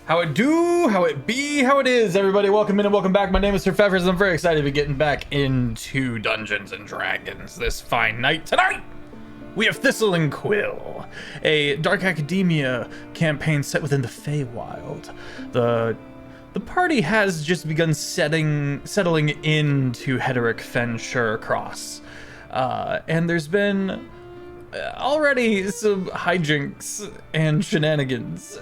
How it do, how it be, how it is, everybody. Welcome in and welcome back. My name is Mr. Feffers, and I'm very excited to be getting back into Dungeons and Dragons this fine night. Tonight, we have Thistle and Quill, a dark academia campaign set within the Feywild. The party has just begun settling into Hederic Fenshire Cross, and there's been already some hijinks and shenanigans,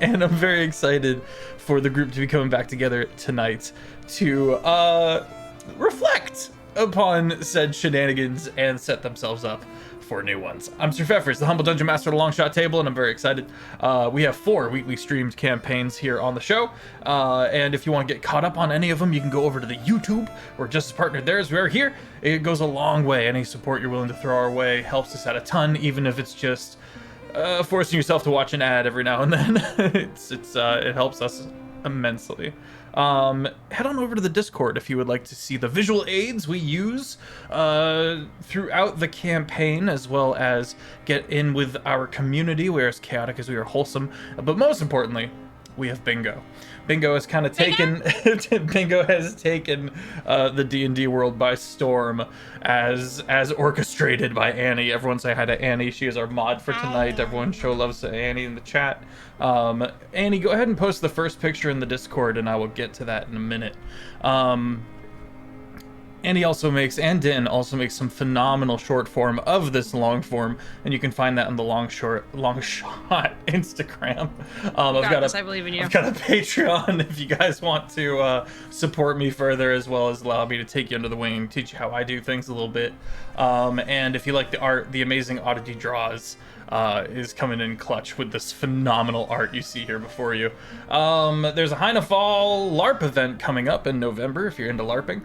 and I'm very excited for the group to be coming back together tonight to reflect upon said shenanigans and set themselves up for new ones. I'm Sir Feffers, the humble dungeon master of the Longshot table, and I'm very excited. We have 4 weekly streamed campaigns here on the show, and if you want to get caught up on any of them, you can go over to the YouTube. We're just as partnered there as we are here. It goes a long way. Any support you're willing to throw our way helps us out a ton, even if it's just forcing yourself to watch an ad every now and then. It helps us immensely. Head on over to the Discord if you would like to see the visual aids we use throughout the campaign, as well as get in with our community. We're as chaotic as we are wholesome, but most importantly, we have Bingo. Bingo has kind of taken Bingo has taken the D&D world by storm, as orchestrated by Annie. Everyone say hi to Annie. She is our mod for tonight. Everyone show love to Annie in the chat. Annie, go ahead and post the first picture in the Discord, and I will get to that in a minute. Annie and Din also makes some phenomenal short form of this long form, and you can find that on the Longshot Instagram. I believe in you. I've got a Patreon if you guys want to support me further, as well as allow me to take you under the wing and teach you how I do things a little bit. And if you like the art, the amazing Oddity Draws is coming in clutch with this phenomenal art you see here before you. There's a Heinefall LARP event coming up in November if you're into LARPing.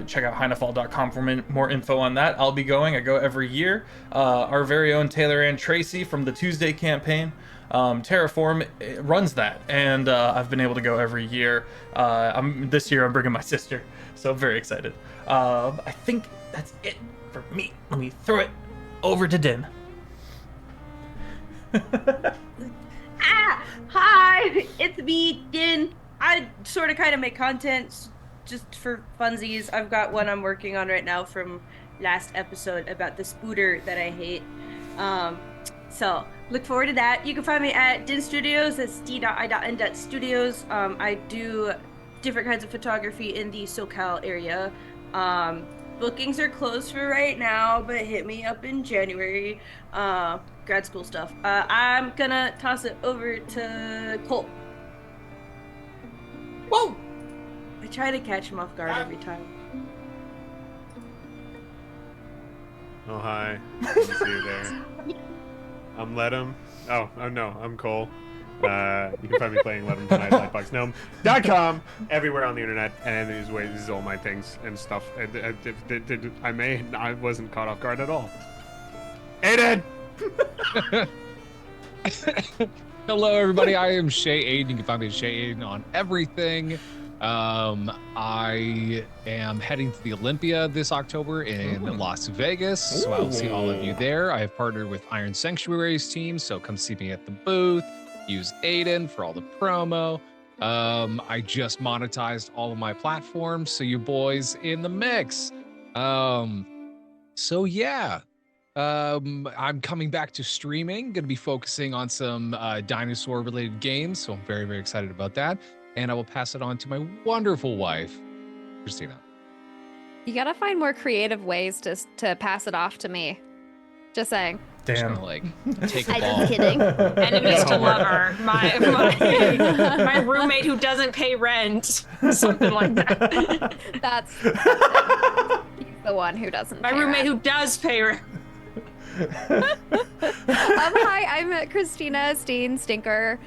Check out heinefall.com for more info on that. I'll be going. I go every year. Our very own Taylor Ann Tracy from the Tuesday campaign, Terraform, runs that, and I've been able to go every year. This year I'm bringing my sister, so I'm very excited. I think that's it for me. Let me throw it over to Din. Hi, it's me, Din. I sort of kind of make content just for funsies. I've got one I'm working on right now from last episode about the spooter that I hate. So look forward to that. You can find me at Din Studios. That's d.i.n.studios. I do different kinds of photography in the SoCal area. Bookings are closed for right now, but hit me up in January. Grad school stuff. I'm gonna toss it over to Cole. Whoa! I try to catch him off guard every time. Oh, hi. Good to see you there. I'm Ledham. Oh no, I'm Cole. You can find me playing Ledham tonight at LightboxGnome.com, everywhere on the internet, and these is all my things and stuff. I wasn't caught off guard at all. Aiden! Hello, everybody. I am ChezAidan. You can find me at ChezAidan on everything. I am heading to the Olympia this October in Las Vegas, so I'll see all of you there. I have partnered with Iron Sanctuary's team, so come see me at the booth. Use Aiden for all the promo. I just monetized all of my platforms, so you boys in the mix. So yeah. I'm coming back to streaming, gonna be focusing on some dinosaur related games, so I'm very, very excited about that. And I will pass it on to my wonderful wife, Christina. You gotta find more creative ways to pass it off to me. Just saying. Damn. Like, take a ball. I'm just kidding. Enemies to lover. My roommate who doesn't pay rent. Something like that. That's he's the one who doesn't My pay roommate rent. who does pay rent. Hi, I'm Christina, Stinkerrr,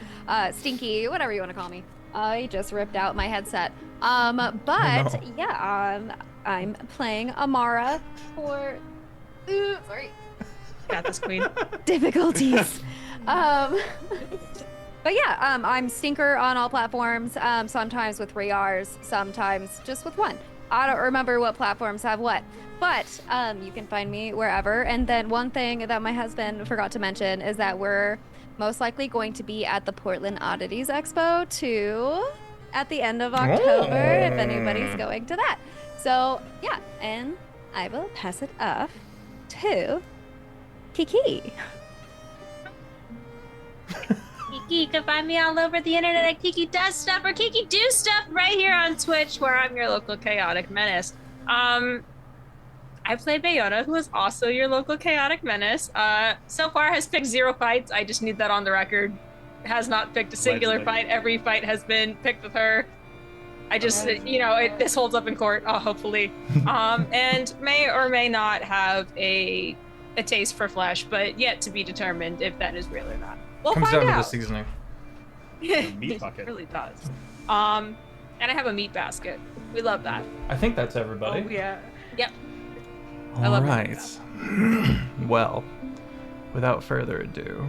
Stinky, whatever you want to call me. I just ripped out my headset. Yeah, I'm playing Amara for sorry. Got this, queen. Difficulties. But yeah, I'm Stinkerrr on all platforms, sometimes with 3 R's, sometimes just with 1. I don't remember what platforms have what, but you can find me wherever. And then one thing that my husband forgot to mention is that we're most likely going to be at the Portland Oddities Expo too at the end of October, if anybody's going to that. So yeah, and I will pass it off to Kiki. Kiki, you can find me all over the internet at KikiDoesStuff or KikiDoesStuff right here on Twitch, where I'm your local chaotic menace. I play Bayona, who is also your local chaotic menace. So far has picked 0 fights. I just need that on the record. Has not picked a singular fight. Every fight has been picked with her. I just, this holds up in court, hopefully. And may or may not have a taste for flesh, but yet to be determined if that is real or not. We'll Comes find down out. to the seasoning. Meat bucket. It really does. And I have a meat basket. We love that. I think that's everybody. Oh yeah. Yep. I All love right. Well, without further ado,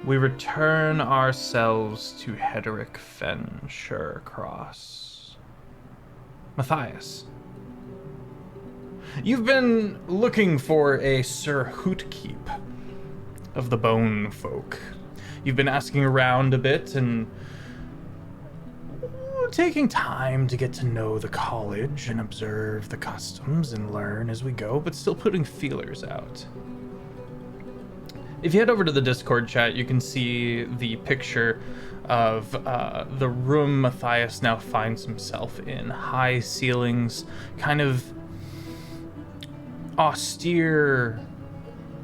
we return ourselves to Hederick Fen Cross. Matthias, you've been looking for a Sir Hootkeep of the Bone Folk. You've been asking around a bit and taking time to get to know the college and observe the customs and learn as we go, but still putting feelers out. If you head over to the Discord chat, you can see the picture of the room Matthias now finds himself in. High ceilings, kind of austere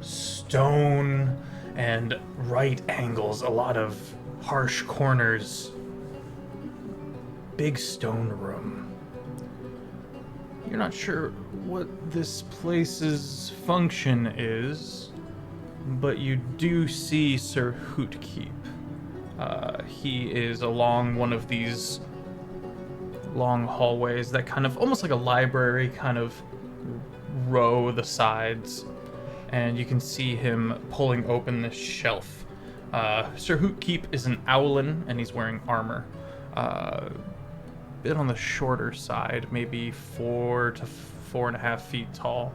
stone and right angles, a lot of harsh corners. Big stone room. You're not sure what this place's function is, but you do see Sir Hootkeep. He is along one of these long hallways that kind of, almost like a library, kind of row the sides, and you can see him pulling open this shelf. Sir Hootkeep is an owlin, and he's wearing armor. Bit on the shorter side, maybe 4 to 4.5 feet tall.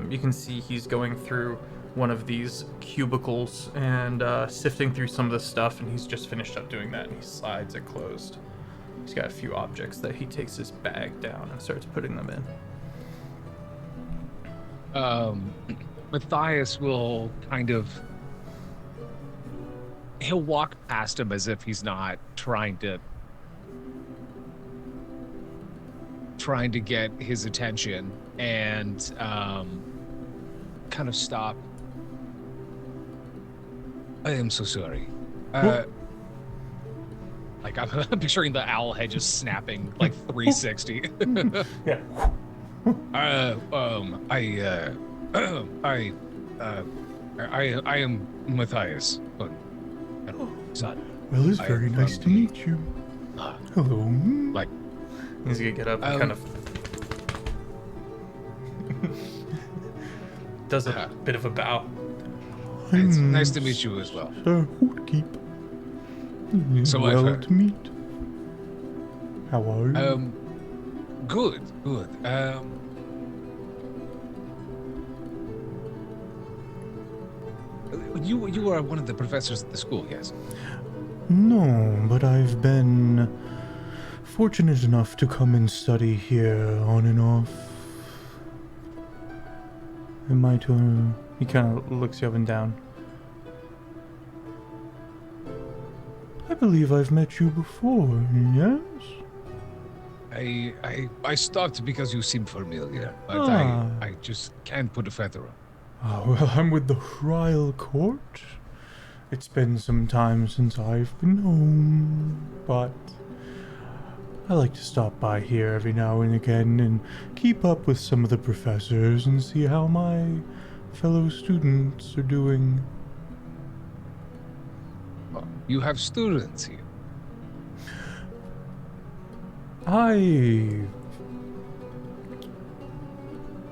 You can see he's going through one of these cubicles and sifting through some of the stuff, and he's just finished up doing that, and he slides it closed. He's got a few objects that he takes his bag down and starts putting them in. Matthias will he'll walk past him as if he's not trying to get his attention, and kind of stop. I am so sorry. Like I'm picturing the owl head just snapping like 360. Yeah. I am Matthias. Son. Well, it's very nice to meet you. Hello. Like, He's gonna get up and kind of does a bit of a bow. it's nice to meet you as well. Sir Hootkeep. So I've well heard. to meet. How are you? Good. You are one of the professors at the school, yes? No, but I've been fortunate enough to come and study here on and off. In my turn, He kind of looks you up and down. I believe I've met you before, yes? I stopped because you seem familiar, but Ah. I just can't put a feather on. Well, I'm with the Trial Court. It's been some time since I've been home, but I like to stop by here every now and again and keep up with some of the professors and see how my fellow students are doing. Oh, you have students here. I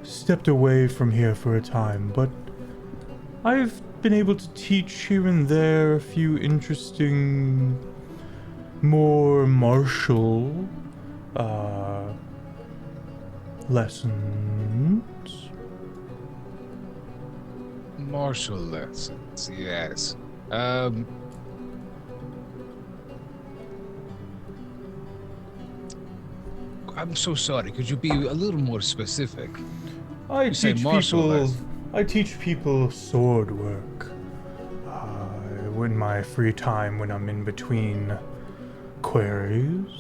stepped away from here for a time, but I've been able to teach here and there a few interesting, more martial, lessons. Martial lessons, yes. I'm so sorry. Could you be a little more specific? I say teach martial people. lessons. I teach people sword work. In my free time when I'm in between queries.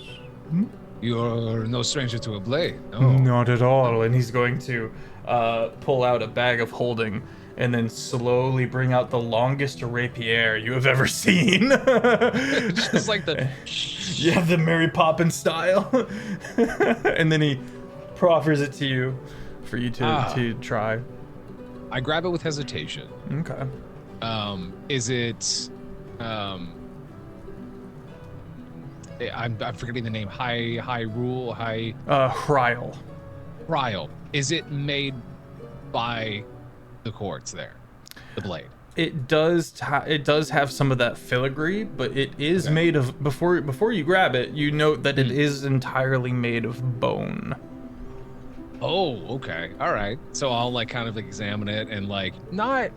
You're no stranger to a blade. No. Not at all. And he's going to pull out a bag of holding and then slowly bring out the longest rapier you have ever seen. Just like the. Yeah, the Mary Poppins style. And then he proffers it to you for you to try. I grab it with hesitation. Okay. Is it? I'm forgetting the name. Hryal. Ryle. Is it made by the courts there? The blade. It does have some of that filigree, but it is made of before you grab it, you note that it is entirely made of bone. Oh, okay. All right. So I'll like kind of examine it and like not.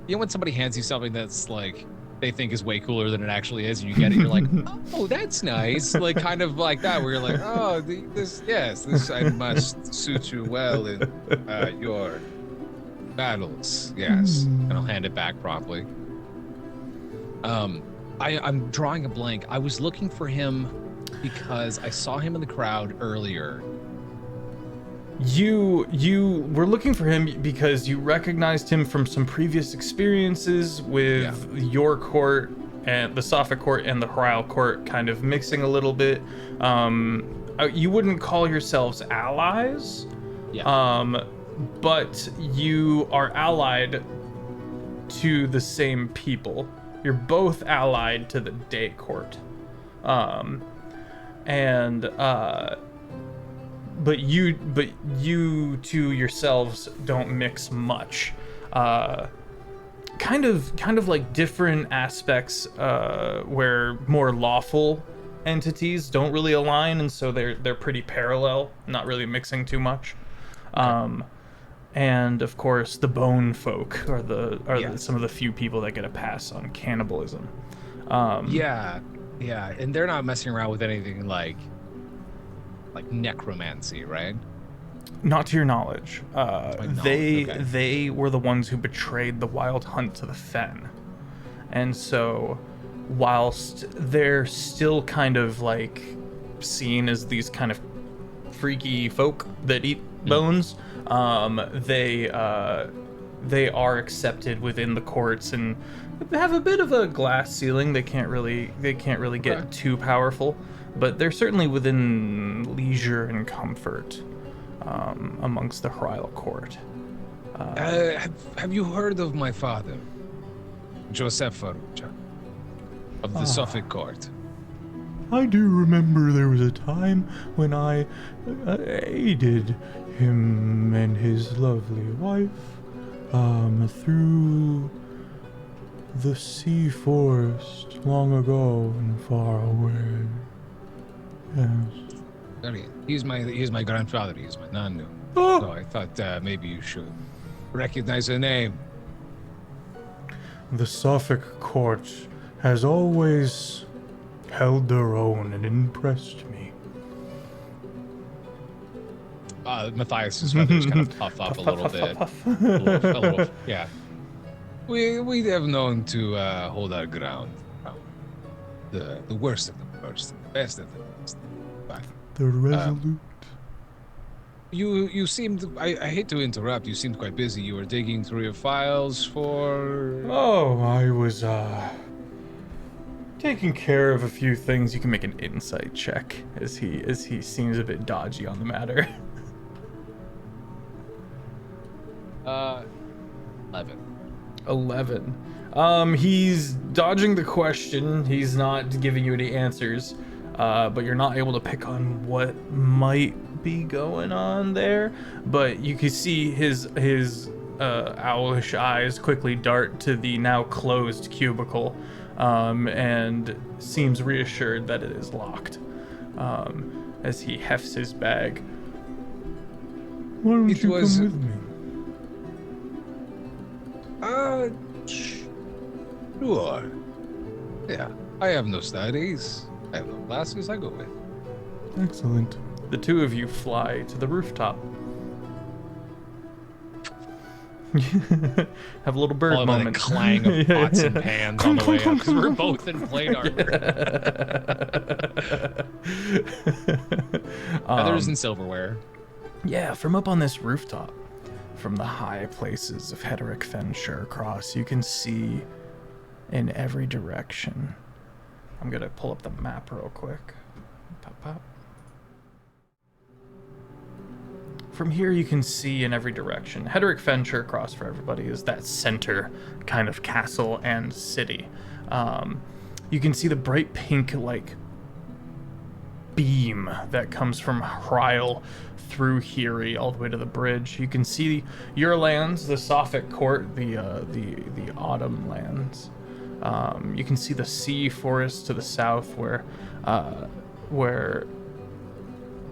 You know when somebody hands you something that's like they think is way cooler than it actually is, and you get it, you're like, oh, that's nice. Like kind of like that, where you're like, oh, this I must suit you well in your battles. Yes, and I'll hand it back promptly. I'm drawing a blank. I was looking for him because I saw him in the crowd earlier. You were looking for him because you recognized him from some previous experiences with your court and the Sophic court and the Hryal court kind of mixing a little bit. You wouldn't call yourselves allies, but you are allied to the same people. You're both allied to the Day Court. But you two yourselves don't mix much. Kind of like different aspects where more lawful entities don't really align, and so they're pretty parallel, not really mixing too much. And of course, the bone folk are some of the few people that get a pass on cannibalism. Yeah, and they're not messing around with anything like necromancy, right? Not to your knowledge. Okay. They were the ones who betrayed the Wild Hunt to the Fen. And so, whilst they're still kind of like seen as these kind of freaky folk that eat bones, they are accepted within the courts and have a bit of a glass ceiling. They can't really get too powerful, but they're certainly within leisure and comfort amongst the Hryal court. Have you heard of my father, Joseph of the Suffolk court? I do remember there was a time when I aided him and his lovely wife through the sea forest long ago and far away. Yes. Sorry, he's my grandfather. He's my nanu. Oh. So I thought maybe you should recognize the name. The Suffolk court has always held their own and impressed me. Matthias's feathers kind of puff up a little bit. A little, yeah. We have known to hold our ground. The worst of the worst, the best of the best. But, The resolute. you seemed. I hate to interrupt. You seemed quite busy. You were digging through your files for. Oh, I was Taking care of a few things. You can make an insight check as he seems a bit dodgy on the matter. 11. He's dodging the question. He's not giving you any answers, but you're not able to pick on what might be going on there. But you can see his owlish eyes quickly dart to the now closed cubicle, and seems reassured that it is locked, as he hefts his bag. Why don't It you was- come with me? Sure. Yeah, I have no studies. I have no classes. I go with. Excellent. The two of you fly to the rooftop. Have a little bird Followed by the moment. clang of pots and pans on the way up because we're both in plate armor. Feathers and silverware. Yeah, from up on this rooftop, from the high places of Hederick Fenshire across, you can see in every direction. I'm gonna pull up the map real quick. Pop, pop. From here, you can see in every direction. Hederick Fenshire across for everybody is that center kind of castle and city. You can see the bright pink, like, beam that comes from Hryle through Hiri all the way to the bridge. You can see your lands, the Sophic Court, the Autumn lands. You can see the sea forest to the south, where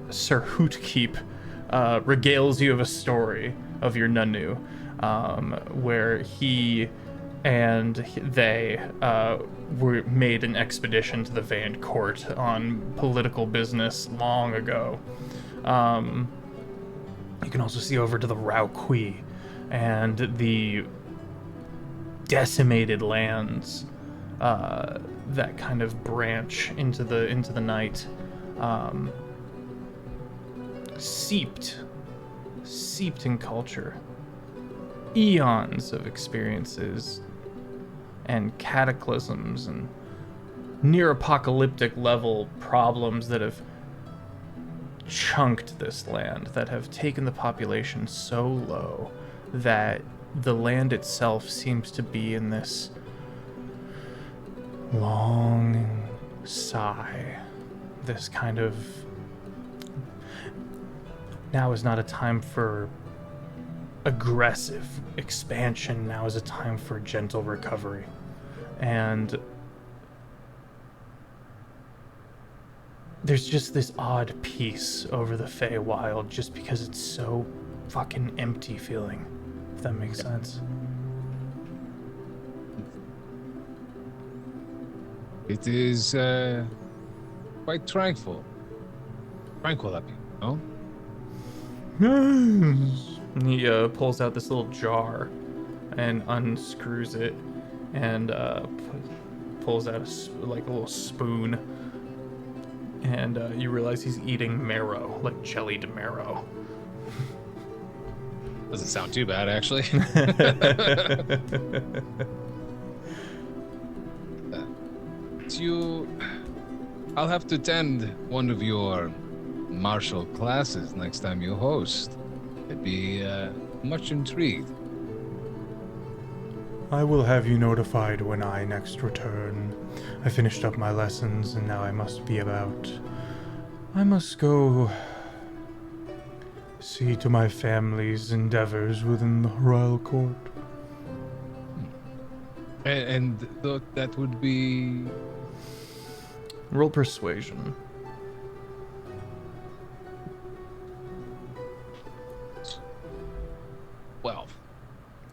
Sir Hootkeep regales you of a story of your Nunu, where he and they were made an expedition to the Vand Court on political business long ago. You can also see over to the Rauqui and the decimated lands that kind of branch into the night. Seeped in culture, eons of experiences and cataclysms and near apocalyptic level problems that have chunked this land, that have taken the population so low that the land itself seems to be in this long sigh, this kind of, now is not a time for aggressive expansion. Now is a time for gentle recovery. And there's just this odd peace over the Feywild just because it's so fucking empty feeling, if that makes sense. It is quite tranquil. Tranquil up here, no? Yes. He pulls out this little jar and unscrews it and pulls out a little spoon. And you realize he's eating marrow, like jellied marrow. Doesn't sound too bad, actually. I'll have to attend one of your martial classes next time you host. I'd be much intrigued. I will have you notified when I next return. I finished up my lessons and now I must be about. I must go see to my family's endeavors within the Royal Court. And that would be... Roll persuasion.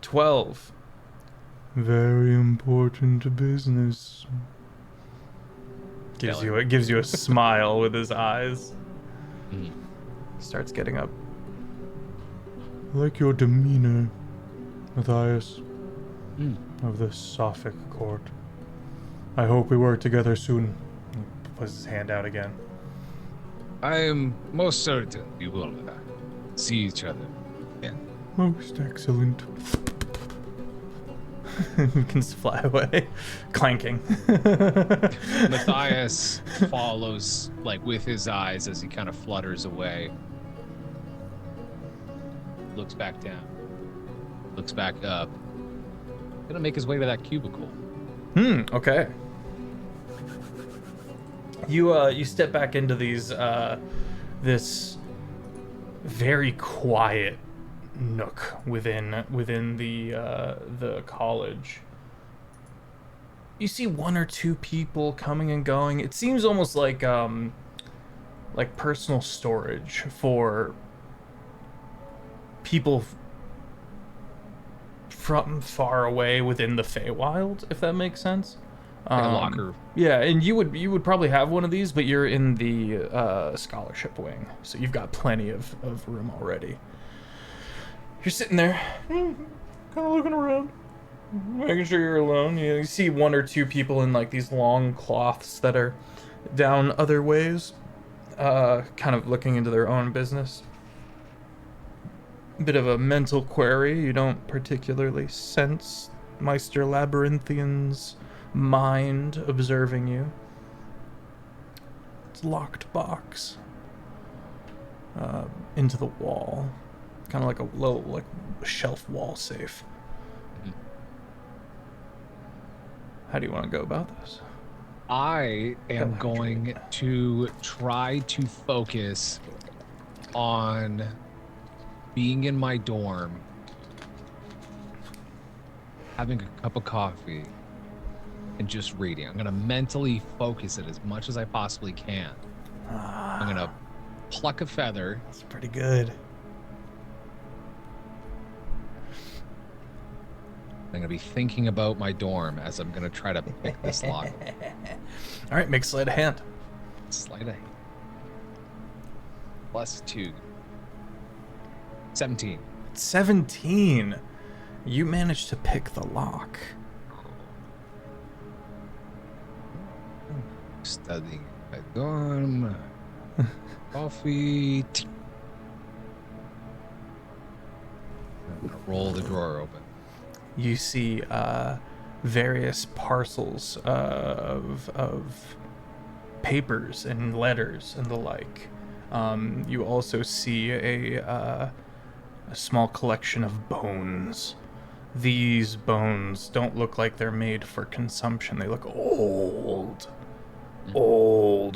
12. Very important business. Gives you a smile with his eyes. Starts getting up. I like your demeanor, Matthias, of the Sophic Court. I hope we work together soon. He puts his hand out again. I am most certain we will see each other again. Most excellent. You can fly away, clanking. Matthias follows, like, with his eyes as he kind of flutters away. Looks back down. Looks back up. Gonna make his way to that cubicle. Okay. You step back into these this very quiet nook within the college. You see one or two people coming and going. It seems almost like personal storage for people from far away within the Feywild, if that makes sense. Like a locker. Yeah, and you would probably have one of these, but you're in the scholarship wing, so you've got plenty of room already. You're sitting there, kind of looking around, making sure you're alone. You see one or two people in like these long cloths that are down other ways, kind of looking into their own business. Bit of a mental query. You don't particularly sense Myster Labyrinthian's mind observing you. It's a locked box into the wall, kind of like a low shelf wall safe. How do you want to go about this? I am going to try to focus on being in my dorm, having a cup of coffee, and just reading. I'm gonna mentally focus it as much as I possibly can. I'm gonna pluck a feather. That's pretty good. I'm gonna be thinking about my dorm as I'm gonna try to pick this lock. All right, make sleight of hand. Sleight of hand. +2. 17. 17. You managed to pick the lock. Studying my dorm. Coffee. I'm gonna roll the drawer open. You see various parcels of papers and letters and the like. You also see a small collection of bones. These bones don't look like they're made for consumption. They look old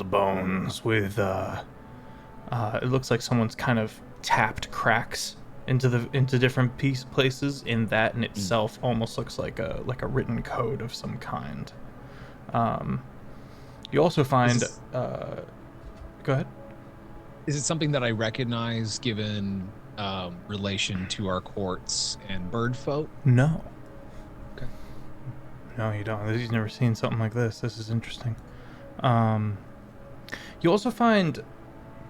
bones with it looks like someone's kind of tapped cracks into different places, in that in itself almost looks like a written code of some kind. You also find go ahead. Is it something that I recognize given relation to our courts and bird folk? No. Okay. No, you don't. You've never seen something like this. This is interesting. You also find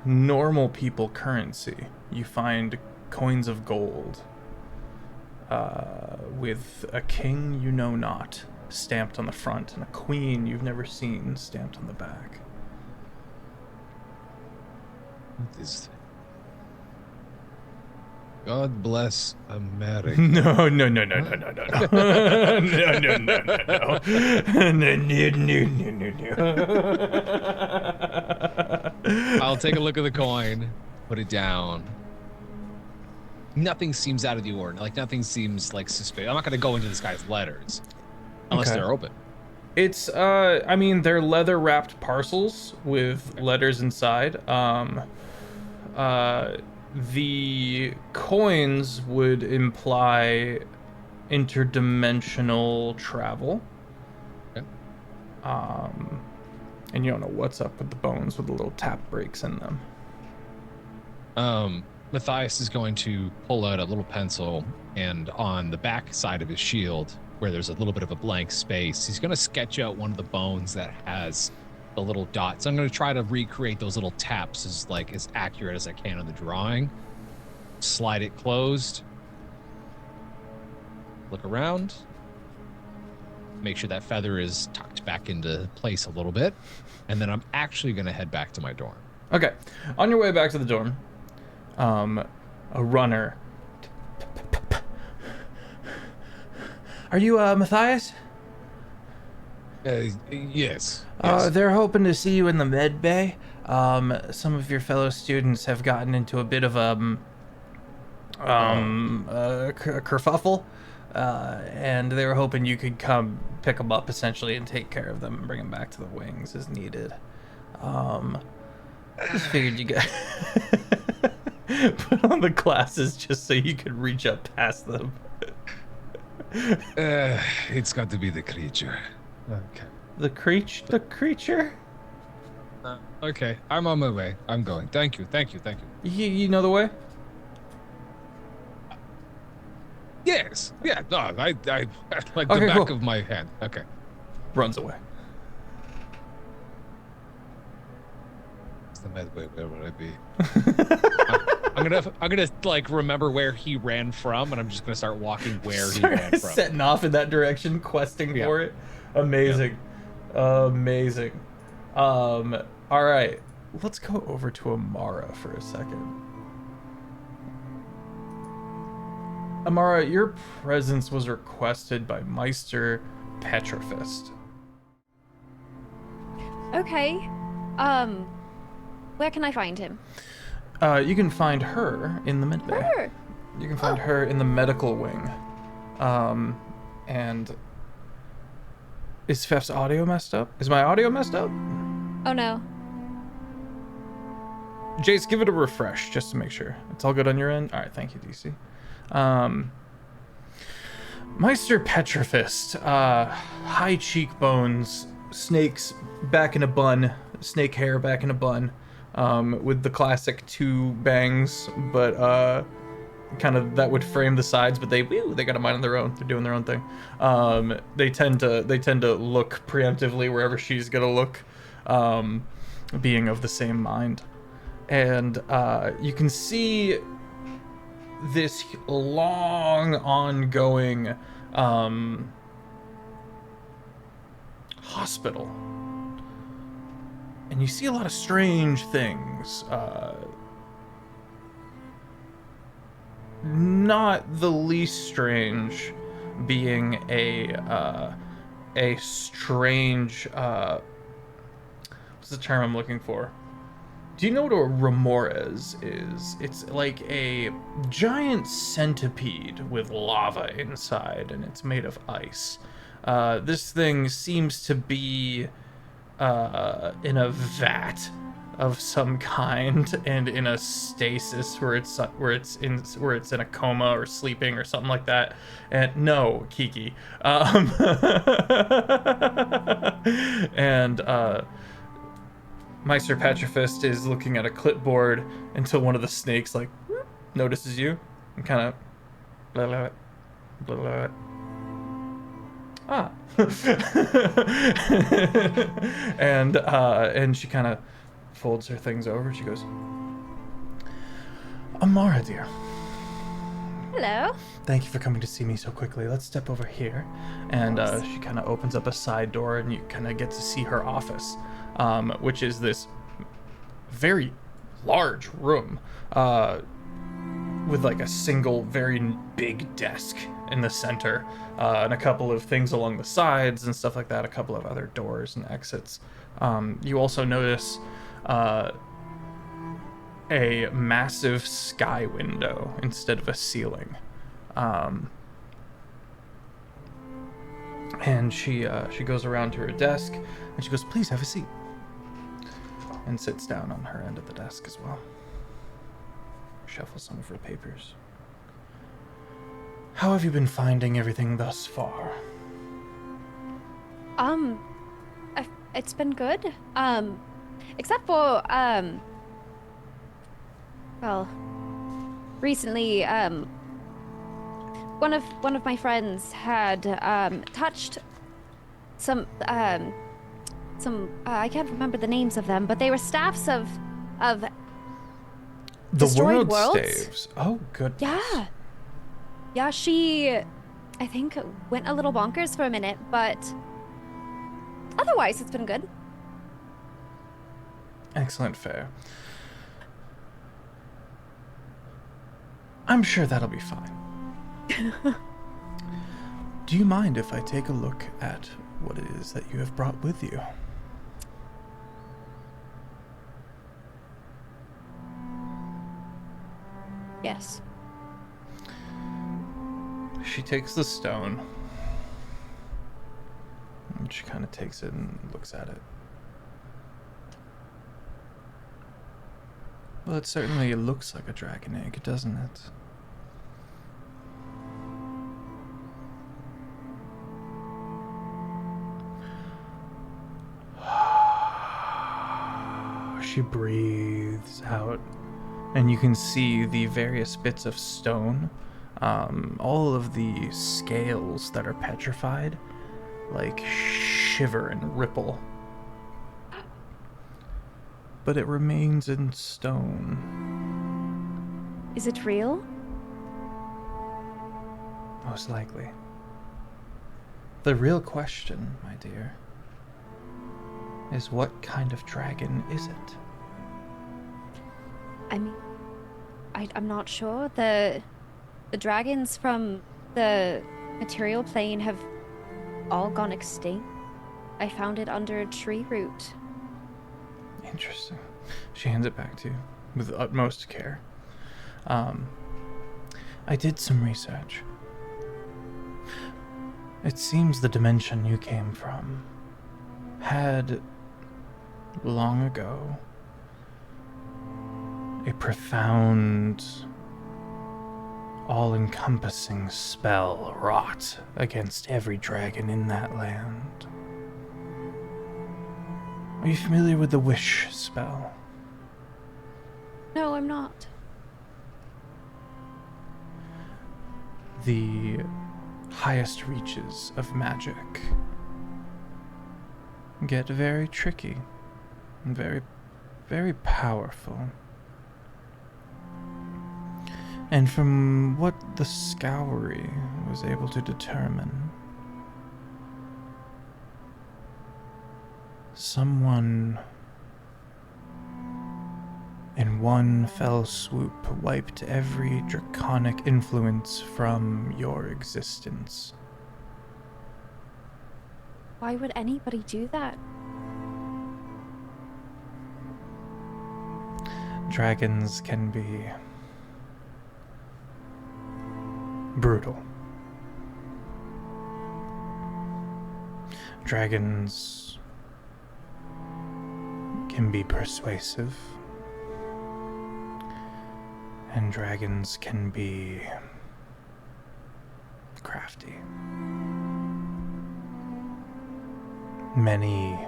normal people currency. You find coins of gold with a king you know not stamped on the front and a queen you've never seen stamped on the back. What is... God bless America. No. No. I'll take a look at the coin, put it down. Nothing seems out of the ordinary. Like, nothing seems like suspicious. I'm not going to go into this guy's letters unless they're open. It's, I mean, they're leather-wrapped parcels with letters inside. The coins would imply interdimensional travel. Okay. And you don't know what's up with the bones with the little tap breaks in them. Matthias is going to pull out a little pencil, and on the back side of his shield, where there's a little bit of a blank space, he's going to sketch out one of the bones that has the little dots. I'm going to try to recreate those little taps as accurate as I can on the drawing. Slide it closed. Look around. Make sure that feather is tucked back into place a little bit. And then I'm actually going to head back to my dorm. Okay. On your way back to the dorm, a runner. Are you, Matthias? Yes. They're hoping to see you in the med bay. Some of your fellow students have gotten into a bit of a kerfuffle, and they were hoping you could come pick them up essentially and take care of them and bring them back to the wings as needed. Just figured you guys put on the glasses just so you could reach up past them. It's got to be the creature. Okay. The creature? Okay, I'm on my way. I'm going. Thank you. You know the way? Yes. Yeah. No, I like the Okay, back cool. of my hand. Okay. Runs away. What's the med way? Where would I be? I'm gonna like remember where he ran from, and I'm just gonna start walking where he ran from. Setting off in that direction, questing Yeah. for it. Amazing. Amazing. All right. Let's go over to Amara for a second. Amara, your presence was requested by Myster Petrifist. Okay. Where can I find him? You can find her in the medbay. Her. You can find her in the medical wing. And is Feff's audio messed up? Is my audio messed up? Oh no. Jace, give it a refresh just to make sure. It's all good on your end? All right, thank you, DC. Myster Petrifist, high cheekbones, snakes back in a bun, snake hair back in a bun, with the classic 2 bangs, but kind of that would frame the sides, but they got a mind of their own. They're doing their own thing. They tend to look preemptively wherever she's gonna look, being of the same mind. And you can see this long ongoing hospital, and you see a lot of strange things, not the least strange being a strange what's the term I'm looking for? Do you know what a remores is? It's like a giant centipede with lava inside, and it's made of ice. This thing seems to be in a vat of some kind and in a stasis where it's in a coma or sleeping or something like that. And no, Kiki. And Myster Petrifist is looking at a clipboard until one of the snakes like notices you and kind of blah, blah, blah, blah. Ah. And she kind of folds her things over. She goes, Amara, dear. Hello. Thank you for coming to see me so quickly. Let's step over here. And she kind of opens up a side door, and you kind of get to see her office, which is this very large room with like a single very big desk in the center, and a couple of things along the sides and stuff like that, a couple of other doors and exits. You also notice a massive sky window instead of a ceiling. And she goes around to her desk and she goes, please have a seat. And sits down on her end of the desk as well. Shuffles some of her papers. How have you been finding everything thus far? It's been good. Except for, well, recently, one of my friends had, touched some, I can't remember the names of them, but they were staffs of The destroyed world worlds. staves. Oh, goodness. Yeah. Yeah, she, I think, went a little bonkers for a minute, but otherwise it's been good. Excellent fare. I'm sure that'll be fine. Do you mind if I take a look at what it is that you have brought with you? Yes. She takes the stone. And she kind of takes it and looks at it. Well, it certainly looks like a dragon egg, doesn't it? She breathes out, and you can see the various bits of stone All of the scales that are petrified, like, shiver and ripple. But it remains in stone. Is it real? Most likely. The real question, my dear, is what kind of dragon is it? I mean, I'm not sure. The dragons from the material plane have all gone extinct. I found it under a tree root. Interesting. She hands it back to you with the utmost care. I did some research. It seems the dimension you came from had, long ago, a profound, all-encompassing spell wrought against every dragon in that land. Are you familiar with the wish spell? No, I'm not. The highest reaches of magic get very tricky and very, very powerful. And from what the Scoury was able to determine, someone in one fell swoop wiped every draconic influence from your existence. Why would anybody do that? Dragons can be brutal. Dragons can be persuasive. And dragons can be crafty. Many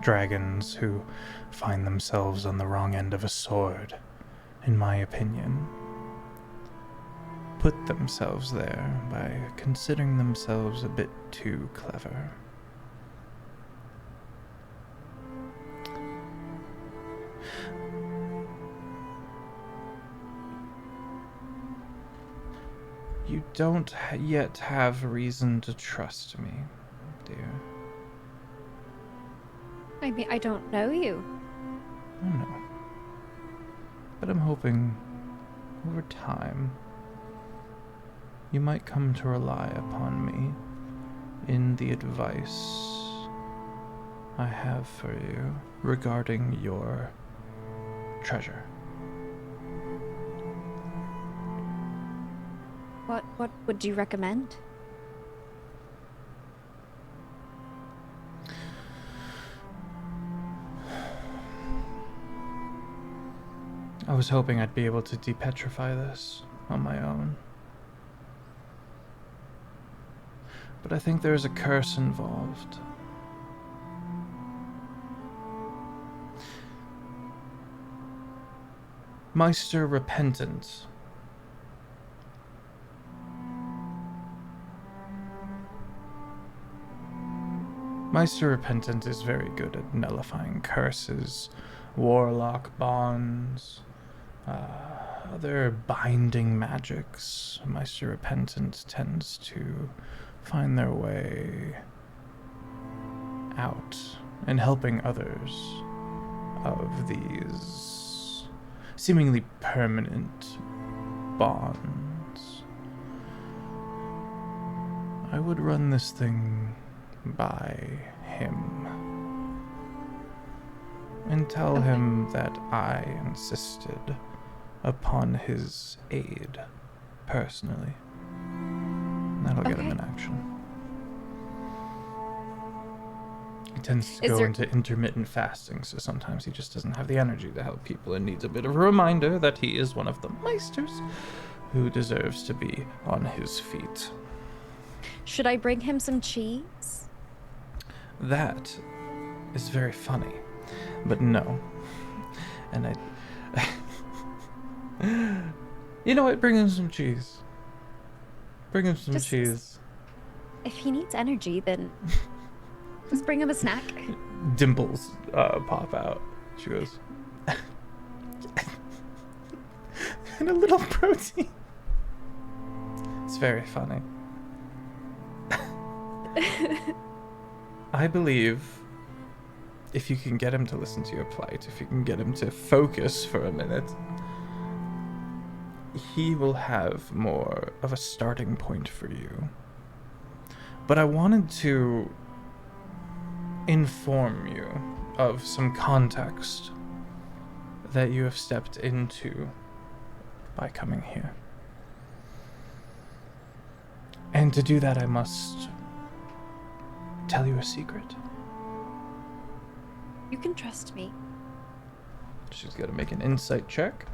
dragons who find themselves on the wrong end of a sword, in my opinion, put themselves there by considering themselves a bit too clever. You don't yet have reason to trust me, dear. I mean, I don't know you. I know. But I'm hoping, over time, you might come to rely upon me in the advice I have for you regarding your treasure. What would you recommend? I was hoping I'd be able to depetrify this on my own. But I think there's a curse involved. Myster Repentant. Myster Repentant is very good at nullifying curses, warlock bonds, other binding magics. Myster Repentant tends to find their way out and helping others of these seemingly permanent bonds. I would run this thing by him and tell him that I insisted upon his aid personally. That'll get him in action. He tends to go into intermittent fasting, so sometimes he just doesn't have the energy to help people and needs a bit of a reminder that he is one of the Meisters who deserves to be on his feet. Should I bring him some cheese? That is very funny, but no. And you know what? Bring him some cheese. Bring him some Just- cheese. If he needs energy, then just bring him a snack. Dimples pop out. She goes, and a little protein. It's very funny. I believe if you can get him to listen to your plight, if you can get him to focus for a minute, he will have more of a starting point for you. But I wanted to inform you of some context that you have stepped into by coming here. And to do that, I must tell you a secret. You can trust me. She's got to make an insight check.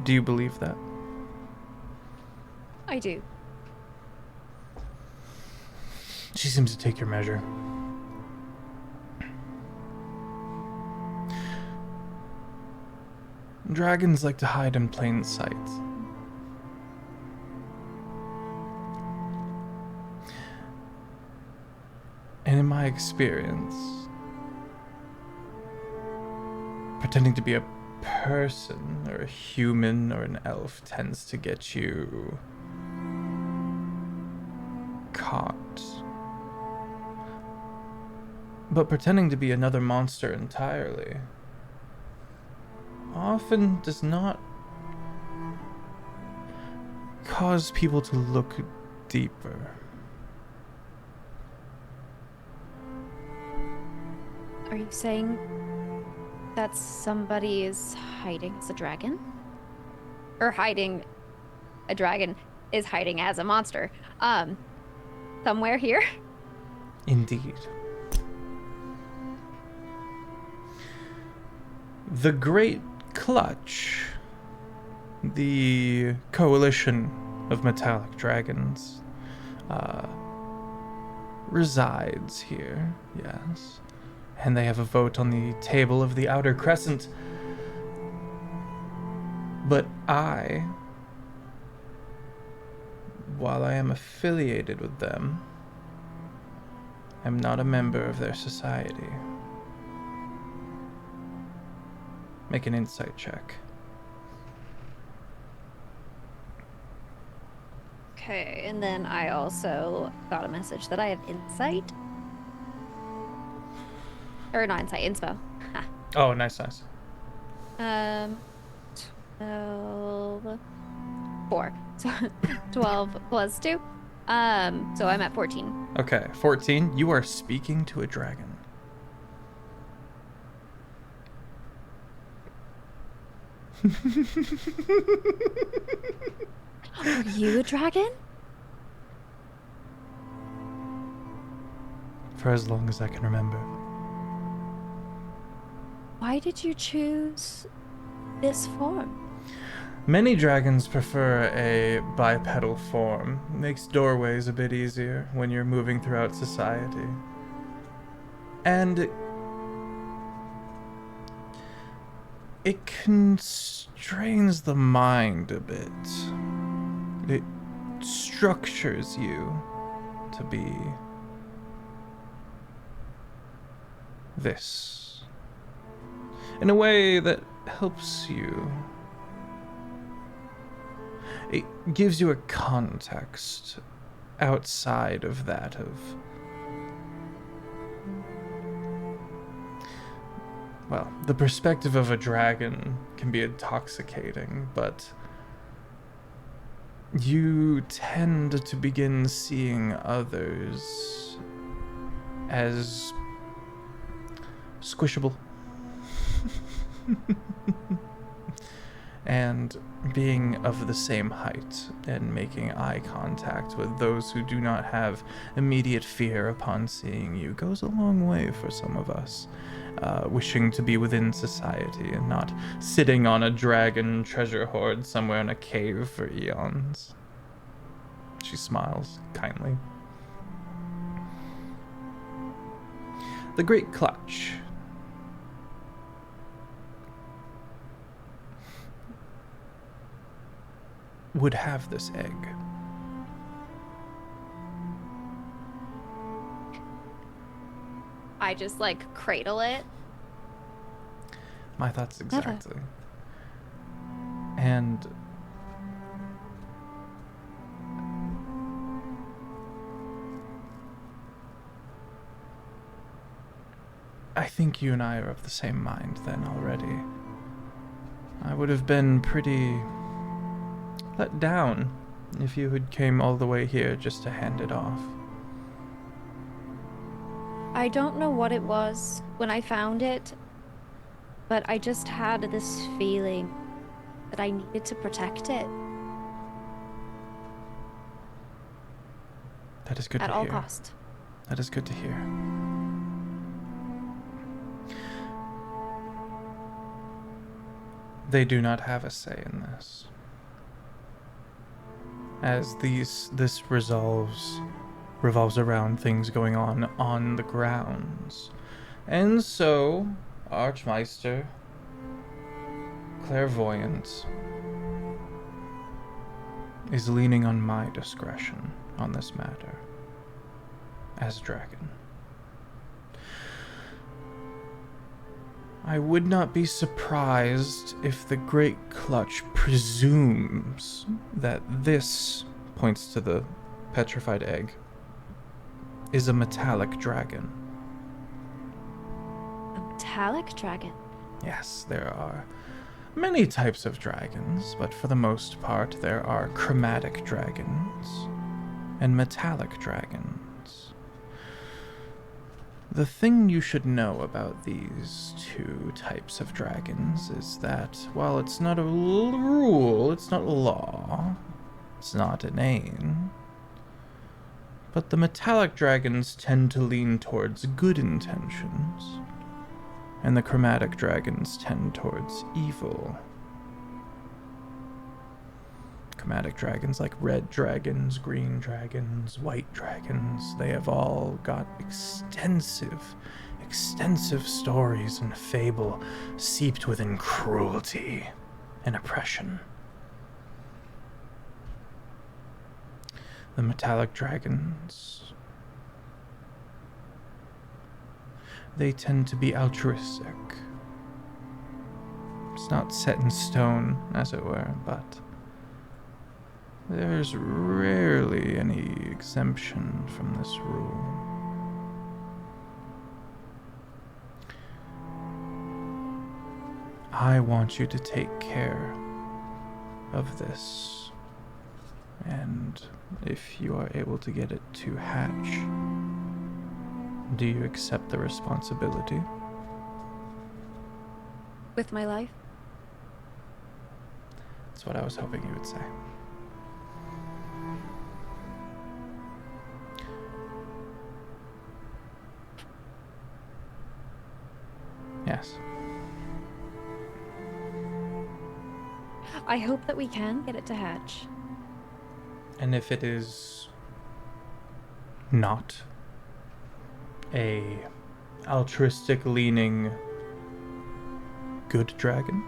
Do you believe that? I do. She seems to take your measure. Dragons like to hide in plain sight. And in my experience, pretending to be a person or a human or an elf tends to get you caught. But pretending to be another monster entirely often does not cause people to look deeper. Are you saying that somebody is hiding as a dragon? Or hiding a dragon is hiding as a monster. Somewhere here? Indeed. The Great Clutch, the coalition of metallic dragons, resides here, yes. And they have a vote on the table of the Outer Crescent. But I, while I am affiliated with them, am not a member of their society. Make an insight check. Okay, and then I also got a message that I have insight. Or not insight, inspo. Ha. Oh, nice, nice. 12. 4. So 12 plus 2. So I'm at 14. Okay, 14. You are speaking to a dragon. Are you a dragon? For as long as I can remember. Why did you choose this form? Many dragons prefer a bipedal form. Makes doorways a bit easier when you're moving throughout society. And it constrains the mind a bit. It structures you to be this in a way that helps you. It gives you a context outside of that of, well, the perspective of a dragon can be intoxicating, but you tend to begin seeing others as squishable. And being of the same height and making eye contact with those who do not have immediate fear upon seeing you goes a long way for some of us, wishing to be within society and not sitting on a dragon treasure hoard somewhere in a cave for eons. She smiles kindly. The Great Clutch would have this egg? I just like cradle it. My thoughts Never. exactly. And I think you and I are of the same mind then already. I would have been pretty let down if you had came all the way here just to hand it off. I don't know what it was when I found it, but I just had this feeling that I needed to protect it That is good at to all hear. cost. That is good to hear. They do not have a say in this. As this revolves around things going on the grounds. And so, Archmeister, Clairvoyant, is leaning on my discretion on this matter, as Dragon. I would not be surprised if the Great Clutch presumes that this, points to the petrified egg, is a metallic dragon. A metallic dragon. Yes, there are many types of dragons, but for the most part there are chromatic dragons and metallic dragons. The thing you should know about these two types of dragons is that while it's not a rule, it's not a law, it's not an aim, but the metallic dragons tend to lean towards good intentions, and the chromatic dragons tend towards evil. Chromatic dragons like red dragons, green dragons, white dragons, they have all got extensive stories and fable seeped within cruelty and oppression. The metallic dragons, they tend to be altruistic. It's not set in stone, as it were, but there's rarely any exemption from this rule. I want you to take care of this, and if you are able to get it to hatch, do you accept the responsibility? With my life? That's what I was hoping you would say. Yes. I hope that we can get it to hatch. And if it is not a altruistic leaning good dragon,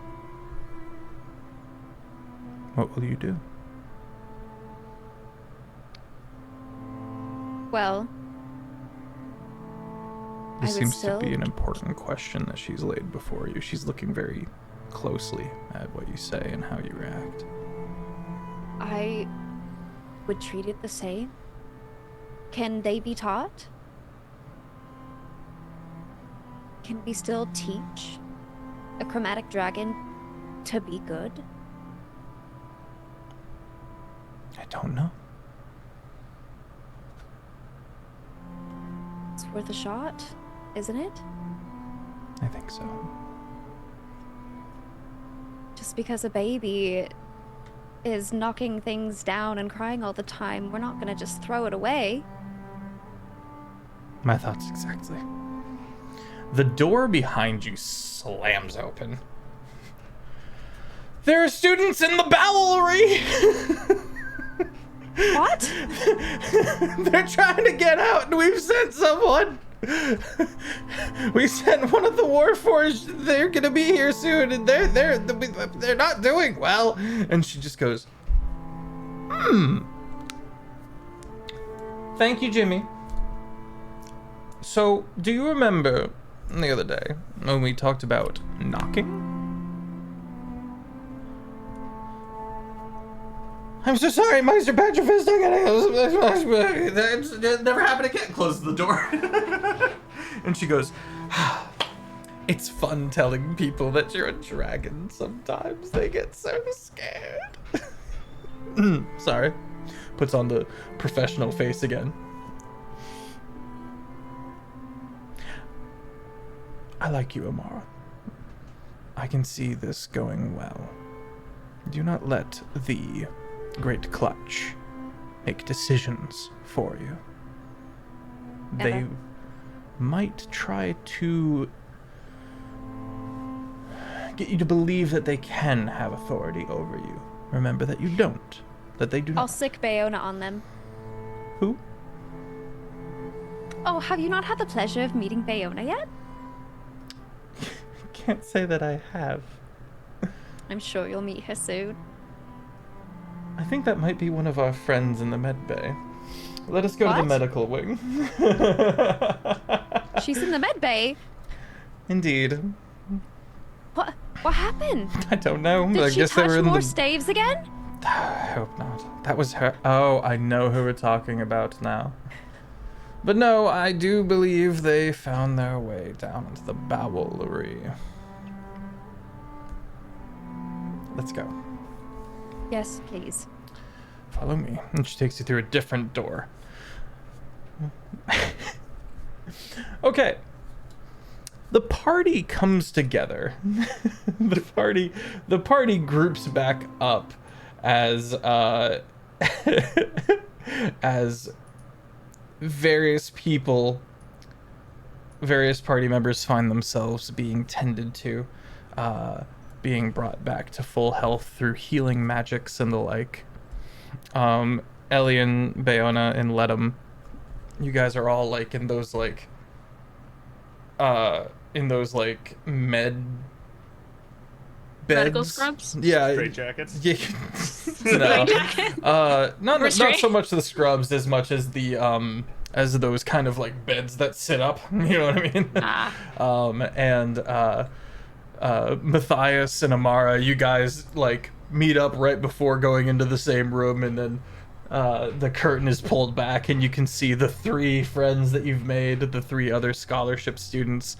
what will you do? Well, This I would seems still to be an important question that she's laid before you. She's looking very closely at what you say and how you react. I would treat it the same. Can they be taught? Can we still teach a chromatic dragon to be good? I don't know. It's worth a shot, isn't it? I think so. Just because a baby is knocking things down and crying all the time, we're not gonna just throw it away. My thoughts exactly. The door behind you slams open. There are students in the bowelry! What? They're trying to get out, and we've sent someone. We sent one of the Warforged. They're gonna be here soon, and they're not doing well. And she just goes, Thank you, Jimmy. So, do you remember the other day when we talked about knocking? I'm so sorry, Myster Petrifist. It never happened again. Closes the door. And she goes, it's fun telling people that you're a dragon. Sometimes they get so scared. Sorry. Puts on the professional face again. I like you, Amara. I can see this going well. Do not let the Great Clutch make decisions for you. They might try to get you to believe that they can have authority over you. Remember that you don't. That they do not. I'll sick Bayona on them. Who? Oh, have you not had the pleasure of meeting Bayona yet? Can't say that I have. I'm sure you'll meet her soon. I think that might be one of our friends in the med bay. Let us go to the What? medical wing. She's in the med bay. Indeed. What happened? I don't know. Did I she guess they touch were in more the... staves again? I hope not. That was her. Oh, I know who we're talking about now. But no, I do believe they found their way down into the bowelry. Let's go. Yes, please. Follow me. And she takes you through a different door. Okay. The party comes together. the party groups back up as as various party members find themselves being tended to, being brought back to full health through healing magics and the like. Elian, Bayona, and Ledum, you guys are all like in those med beds. Medical scrubs? Yeah. Straight jackets. Yeah. No. Not so much the scrubs as much as the as those kind of like beds that sit up. You know what I mean? And Matthias and Amara, you guys like meet up right before going into the same room, and then the curtain is pulled back and you can see the three friends that you've made, the three other scholarship students,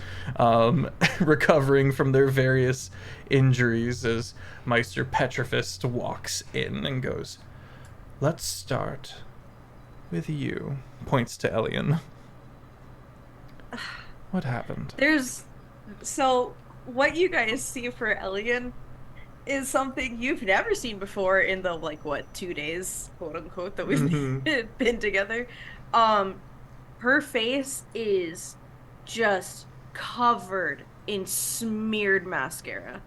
recovering from their various injuries as Myster Petrifist walks in and goes, "Let's start with you," points to Elian. What happened? So what you guys see for Elian is something you've never seen before in the 2 days, quote unquote, that we've been together. Her face is just covered in smeared mascara.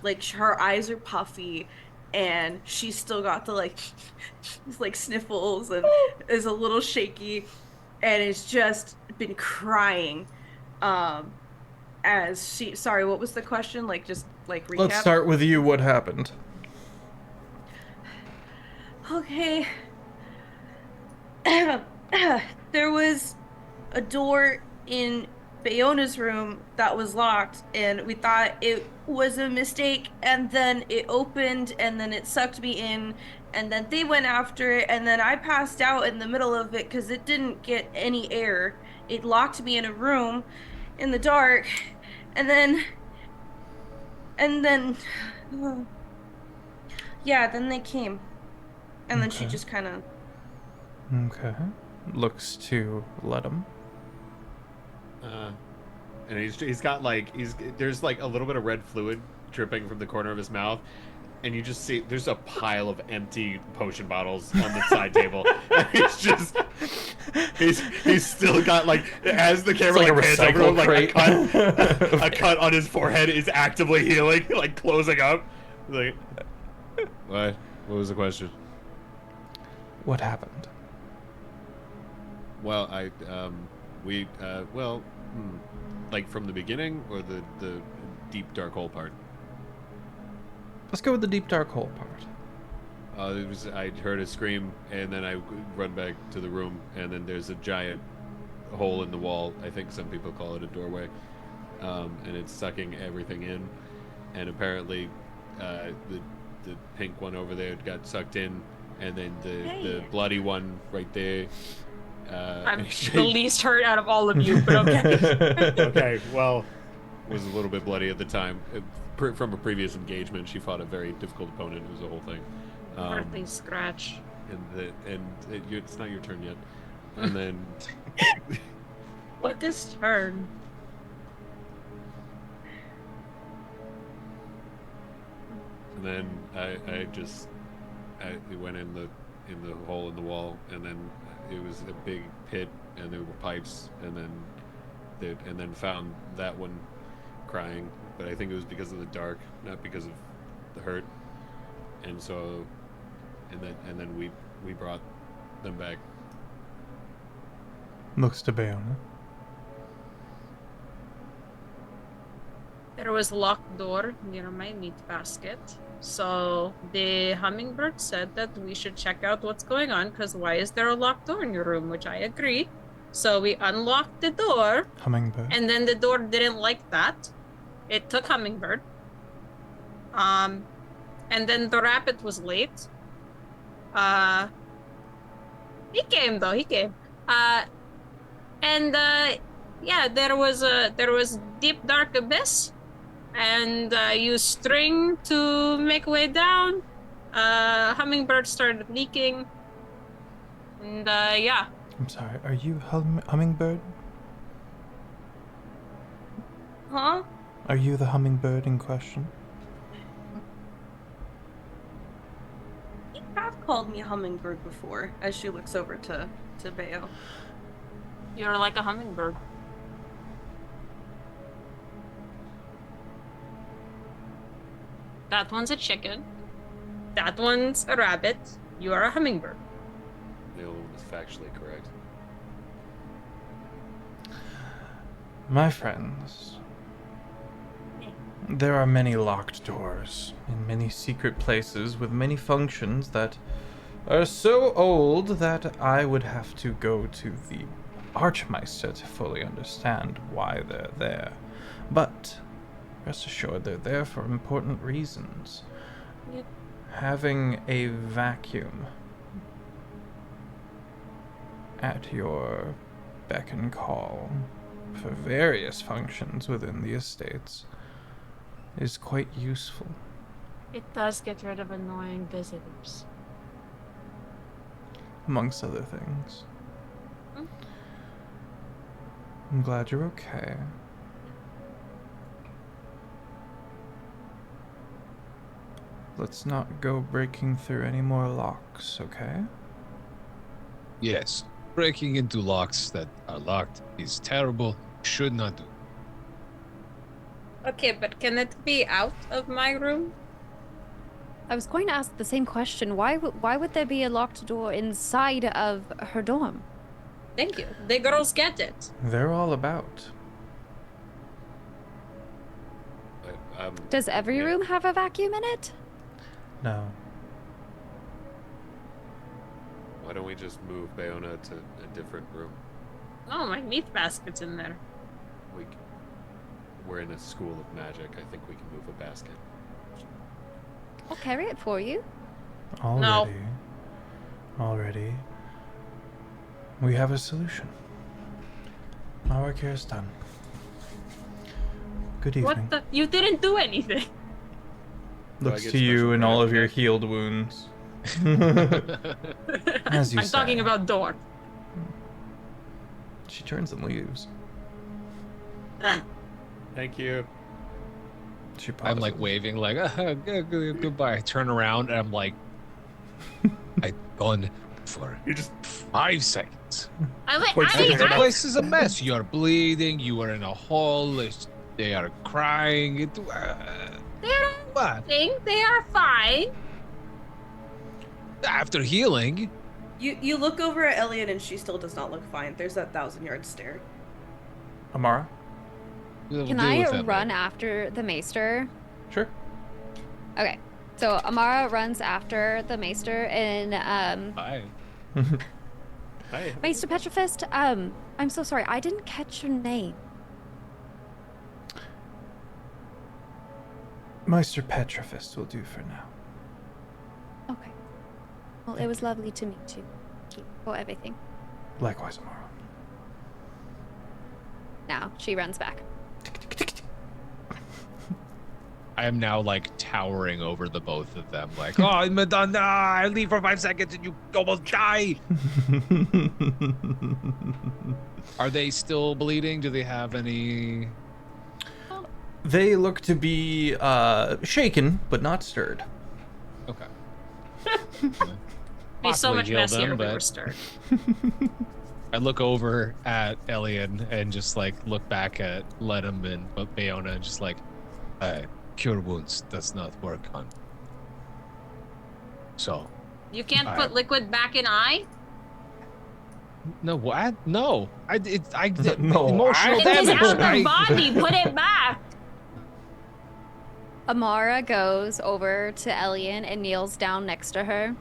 Like, her eyes are puffy, and she's still got the sniffles and is a little shaky, and has just been crying. As she, sorry, what was the question? Recap. Let's start with you. What happened? Okay. There was a door in Bayona's room that was locked, and we thought it was a mistake, and then it opened, and then it sucked me in, and then they went after it, and then I passed out in the middle of it because it didn't get any air. It locked me in a room in the dark, and then then they came, and then she just kind of looks to Ledum. And he's got there's a little bit of red fluid dripping from the corner of his mouth, and you just see there's a pile of empty potion bottles on the side table. And he's still got as the camera pans over him, a cut on his forehead is actively healing, closing up. What was the question? What happened? Well, from the beginning, or the deep dark hole part? Let's go with the deep dark hole part. I heard a scream, and then I run back to the room, and then there's a giant hole in the wall. I think some people call it a doorway, and it's sucking everything in. And apparently, the pink one over there got sucked in, and then the bloody one right there. I'm the least hurt out of all of you, but okay. Okay, well, was a little bit bloody at the time. From a previous engagement, she fought a very difficult opponent. It was a whole thing. Earthly scratch. It's not your turn yet. And then What is turn? and then I went in the hole in the wall, and then it was a big pit, and there were pipes, and then found that one crying, but I think it was because of the dark, not because of the hurt. And so, and then we brought them back. Looks to Bayona. There was a locked door near my meat basket. So the hummingbird said that we should check out what's going on, because why is there a locked door in your room? Which I agree. So we unlocked the door. Hummingbird. And then the door didn't like that. It took hummingbird. And then the rabbit was late. He came though. He came. Yeah, there was deep dark abyss, and used string to make way down. Hummingbird started leaking, and yeah. I'm sorry, are you Hummingbird? Huh? Are you the hummingbird in question? You have called me hummingbird before, as she looks over to Bayo. You're like a hummingbird. That one's a chicken. That one's a rabbit. You are a hummingbird. The other one was factually correct. My friends, there are many locked doors in many secret places with many functions that are so old that I would have to go to the Archmeister to fully understand why they're there. But rest assured, they're there for important reasons. Yeah. Having a vacuum at your beck and call for various functions within the estates is quite useful. It does get rid of annoying visitors. Amongst other things. Hmm? I'm glad you're okay. Let's not go breaking through any more locks, okay? Yes, breaking into locks that are locked is terrible. Should not do. Okay, but can it be out of my room? I was going to ask the same question. Why would there be a locked door inside of her dorm? Thank you. The girls get it. They're all about. Does every yeah. room have a vacuum in it? No. Why don't we just move Bayona to a different room? Oh, my meat basket's in there. We're in a school of magic. I think we can move a basket. I'll carry it for you. Already. We have a solution. My work here is done. Good evening. What the? You didn't do anything. Do I Looks get to you special and all credit of for your that? healed wounds. As you I'm talking say. about door. She turns and leaves. Thank you. She I'm like pauses. waving, like goodbye. I turn around and I'm like, I've gone for You just 5 seconds. The place is a mess. You are bleeding. You are in a hole. They are crying. They're What? they are fine. After healing, You look over at Elliot and she still does not look fine. There's that 1,000-yard stare. Amara? we'll Can deal I with that run later. after the Myster? Sure. Okay. So Amara runs after the Myster and Hi. Hi. Myster Petrifist. I'm so sorry. I didn't catch your name. Myster Petrifist will do for now. Okay. Well, it was lovely to meet you. Thank you for everything. Likewise, Amara. Now she runs back. I am now like towering over the both of them, like, oh, Madonna, I leave for 5 seconds and you almost die. Are they still bleeding? Do they have any? They look to be shaken, but not stirred. Okay. Be so Possibly much heal messier them, if we but- were stirred. I look over at Elian and just like look back at Ledham and Bayona and just like, cure wounds does not work on. So. You can't put liquid back in eye? No, what? No. I No, emotional It is damage. out the body. Put it back. Amara goes over to Elian and kneels down next to her.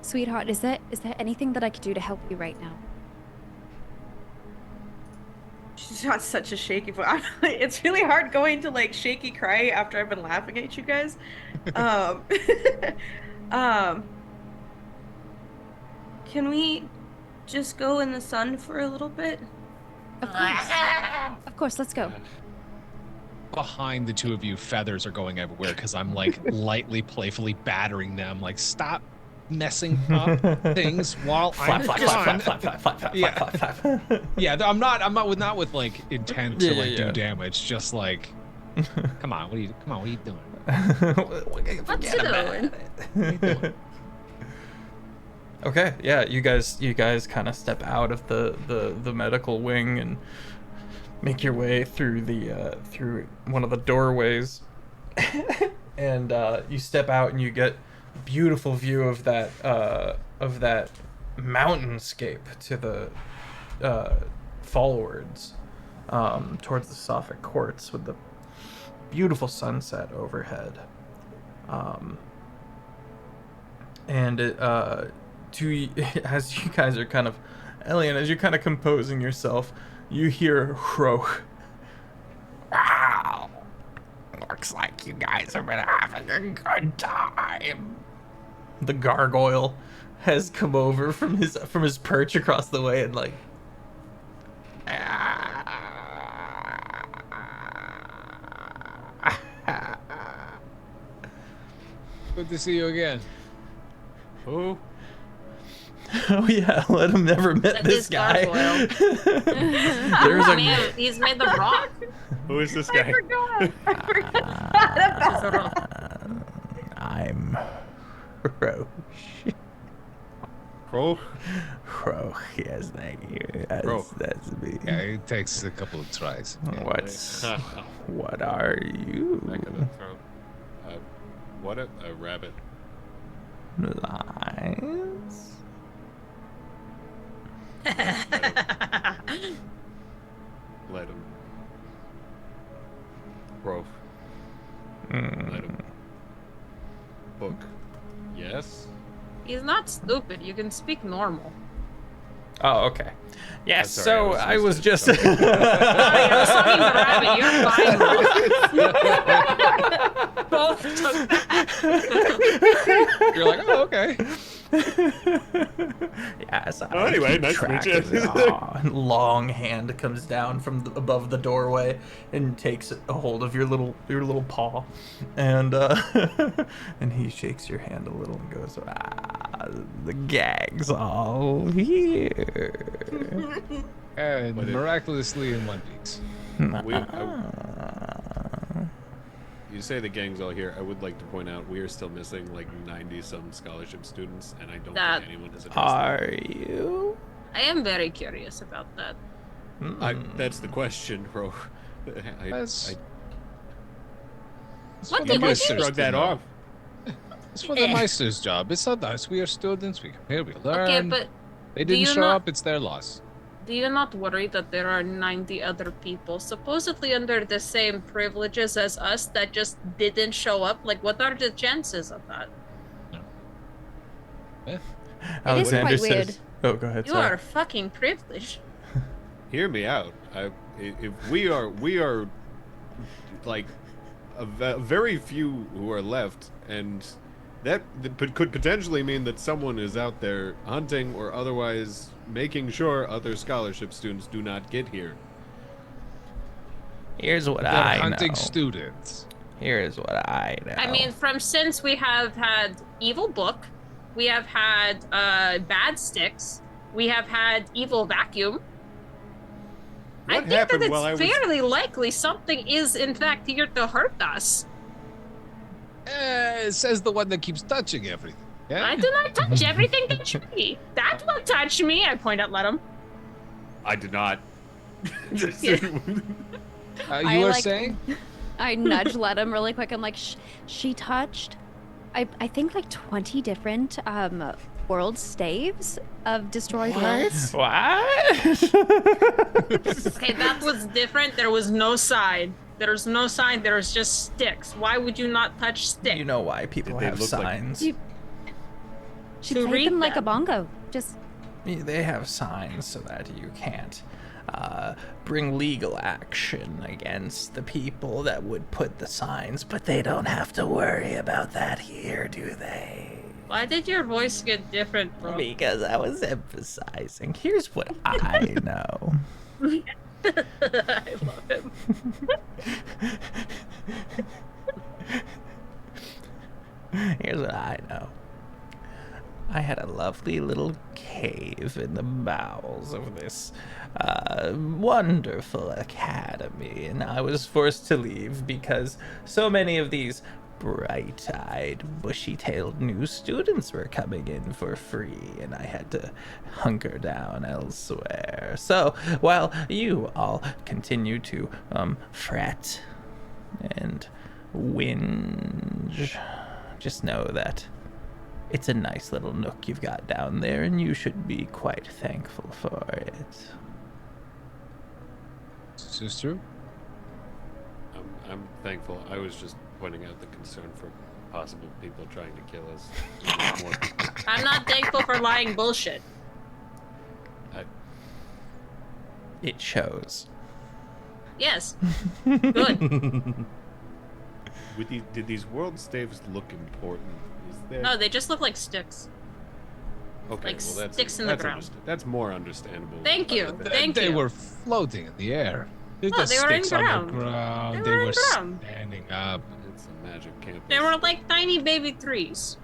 Sweetheart, is there anything that I could do to help you right now? She's got such a shaky voice. It's really hard going to like shaky cry after I've been laughing at you guys. Can we just go in the sun for a little bit? Of course. Of course, let's go. Behind the two of you, feathers are going everywhere because I'm like lightly, playfully battering them. Like, stop messing up things while I'm gone. Yeah, I'm not with like intent to like do damage. Just like, come on, what are you doing? What's it doing? Okay, yeah, you guys kind of step out of the medical wing and make your way through through one of the doorways, and you step out and you get a beautiful view of that mountainscape to the forwards, towards the Sophic Courts with the beautiful sunset overhead, and it as you guys are kind of, Elian, as you're kind of composing yourself, you hear Roche. Wow, looks like you guys have been having a good time. The gargoyle has come over from his perch across the way and like, Good to see you again. Who? oh yeah, let him never met That this is guy. gargoyle. There's a Man, he's made the rock. Who is this guy? I forgot about I'm Roche. Bro? Roche, yes, thank you. That's me. Yeah, it takes a couple of tries. What are you? Back of the throat. What a rabbit. Lies? Let him. Bro. Mm. Let him. Book. Yes? He's not stupid. You can speak normal. Oh, okay. Yes, Sorry, so I was just... Sorry, I was talking to the rabbit. You're fine. Both took that. You're like, oh, okay. Yes, Oh, anyway, nice to meet you. Long hand comes down from above the doorway and takes a hold of your little paw, and and he shakes your hand a little and goes, the gang's all here. And What is- miraculously in one piece. You say the gang's all here. I would like to point out we are still missing like 90-some scholarship students, and I don't That- think anyone has addressed Are you? I am very curious about that. that. That's the question, bro. That's- It's What for did the we just do? Meisters shrug to that know. off. It's for the Meister's job. It's not us. We are students. We come here. We learn. Okay, but they do didn't you show not- up. It's their loss. do you not worry that there are 90 other people supposedly under the same privileges as us that just didn't show up? Like, what are the chances of that? Alexander quite weird. says, "Oh, go ahead." You Sorry. are fucking privileged. Hear me out. If we are like very few who are left, and that could potentially mean that someone is out there hunting or otherwise making sure other scholarship students do not get here. Here's what They're I hunting know. students. Here's what I know. I mean, since we have had Evil Book, we have had Bad Sticks, we have had Evil Vacuum. I What think that happened it's while I was fairly likely something is in fact here to hurt us. Says the one that keeps touching everything. Yeah. I do not touch everything touch me. That will touch me. I point at Ledham. I did not. You I were like- saying? I nudge Ledham really quick. I'm like, she touched, I think like 20 different world staves of destroyed worlds. What? Okay, that was different. There was no side. There's no sign. There's just sticks. Why would you not touch sticks? You know why people Did they have look like- signs? She To played read them like a them. bongo. Just They have signs so that you can't bring legal action against the people that would put the signs, but they don't have to worry about that here, do they? Why did your voice get different, bro? Because I was emphasizing. Here's what I know. I love him. Here's what I know. I had a lovely little cave in the bowels of this wonderful academy, and I was forced to leave because so many of these bright-eyed, bushy-tailed new students were coming in for free, and I had to hunker down elsewhere. So, while you all continue to fret and whinge, just know that it's a nice little nook you've got down there, and you should be quite thankful for it. Is this true? I'm thankful. I was just pointing out the concern for possible people trying to kill us. I'm not thankful for lying bullshit. It shows. Yes. Good. Did these world staves look important? Is there? No, they just look like sticks. Okay, like well, that's sticks in the that's ground. That's more understandable. Thank you. Other than- Thank They you. were floating in the air. No, The they were in sticks on ground. the ground. They They were in were ground. standing up. It's a magic campus. They were like tiny baby trees.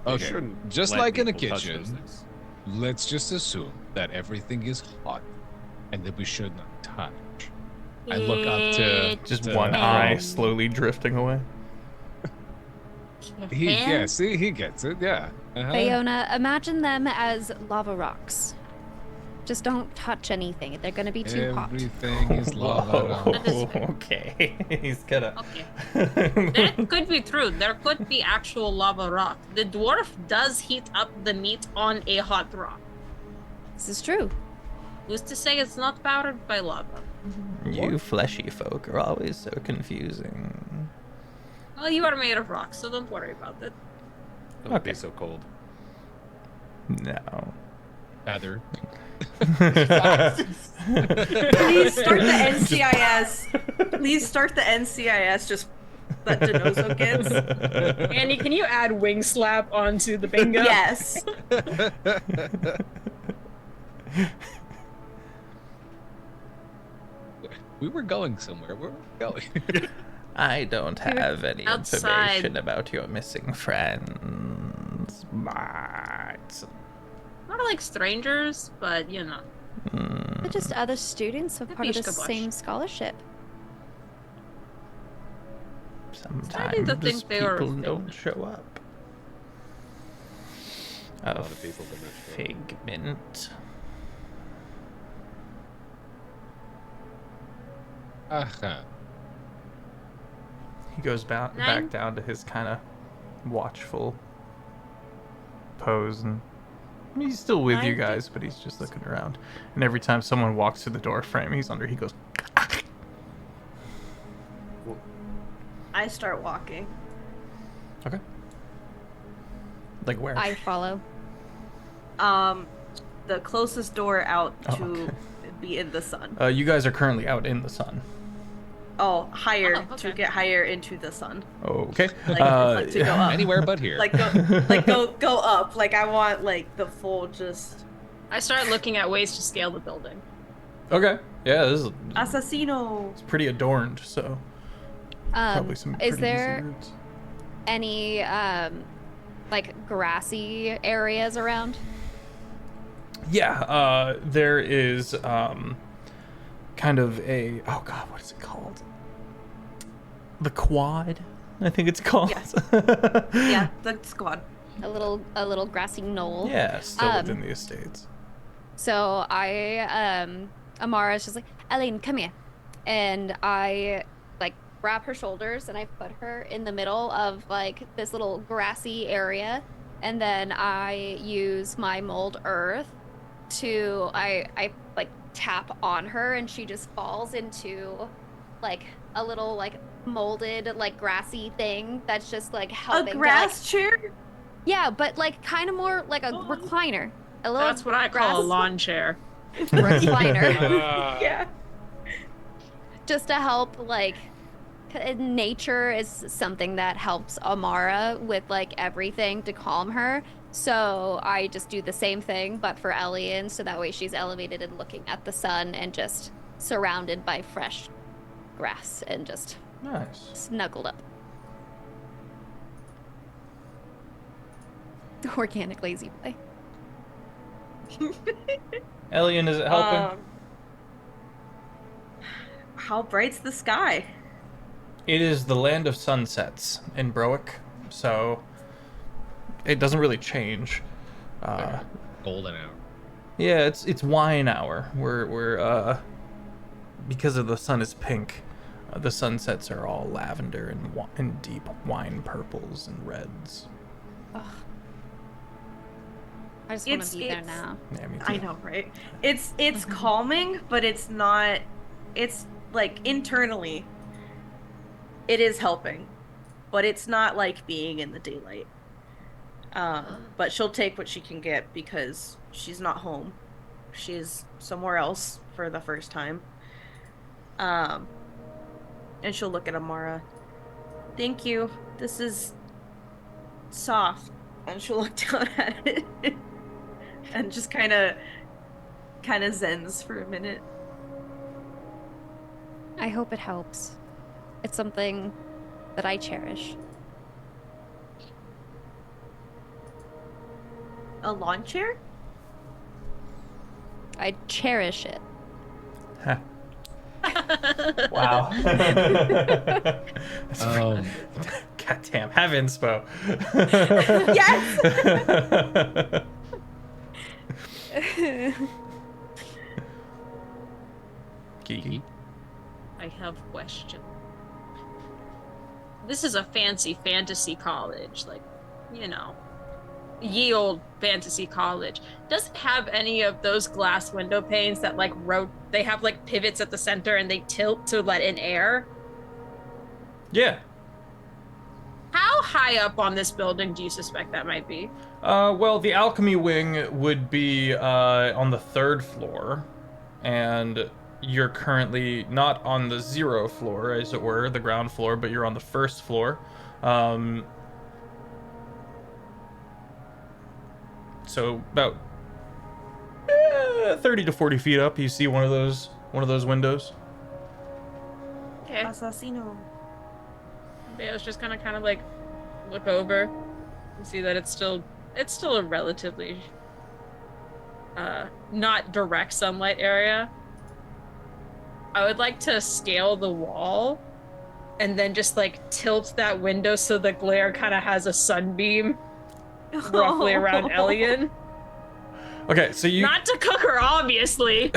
They Okay, shouldn't just let like in a people touch those kitchen, things. let's just assume that everything is hot and that we should not touch. I look up to Just to one Crow. eye slowly drifting away. He gets it. He gets it. Yeah. Uh-huh. Bayona, imagine them as lava rocks. Just don't touch anything. They're gonna be too hot. Everything is lava. Whoa, That is fair. okay. He's gonna. Okay. That could be true. There could be actual lava rock. The dwarf does heat up the meat on a hot rock. This is true. Who's to say it's not powered by lava? You fleshy folk are always so confusing. Well, you are made of rock, so don't worry about it. Don't be Okay. so cold. No. Heather. Please start the NCIS. Please start the NCIS. Just that Denozo gets. Annie, can you add wing slap onto the bingo? Yes. We were going somewhere. Where were we going? I don't have any outside. information about your missing friends, but Not like strangers, but you know. They're just other students who are part of the Mishka-bush. same scholarship. Starting sometimes to think they were people fake. don't show up. A lot of people did not show up. Figment. Uh-huh. He goes back Nine. down to his kind of watchful pose and He's still with you I guys, but he's just looking around. And every time someone walks through the door frame, he goes. I start walking. Okay. Like where? I follow. The closest door out Oh, to okay. be in the sun. You guys are currently out in the sun. Oh, higher Oh, okay. to get higher into the sun. Okay. Like to go up. Anywhere but here. Like go up. Like I want like the full just I start looking at ways to scale the building. Okay. Yeah, this is assassino. it's pretty adorned, so probably some. Is pretty easy there routes. any like grassy areas around? Yeah, there is kind of a what is it called? The quad, I think it's called. Yes. Yeah, the squad. A little grassy knoll. Yeah, still Um, within the estates. So Amara's just like, Eileen, come here. And I like grab her shoulders and I put her in the middle of like this little grassy area. And then I use my mold earth to I like tap on her and she just falls into like a little like molded like grassy thing that's just like helping A to, grass chair? yeah, but like kind of more like a recliner. A little That's what I call a grass lawn chair. recliner. Yeah. Just to help like nature is something that helps Amara with like everything to calm her. So I just do the same thing but for Elian, so that way she's elevated and looking at the sun and just surrounded by fresh grass and just Nice. snuggled up. Organic lazy boy. Elian, is it helping? How bright's the sky? It is the land of sunsets in Broic, so it doesn't really change. Golden hour. Yeah, it's wine hour. We're because of the sun is pink, the sunsets are all lavender and deep wine purples and reds. I just want It's- to be there it's- now. Yeah, me too. I know, right? It's calming, but it's not. It's like internally, it is helping, but it's not like being in the daylight. But she'll take what she can get because she's not home. She's somewhere else for the first time. And she'll look at Amara. Thank you. This is soft. And she'll look down at it and just kind of zens for a minute. I hope it helps. It's something that I cherish. A lawn chair? I cherish it. Wow. Um, Goddamn, have inspo. Yes! Kiki. I have a question. This is a fancy fantasy college, like, you know, ye old fantasy college. Does it have any of those glass window panes that like they have like pivots at the center and they tilt to let in air? Yeah. How high up on this building do you suspect that might be? Well, the alchemy wing would be on the 3rd floor, and you're currently not on the 0 floor, as it were, the ground floor, but you're on the 1st floor. So about 30 to 40 feet up, you see one of those windows. Okay. Assassino. I was just gonna kind of like look over and see that it's still a relatively not direct sunlight area. I would like to scale the wall and then just like tilt that window so the glare kind of has a sunbeam roughly around Elian. Okay, so you Not to cook her, obviously.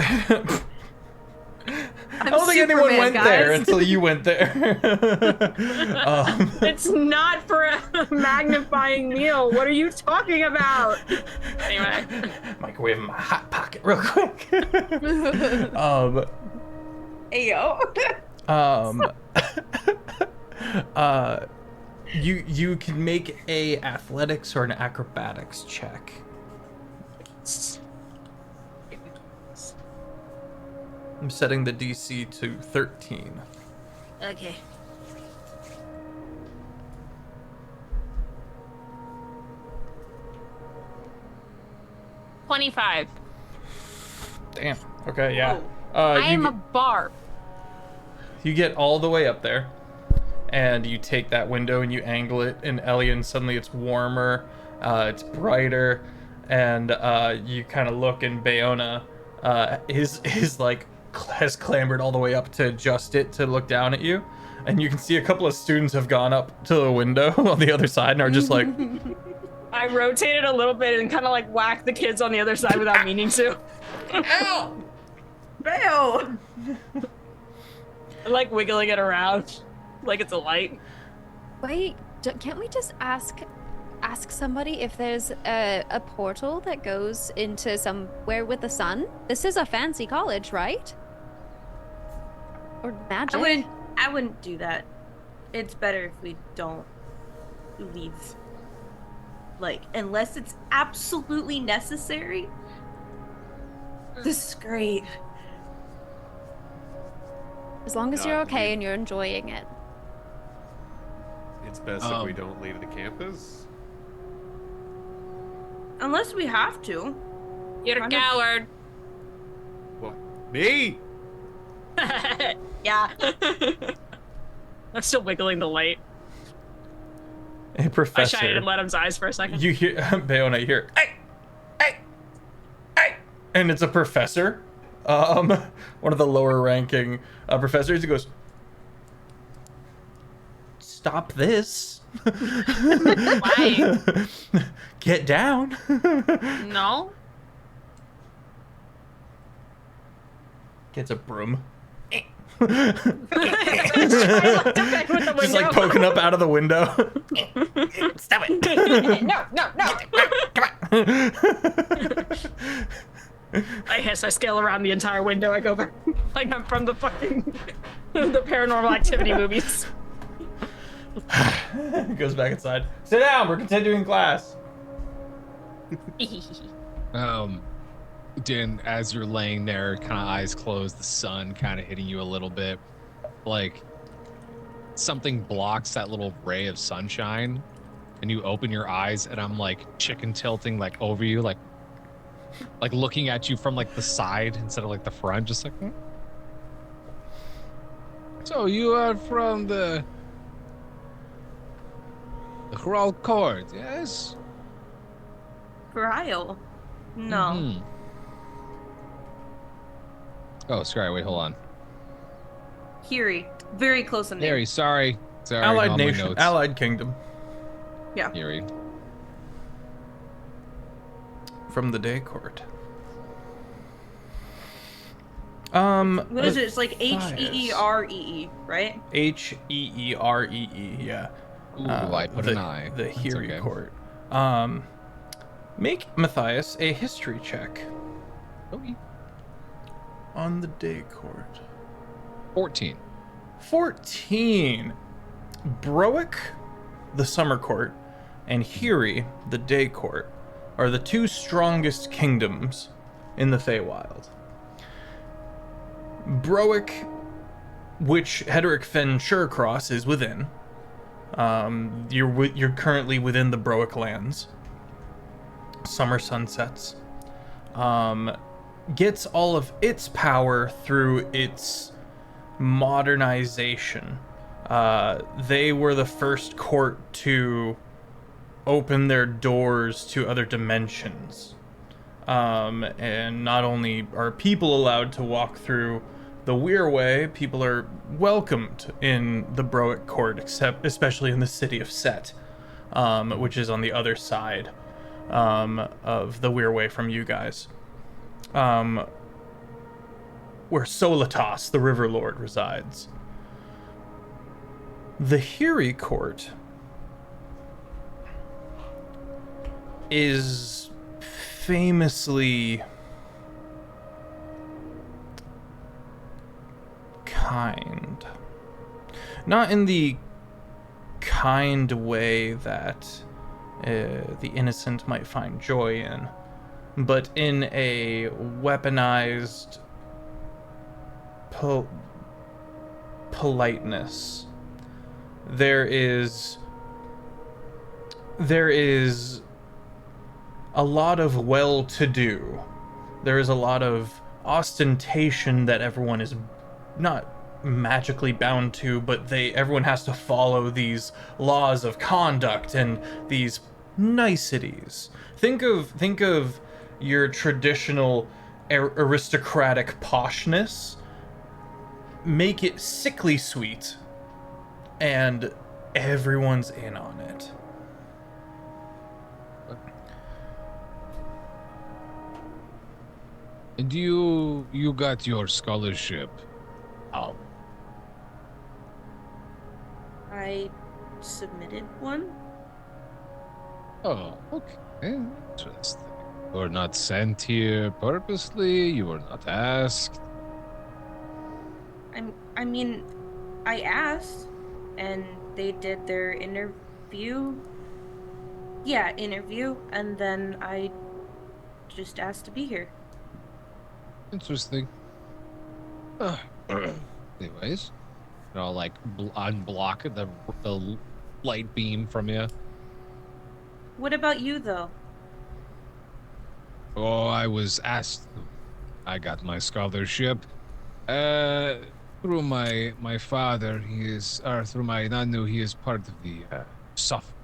I don't think anyone Superman, went there guys. until you went there. It's not for a magnifying meal. What are you talking about? Anyway. Microwave in my hot pocket real quick. Ayo. You can make a athletics or an acrobatics check. I'm setting the DC to 13. Okay. $25. Damn. Okay, yeah. I you am a barb. You get all the way up there, and you take that window and you angle it, and Elian, suddenly it's warmer, it's brighter, and you kind of look, and Bayona is like has clambered all the way up to adjust it to look down at you, and you can see a couple of students have gone up to the window on the other side and are just like. I rotated a little bit and kind of like whacked the kids on the other side without meaning to. Ow! Bayo! I'm like wiggling it around like it's a light. Wait, can't we just ask somebody if there's a portal that goes into somewhere with the sun? This is a fancy college, right? Or magic? I wouldn't do that. It's better if we don't leave. Like, unless it's absolutely necessary. This is great. As long as you're okay and you're enjoying it. It's best if we don't leave the campus. Unless we have to. You're a coward. What? Me? Yeah. I'm still wiggling the light. Hey, Professor. I shined in Ledham's eyes for a second. You hear Bayona, you hear, hey, and it's a professor, one of the lower ranking professors. He goes, stop this. Why? Get down. No. Gets a broom. Just like poking up out of the window. Stop it. No. I hiss, I scale around the entire window, I go back like I'm from the fucking the Paranormal Activity movies. Goes back inside. Sit down, we're continuing class. Din, as you're laying there, kind of eyes closed, the sun kind of hitting you a little bit, like something blocks that little ray of sunshine, and you open your eyes, and I'm like chicken tilting like over you, like looking at you from like the side instead of like the front, just like. So you are from the Hral Court, yes? Cryo? No. Mhm. Oh, sorry. Wait, hold on. Hiri. Very close in there. Harry, sorry. Allied on my nation, notes. Allied kingdom. Yeah. Harry. From the day court. What is it? It's like Heeree, right? Heeree, yeah. Ooh, I put an the, I. The That's Heeree okay. court. Make Matthias a history check Okay. on the day court. 14. 14. Broic, the summer court, and Heeree, the day court, are the two strongest kingdoms in the Feywild. Broic, which Hederic Fen Surecross is within. You're currently within the Broic lands. Summer Sunsets. Gets all of its power through its modernization. They were the first court to open their doors to other dimensions. And not only are people allowed to walk through the Weirway, people are welcomed in the Broic court, especially in the city of Set, which is on the other side of the Weirway from you guys. where Solitas, the River Lord, resides. The Hiri Court is famously kind. Not in the kind way that the innocent might find joy in, but in a weaponized politeness. There is a lot of well-to-do. There is a lot of ostentation that everyone is not magically bound to, but everyone has to follow these laws of conduct and these niceties. Think of your traditional aristocratic poshness. Make it sickly sweet, and everyone's in on it. And you got your scholarship. Oh. I submitted one. Oh, okay. Interesting. You were not sent here purposely. You were not asked. I mean, I asked, and they did their interview. Yeah, interview, and then I just asked to be here. Interesting. Anyways, I'll like unblock the light beam from you. What about you, though? Oh, I was asked. I got my scholarship. Through my father, through my nanu, he is part of the Suffolk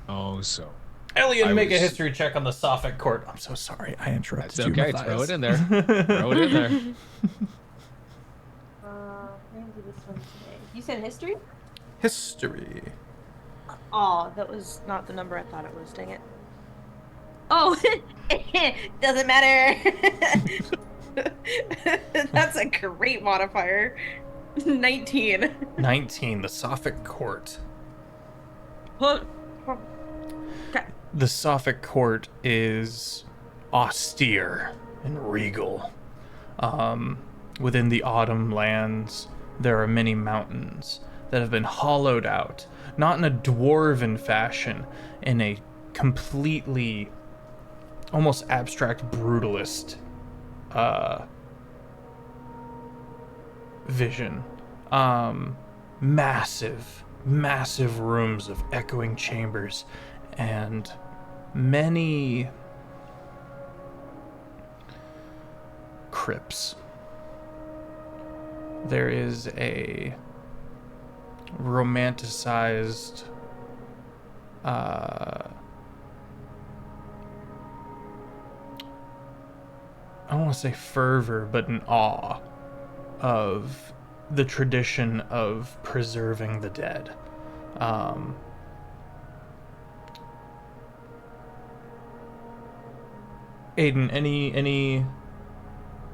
Court, so. Elliot, make a history check on the Suffolk Court. I'm so sorry, I interrupted That's you. okay, Matthias. throw it in there. Throw it in there. We're gonna do this one today. You said history? History. Oh, that was not the number I thought it was, dang it. Oh, doesn't matter. That's a great modifier. 19. 19, the Suffolk Court. Okay. The Suffolk Court is austere and regal. Within the autumn lands, there are many mountains that have been hollowed out, not in a dwarven fashion, in a completely almost abstract brutalist vision. Massive rooms of echoing chambers and many crypts. There is a romanticized I don't want to say fervor, but an awe of the tradition of preserving the dead. Aiden, any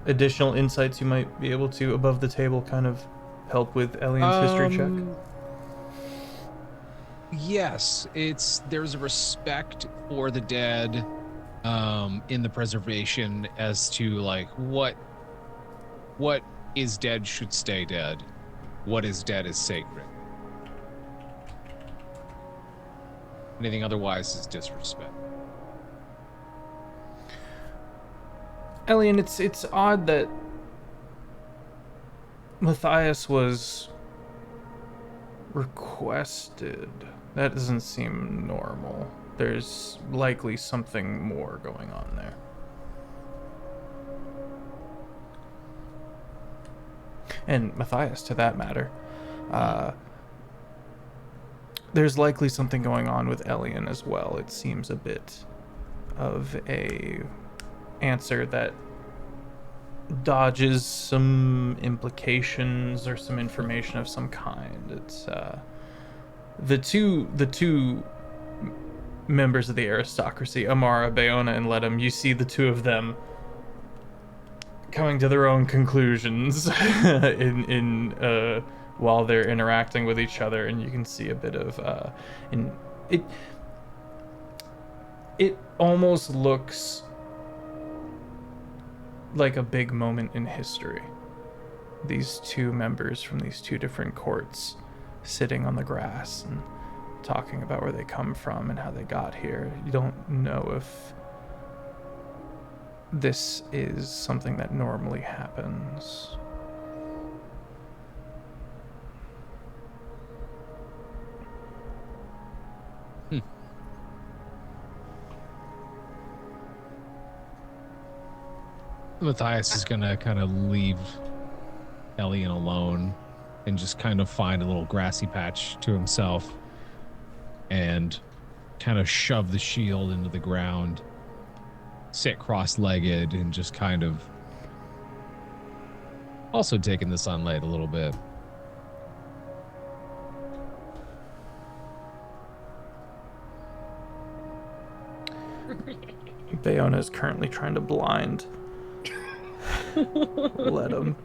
additional insights you might be able to, above the table, kind of help with Elian's history check? Yes, there's a respect for the dead in the preservation as to like what is dead should stay dead. What is dead is sacred. Anything otherwise is disrespect. Elian, it's odd that Matthias was requested. That doesn't seem normal. There's likely something more going on there. And Matthias, to that matter, there's likely something going on with Elian as well. It seems a bit of a answer that dodges some implications or some information of some kind. It's the two members of the aristocracy, Amara, Bayona, and Ledham. You see the two of them coming to their own conclusions in while they're interacting with each other, and you can see a bit of it almost looks like a big moment in history. These two members from these two different courts sitting on the grass and talking about where they come from and how they got here. You don't know if this is something that normally happens. Matthias is gonna kind of leave Elian alone and just kind of find a little grassy patch to himself and kind of shove the shield into the ground, sit cross-legged, and just kind of also taking the sunlight a little bit. Bayona is currently trying to blind Let him.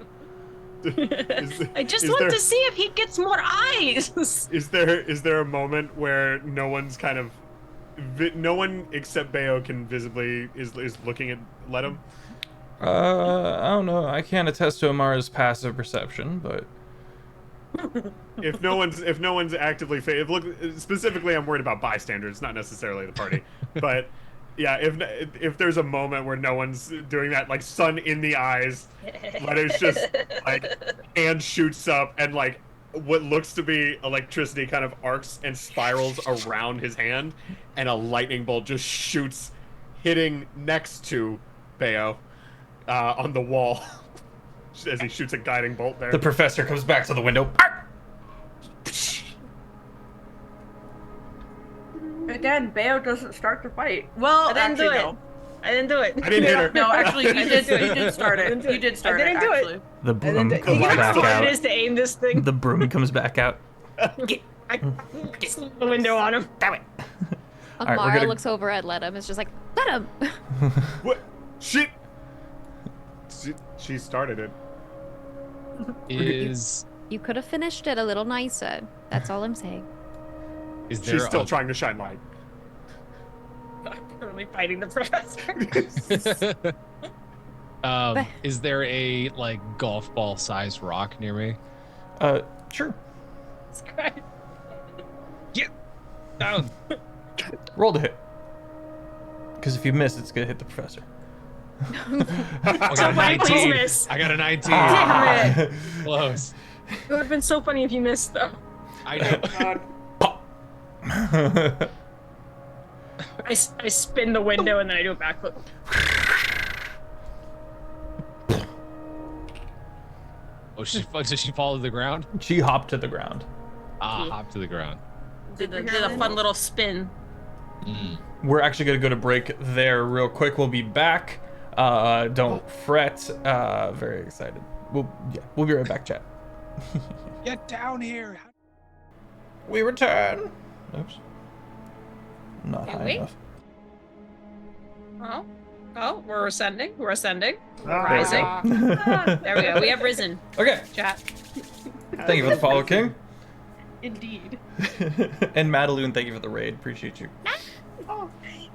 I just want to see if he gets more eyes. Is there a moment where no one's kind of, no one except Bayo can visibly is looking at Ledham? I don't know. I can't attest to Amara's passive perception, but if no one's actively specifically, I'm worried about bystanders, not necessarily the party, but. Yeah, if there's a moment where no one's doing that, like sun in the eyes, Leonard's just like hand shoots up and like what looks to be electricity kind of arcs and spirals around his hand, and a lightning bolt just shoots, hitting next to Bayo on the wall as he shoots a guiding bolt there. The professor comes back to the window. Again, Bayo doesn't start the fight. Well, I didn't actually, do it. no. I didn't do it. I didn't hit her. No, actually, you did start it. You did start it, I didn't do it. actually. The broom comes You know back how hard out. it is to aim this thing? The broom comes back out. I slammed the window on him. Damn it. All right, we're Amara gonna- looks over at Ledham. It's just like, let him. What? Shit! She started it. Is You could have finished it a little nicer. That's all I'm saying. is there She's still a, trying to shine light. I'm currently fighting the professor. is there a like golf ball sized rock near me? Sure. Get down. Roll to hit. Because if you miss, it's gonna hit the professor. I got a Somebody please 19. miss. I got a 19. Damn it. Close. It would have been so funny if you missed, though. I know. Pop. I spin the window and then I do a backflip. Oh, so she followed the ground? She hopped to the ground. Hop to the ground. Did a fun little spin. We're actually gonna go to break there real quick. We'll be back. Don't fret. Very excited. We'll be right back, chat. Get down here. We return. Oops. Not Can high we? enough. Oh, we're ascending. We're ascending. We're Ah. rising. There we go. We have risen. Okay. Chat. Thank you for the follow, King. Indeed. And Madaloon, thank you for the raid. Appreciate you. Oh,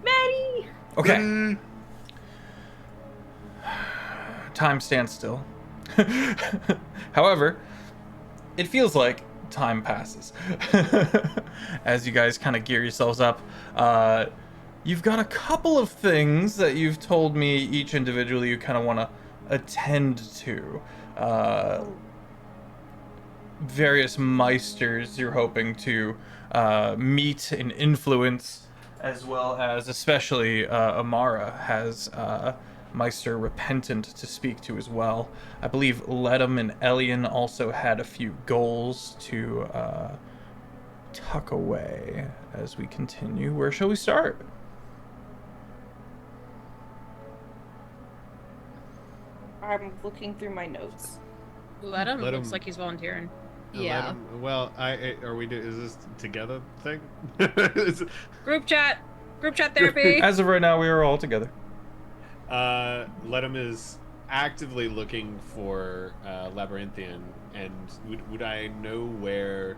Maddie! Okay. Time stands still. However, it feels like time passes. As you guys kind of gear yourselves up, you've got a couple of things that you've told me each individually you kind of want to attend to. Various Meisters you're hoping to meet and influence, as well as especially Amara has Myster Repentant to speak to as well. I believe Ledham and Elian also had a few goals to tuck away as we continue. Where shall we start? I'm looking through my notes. Let him. Let Looks him- like he's volunteering. Yeah. Well, are we? Is this together thing? Group chat therapy. As of right now, we are all together. Ledham is actively looking for Labyrinthian, and would I know where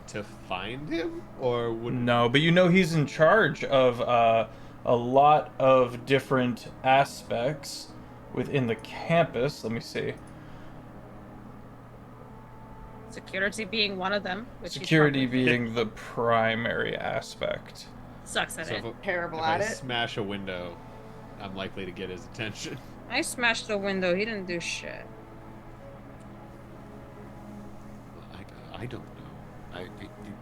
to find him, or would No, but you know he's in charge of a lot of different aspects within the campus. Let me see. Security being one of them. Which he's Security probably being the primary aspect. sucks at So it. Terrible if at I it. smash a window, I'm likely to get his attention. I smashed the window. He didn't do shit. I don't know.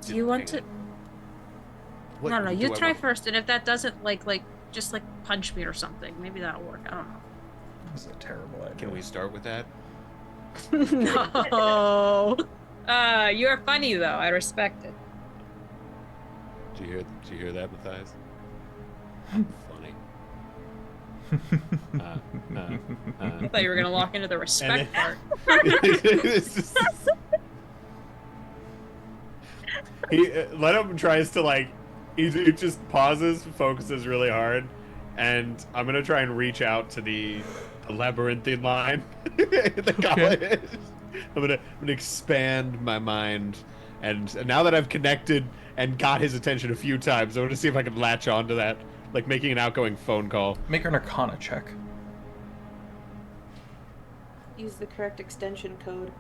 Do you want to? What, No, do you I try want- first, and if that doesn't just punch me or something, maybe that'll work. I don't This is a terrible idea. Can we start with that? know. No. You're funny though. I respect it. Did you hear that, Matthias? Funny. I thought you were gonna lock into the respect then- part. Let him tries to he just pauses, focuses really hard, and I'm gonna try and reach out to the labyrinthian line in the college. I'm gonna expand my mind, and now that I've connected and got his attention a few times, I want to see if I can latch onto that, like making an outgoing phone call. Make an Arcana check. Use the correct extension code.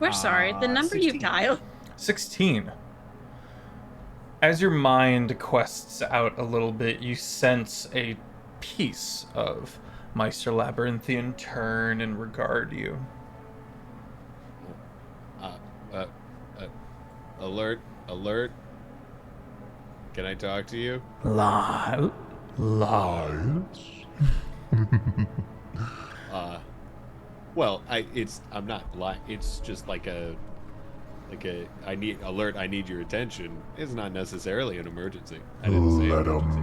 We're sorry. The number 16. you dialed. 16. As your mind quests out a little bit, you sense a piece of Myster Labyrinthian turn and regard you. Alert. Can I talk to you? Lies. Well, I'm not lying. It's just like a I need your attention. It's not necessarily an emergency. I didn't say emergency.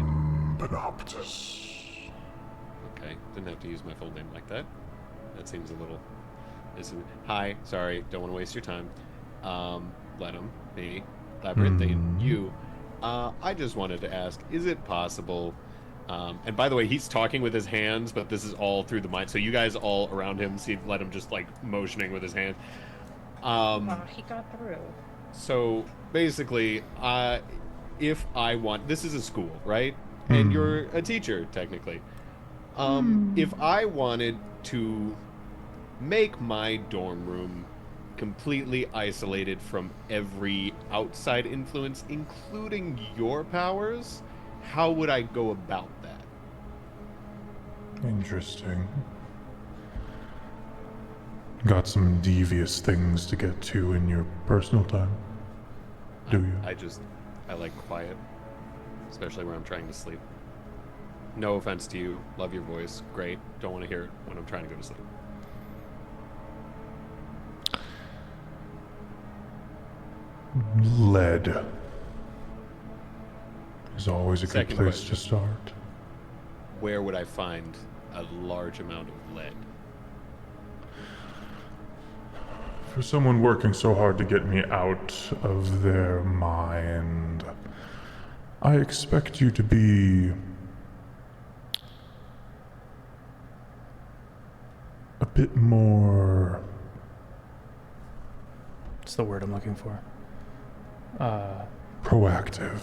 Benoptus. Okay, didn't have to use my full name like that. That seems a little. Hi, sorry, don't want to waste your time. Let him, me, Labyrinthian, you. I just wanted to ask, is it possible? And by the way, he's talking with his hands, but this is all through the mind. So you guys all around him let him just motioning with his hand. He got through. So basically, if I want, this is a school, right? And you're a teacher, technically. If I wanted to make my dorm room completely isolated from every outside influence, including your powers, how would I go about that? Interesting. Got some devious things to get to in your personal time, do you? I like quiet, especially where I'm trying to sleep. No offense to you, love your voice, great. Don't want to hear it when I'm trying to go to sleep. Lead is always a good Second place question. to start. Where would I find a large amount of lead? For someone working so hard to get me out of their mind, I expect you to be a bit more What's the word I'm looking for? proactive.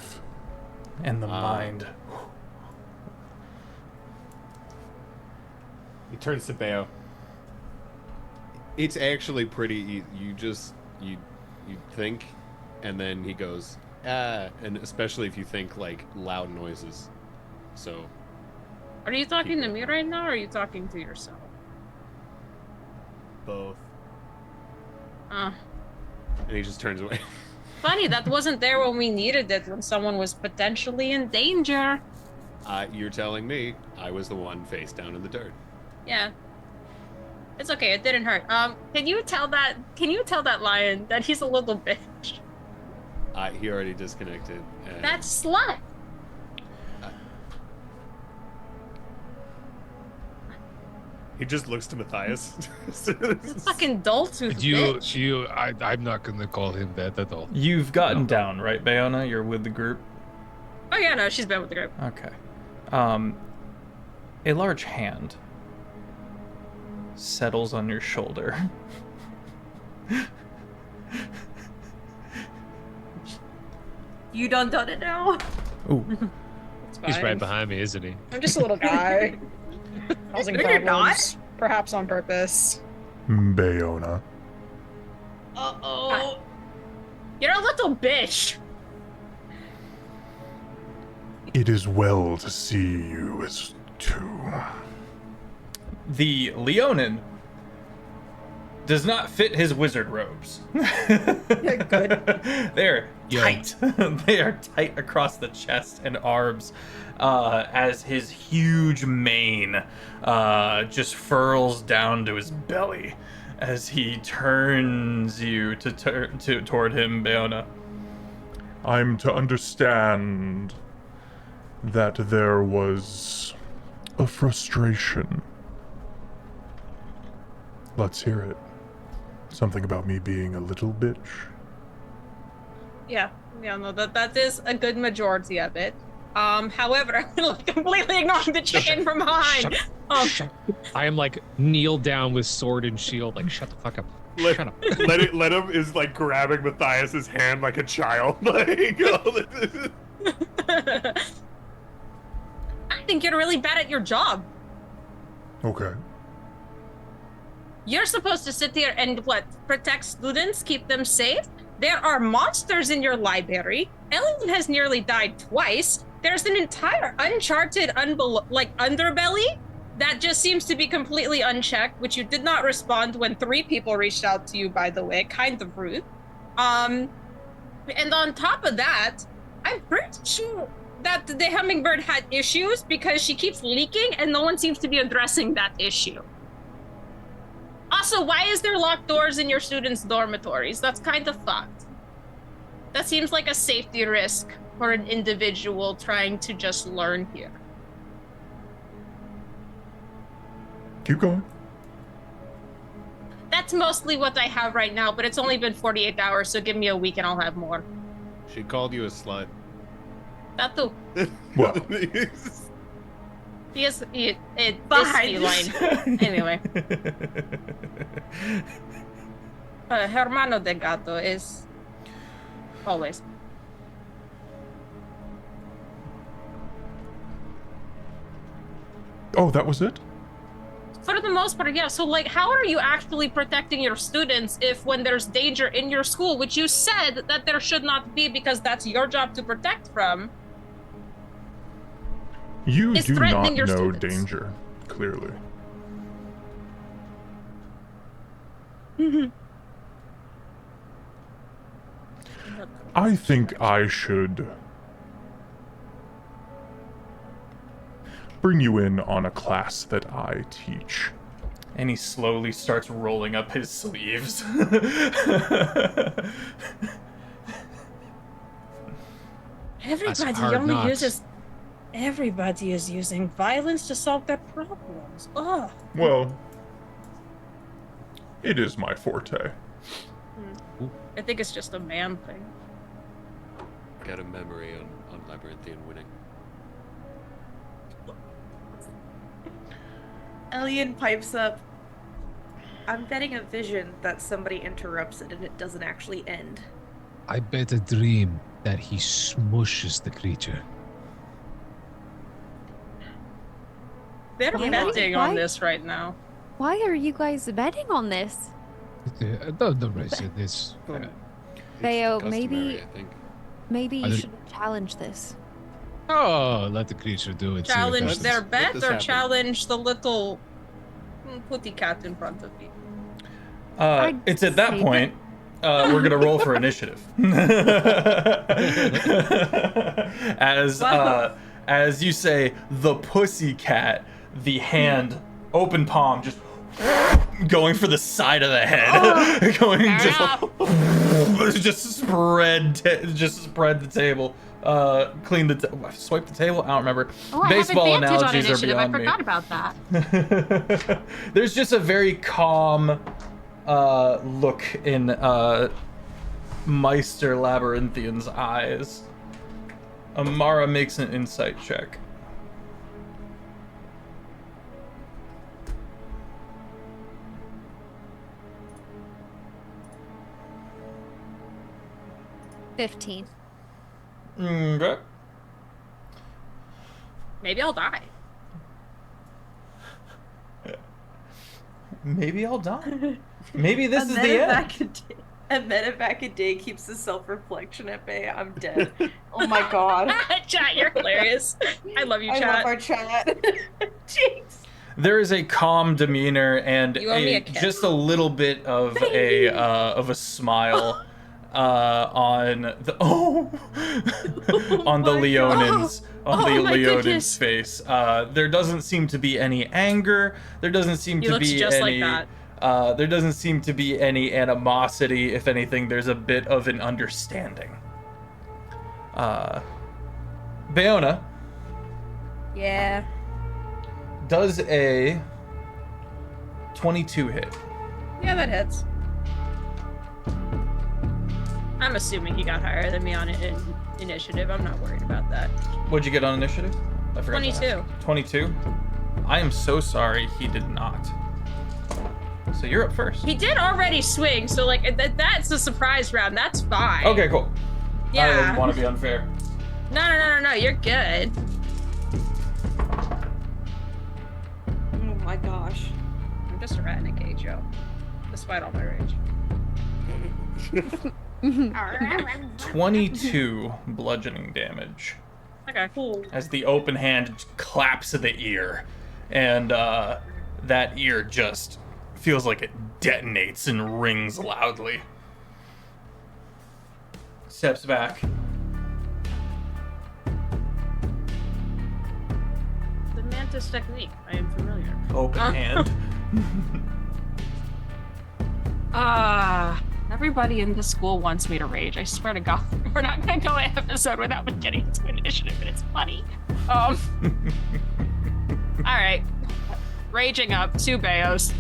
And the mind. He turns to Bayo. It's actually pretty easy. You think, and then he goes, and especially if you think loud noises. So. Are you talking to me right now, or are you talking to yourself? Both. Uh, And he just turns away. funny, that wasn't there when we needed it, when someone was potentially in danger. You're telling me I was the one face down in the dirt. Yeah. It's okay, it didn't hurt. Can you tell that lion that he's a little bitch? He already disconnected. And That slut! he just looks to Matthias. Fucking Doltooth bitch. I'm not gonna call him that at all. You've gotten down, right, Bayona? You're with the group? Oh yeah, no, she's been with the group. Okay. A large hand settles on your shoulder. You don't know. Ooh. It's He's fine. right behind me, isn't he? I'm just a little guy. Causing No, you're problems. Perhaps on purpose. Bayona. Uh-oh. You're a little bitch. It is well to see you as two. The Leonin does not fit his wizard robes. Good. They're Yeah. tight. They are tight across the chest and arms as his huge mane just furls down to his belly as he turns you toward him, Bayona. I'm to understand that there was a frustration. Let's hear it. Something about me being a little bitch. Yeah, no, that is a good majority of it. However, I'm gonna completely ignore the chicken from behind. I am like kneel down with sword and shield, like shut the fuck up. Let, Shut up. let him is like grabbing Matthias's hand like a child. Like, I think you're really bad at your job. Okay. You're supposed to sit here and protect students, keep them safe. There are monsters in your library. Ellen has nearly died twice. There's an entire uncharted underbelly that just seems to be completely unchecked, which you did not respond when 3 people reached out to you, by the way. Kind of rude. And on top of that, I'm pretty sure that the hummingbird had issues because she keeps leaking and no one seems to be addressing that issue. Also, why is there locked doors in your students' dormitories? That's kind of fucked. That seems like a safety risk for an individual trying to just learn here. Keep going. That's mostly what I have right now, but it's only been 48 hours, so give me a week and I'll have more. she called you a slut. That too. Well, He is Behind feline. Anyway. Hermano de gato is always. oh, that was it? For the most part, yeah. So, like, how are you actually protecting your students if when there's danger in your school, which you said that there should not be because that's your job to protect from? You Is do not threatening your know students. danger, clearly. I think I should bring you in on a class that I teach. And he slowly starts rolling up his sleeves. Everybody hard only knocks. uses. Everybody is using violence to solve their problems. Ugh. Well, it is my forte. I think it's just a man thing. Got a memory on Labyrinthian winning. Elian pipes up. I'm betting a vision that somebody interrupts it and it doesn't actually end. I bet a dream that he smushes the creature. They're Why- betting on why- this right now. Why are you guys betting on this? The rest of this. Bayo, Customary, maybe I think. maybe you I should challenge this. Oh, let the creature do it. see what Challenge happens. their Let bet this or happen. challenge the little putty cat in front of me. It's at that say point we're gonna roll for initiative. As you say, the pussy cat, the hand, open palm, just going for the side of the head, going just spread the table, clean swipe the table. I don't remember. Oh, Baseball I have advantage on analogies are initiative. I beyond me. forgot about that. There's just a very calm look in Myster Labyrinthian's eyes. Amara makes an insight check. 15. Okay. Maybe I'll die. Maybe I'll die. Maybe this is the end. A medevac a day keeps the self-reflection at bay. I'm dead. Oh my god. Chat, you're hilarious. I love you, I chat. love our chat. Jinx. There is a calm demeanor and You owe me a kiss. just a little bit of a smile on the on the Leonins goodness. face. There doesn't seem to be any anger. There doesn't seem He to looks be just any. like that. There doesn't seem to be any animosity. If anything, there's a bit of an understanding. Bayona. Yeah. Does a 22 hit? Yeah, that hits. I'm assuming he got higher than me on initiative. I'm not worried about that. What'd you get on initiative? I forgot. 22. 22? I am so sorry he did not. So you're up first. He did already swing, so like that's a surprise round. That's fine. Okay, cool. I Yeah. didn't want to be unfair. No. You're good. Oh my gosh. I'm just a rat in a cage, yo. Despite all my rage. 22 bludgeoning damage Okay. Cool. as the open hand claps the ear, and that ear just feels like it detonates and rings loudly. Steps back. The mantis technique. I am familiar. Open hand. Everybody in this school wants me to rage. I swear to God, we're not gonna go an episode without me getting into initiative, and it's funny. All right, raging up 2 Bayos.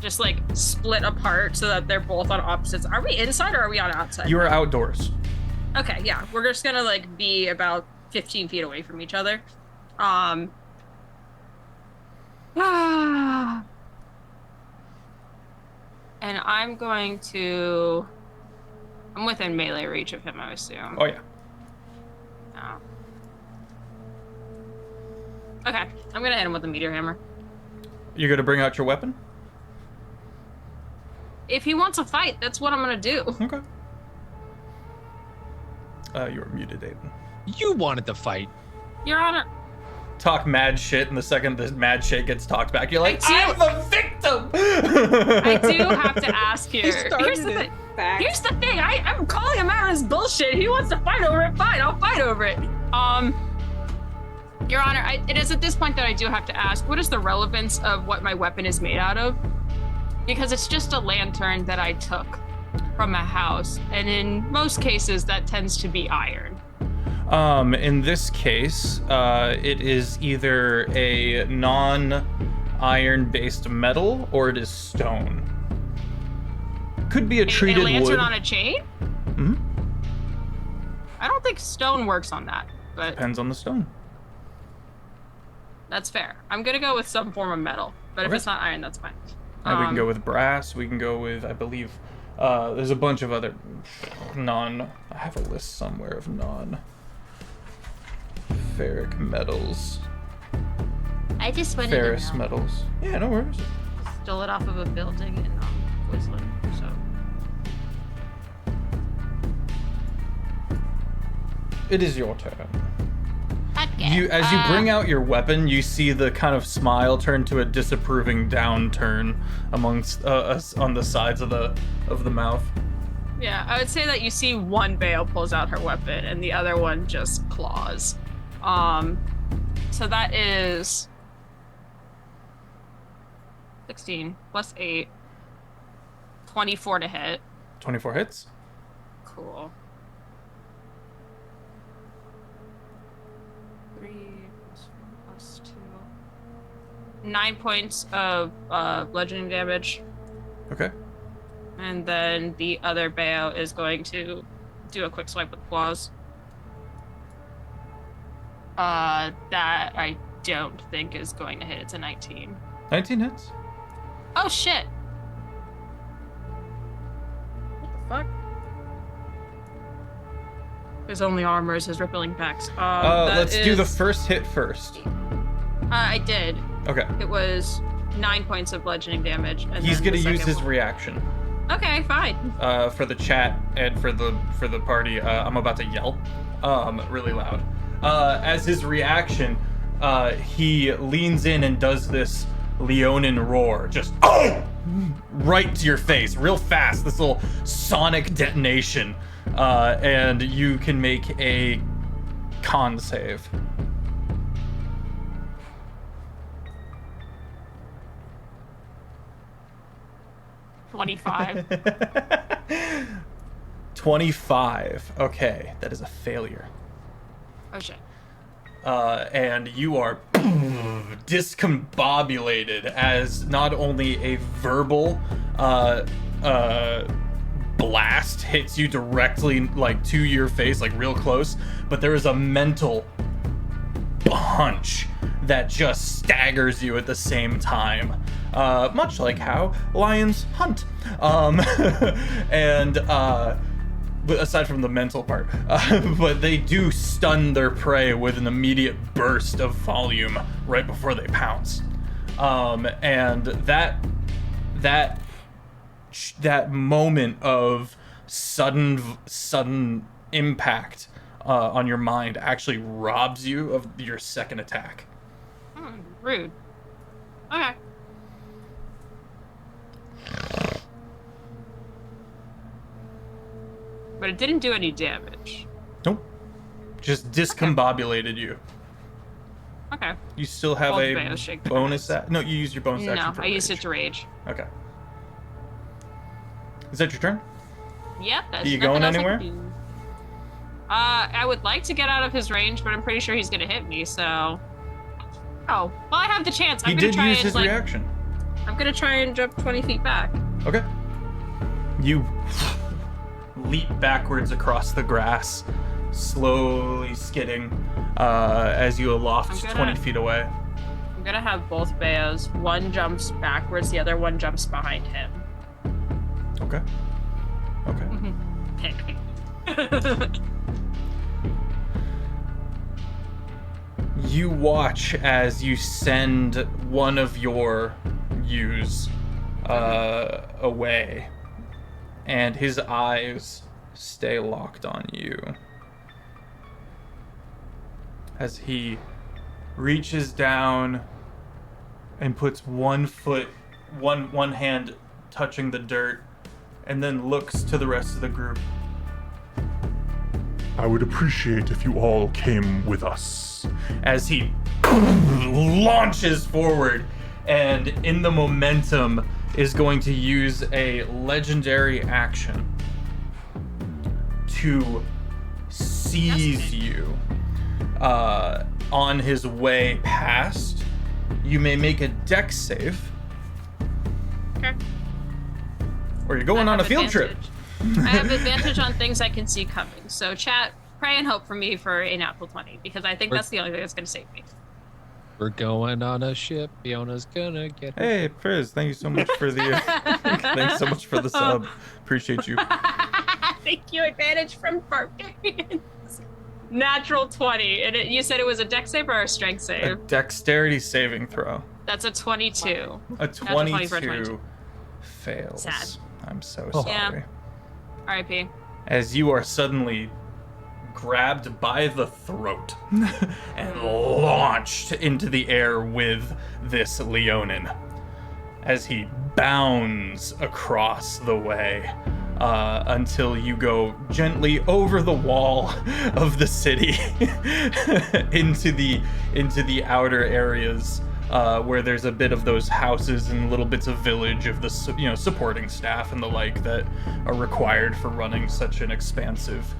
Just like split apart so that they're both on opposites. Are we inside or are we on outside? You are outdoors. Okay, yeah, we're just gonna like be about 15 feet away from each other. And I'm going to. I'm within melee reach of him, I assume. Oh yeah. Oh. Okay, I'm gonna hit him with a meteor hammer. You're gonna bring out your weapon? If he wants a fight, that's what I'm gonna do. Okay. You're muted, Aiden. You wanted to fight. Your Honor. Talk mad shit, and the second the mad shit gets talked back, you're like, I I'm the victim! I do have to ask here. Here's the thing. Facts. Here's the thing. I'm calling him out on his bullshit. He wants to fight over it. Fine, I'll fight over it. Your Honor, it is at this point that I do have to ask, what is the relevance of what my weapon is made out of? Because it's just a lantern that I took from a house, and in most cases that tends to be iron. In this case, it is either a non-iron-based metal or it is stone. Could be a treated a lantern wood. on a chain? Hmm? I don't think stone works on that, but Depends on the stone. that's fair. I'm gonna go with some form of metal, but if Okay. it's not iron, that's fine. We can go with brass. We can go with, I believe, there's a bunch of other I have a list somewhere of non-ferric metals. I just wanted Ferrous metals. Yeah, no worries. Stole it off of a building in Queensland, so. It is your turn. As you bring out your weapon, you see the kind of smile turn to a disapproving downturn amongst us on the sides of the mouth. Yeah, I would say that you see one Bayo pulls out her weapon and the other one just claws. So that is 16 plus 8, 24 to hit. 24 hits. Cool. 3 plus 2. 9 points of bludgeoning damage. Okay. And then the other Bayo is going to do a quick swipe with claws. That I don't think is going to hit. It's a 19. 19 hits. Oh shit! What the fuck? His only armor is his rippling pecs. Let's do the first hit first. I did. Okay. It was 9 points of bludgeoning damage. And He's then gonna the use second his reaction. Okay, fine. For the chat and for the party, I'm about to yell, really loud. As his reaction, he leans in and does this Leonin roar, just right to your face, real fast. This little sonic detonation, and you can make a con save. 25. 25. Okay, that is a failure. Oh shit. And you are discombobulated as not only a verbal blast hits you directly like to your face, like real close, but there is a mental punch that just staggers you at the same time. Much like how lions hunt. And aside from the mental part, but they do stun their prey with an immediate burst of volume right before they pounce. And that moment of sudden impact on your mind actually robs you of your second attack. Rude. Okay. But it didn't do any damage. Nope. Just discombobulated you. Okay. You still have Both a Beos shake their bonus heads. No, you use your bonus action No, for I used it rage. to rage. Okay. Is that your turn? Yep, that's Are you nothing going else I can anywhere? do. I would like to get out of his range, but I'm pretty sure he's gonna hit me, so... Oh, well, I have the chance. He I'm gonna did try use and, his reaction. I'm gonna try and jump 20 feet back. Okay. You leap backwards across the grass, slowly skidding as you aloft 20 feet away. I'm gonna have both Beos. One jumps backwards, the other one jumps behind him. Okay. Okay. You watch as you send one of your ewes away, and his eyes stay locked on you as he reaches down and puts one hand touching the dirt, and then looks to the rest of the group. I would appreciate if you all came with us. As he launches forward, and in the momentum is going to use a legendary action to seize you on his way past. You may make a dex save. Okay. Or you're going on a field trip. I have advantage on things I can see coming. So chat, pray and hope for me for a natural 20, because I think that's the only thing that's gonna save me. We're going on a ship. Fiona's gonna get her. Hey, Frizz, thank you so much for the thanks so much for the sub. Appreciate you. Thank you. Advantage from barbarians. Natural 20. And you said it was a dex save or a strength A save? dexterity saving throw. That's a 22. A Natural 20 for a 22 fails. Sad. I'm so Oh. sorry. Yeah. R.I.P. As you are suddenly grabbed by the throat and launched into the air with this Leonin as he bounds across the way until you go gently over the wall of the city into the outer areas where there's a bit of those houses and little bits of village of the supporting staff and the like that are required for running such an expansive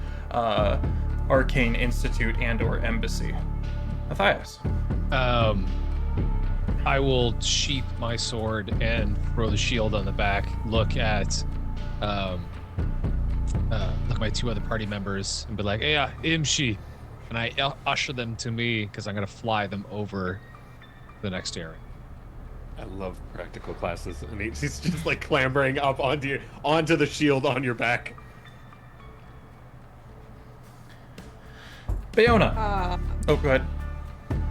arcane institute and or embassy. Matthias. I will sheath my sword and throw the shield on the back. Look at my two other party members and be like, "Hey, Imshi," and I usher them to me because I'm gonna fly them over the next area. I love practical classes, and he's just like clambering up onto the shield on your back. Bayona. Oh, go ahead.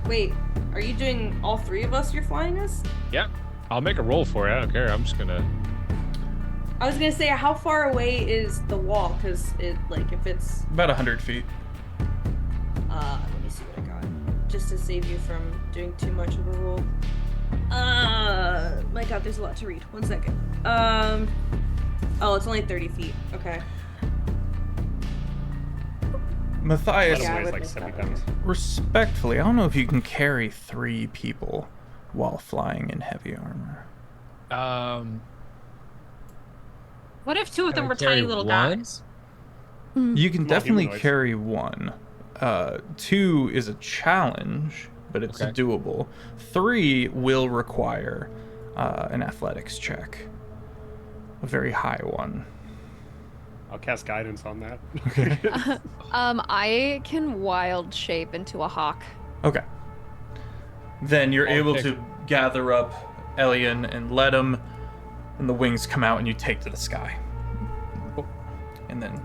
Wait, are you doing all three of us? You're flying us? Yeah, I'll make a roll for it. I don't care. I'm just gonna. I was gonna say, how far away is the wall? Cause if it's About 100 feet. let me see what I got, just to save you from doing too much of a roll. My God, there's a lot to read. 1 second. Oh, it's only 30 feet. Okay. Matthias, Yeah, I weighs would like miss 70 that. pounds. respectfully, I don't know if you can carry 3 people while flying in heavy armor. What if 2 of them Can I were tiny carry little one? guys? You can Well, definitely humanoids. carry 1. 2 is a challenge, but it's Okay. doable. 3 will require an athletics check. A very high one. I'll cast guidance on that. I can wild shape into a hawk. Okay. Then you're I'll able take- to gather up Elian and let him, and the wings come out and you take to the sky. And then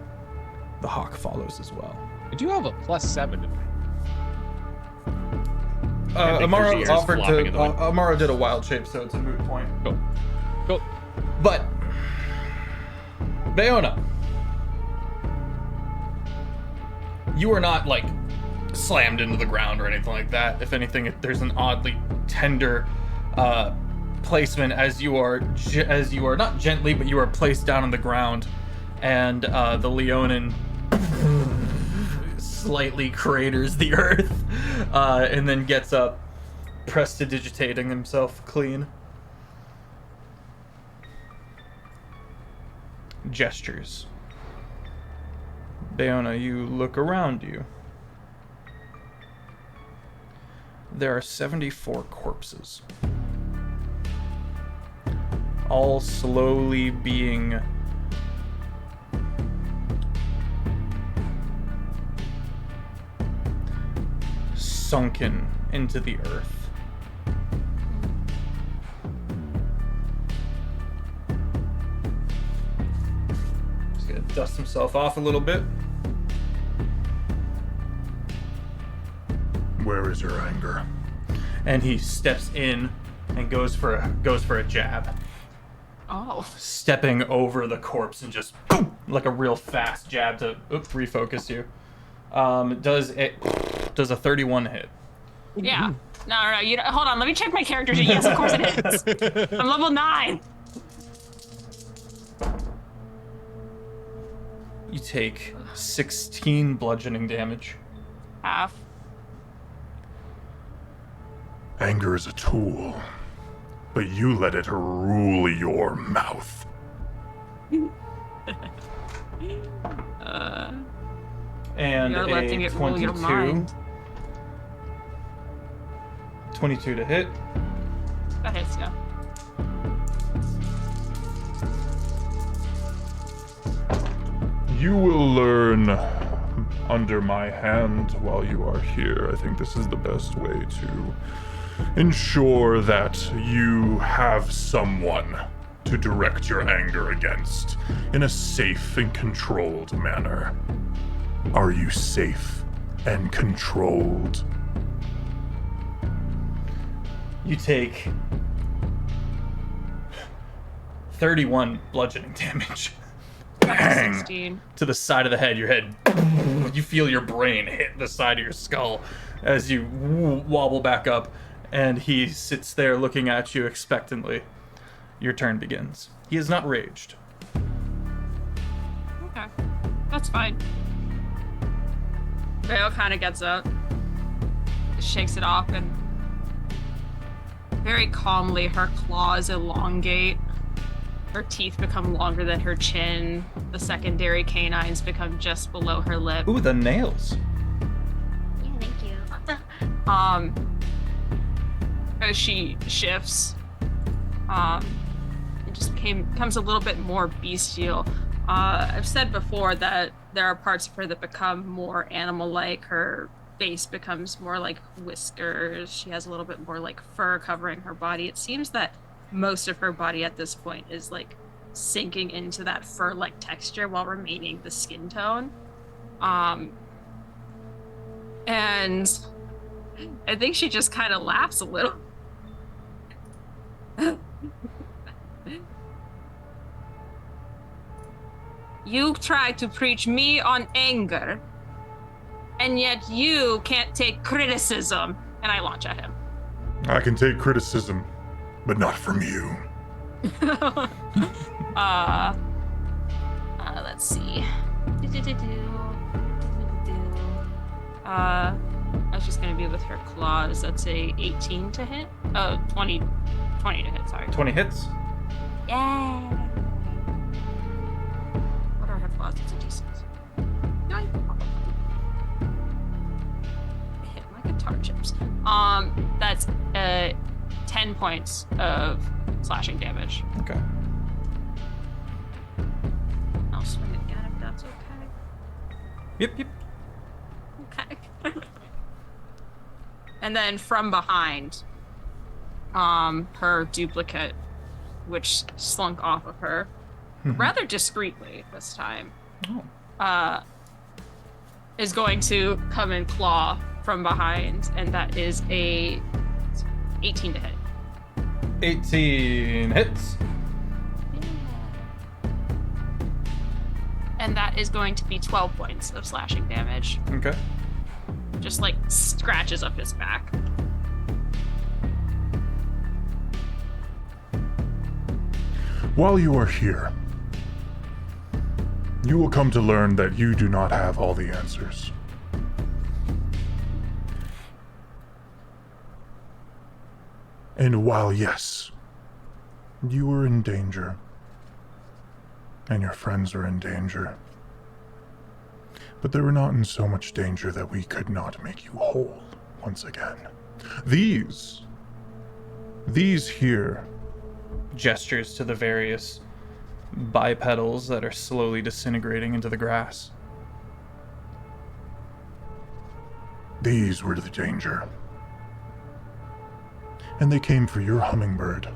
the hawk follows as well. I do have a +7 to I think Amara there's ears offered flopping to. in the wind. Amara did a wild shape, so it's a moot point. Cool. But Bayona, you are not like slammed into the ground or anything like that. If anything, there's an oddly tender placement as you are not gently, but you are placed down on the ground, and the Leonin slightly craters the earth, and then gets up, prestidigitating himself clean. Gestures. Bayona, you look around you. There are 74 corpses. All slowly being sunken into the earth. He's gonna dust himself off a little bit. Where is your anger? And he steps in and goes for a jab, Oh. stepping over the corpse and just boom, like a real fast jab to refocus you. Does a 31 hit? Yeah. No. Hold on. Let me check my character sheet. Yes, of course it is. I'm level 9. You take 16 bludgeoning damage. Half. Anger is a tool, but you let it rule your mouth. And You're letting a it rule your 22. mind. 22 to hit. That hits, yeah. You will learn under my hand while you are here. I think this is the best way to ensure that you have someone to direct your anger against in a safe and controlled manner. Are you safe and controlled? You take 31 bludgeoning damage. Bang! 16. To the side of the head, your head. You feel your brain hit the side of your skull as you wobble back up, and he sits there looking at you expectantly. Your turn begins. He is not raged. Okay. That's fine. Vale kind of gets up, shakes it off, and very calmly her claws elongate. Her teeth become longer than her chin. The secondary canines become just below her lip. Ooh, the nails. Yeah, thank you. As she shifts, it just becomes a little bit more bestial. I've said before that there are parts of her that become more animal-like. Her face becomes more like whiskers. She has a little bit more like fur covering her body. It seems that most of her body at this point is like sinking into that fur-like texture while remaining the skin tone. And I think she just kind of laughs a little. You try to preach me on anger, and yet you can't take criticism. And I launch at him. I can take criticism, but not from you. Let's see. That's just gonna be with her claws. That's a 18 to hit. Oh, 20 to hit, sorry. 20 hits. Yeah. What are her claws? It's a D6. Yoink. I hit my guitar chips. That's 10 points of slashing damage. Okay. I'll swing it again if that's okay. Yep. Okay. And then from behind, her duplicate, which slunk off of her, rather discreetly this time, is going to come and claw from behind, and that is a 18 to hit. 18 hits. And that is going to be 12 points of slashing damage. Okay. Just like scratches up his back. While you are here, you will come to learn that you do not have all the answers. And while, yes, you are in danger, and your friends are in danger, but they were not in so much danger that we could not make you whole once again. These here, Gestures to the various bipedals that are slowly disintegrating into the grass. these were the danger. And they came for your hummingbird.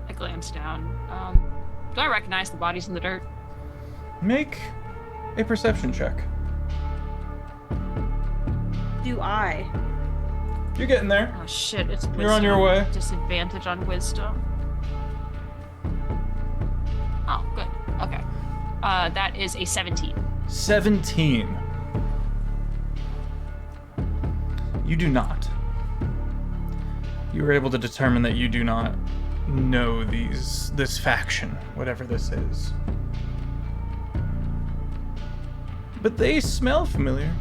I glance down. Do I recognize the bodies in the dirt? Make a perception check. Do I? You're getting there. Oh shit, it's wisdom. You're on your way. Disadvantage on wisdom. Oh, good. Okay. That is a 17. 17. You do not. You were able to determine that you do not know this faction, whatever this is. But they smell familiar.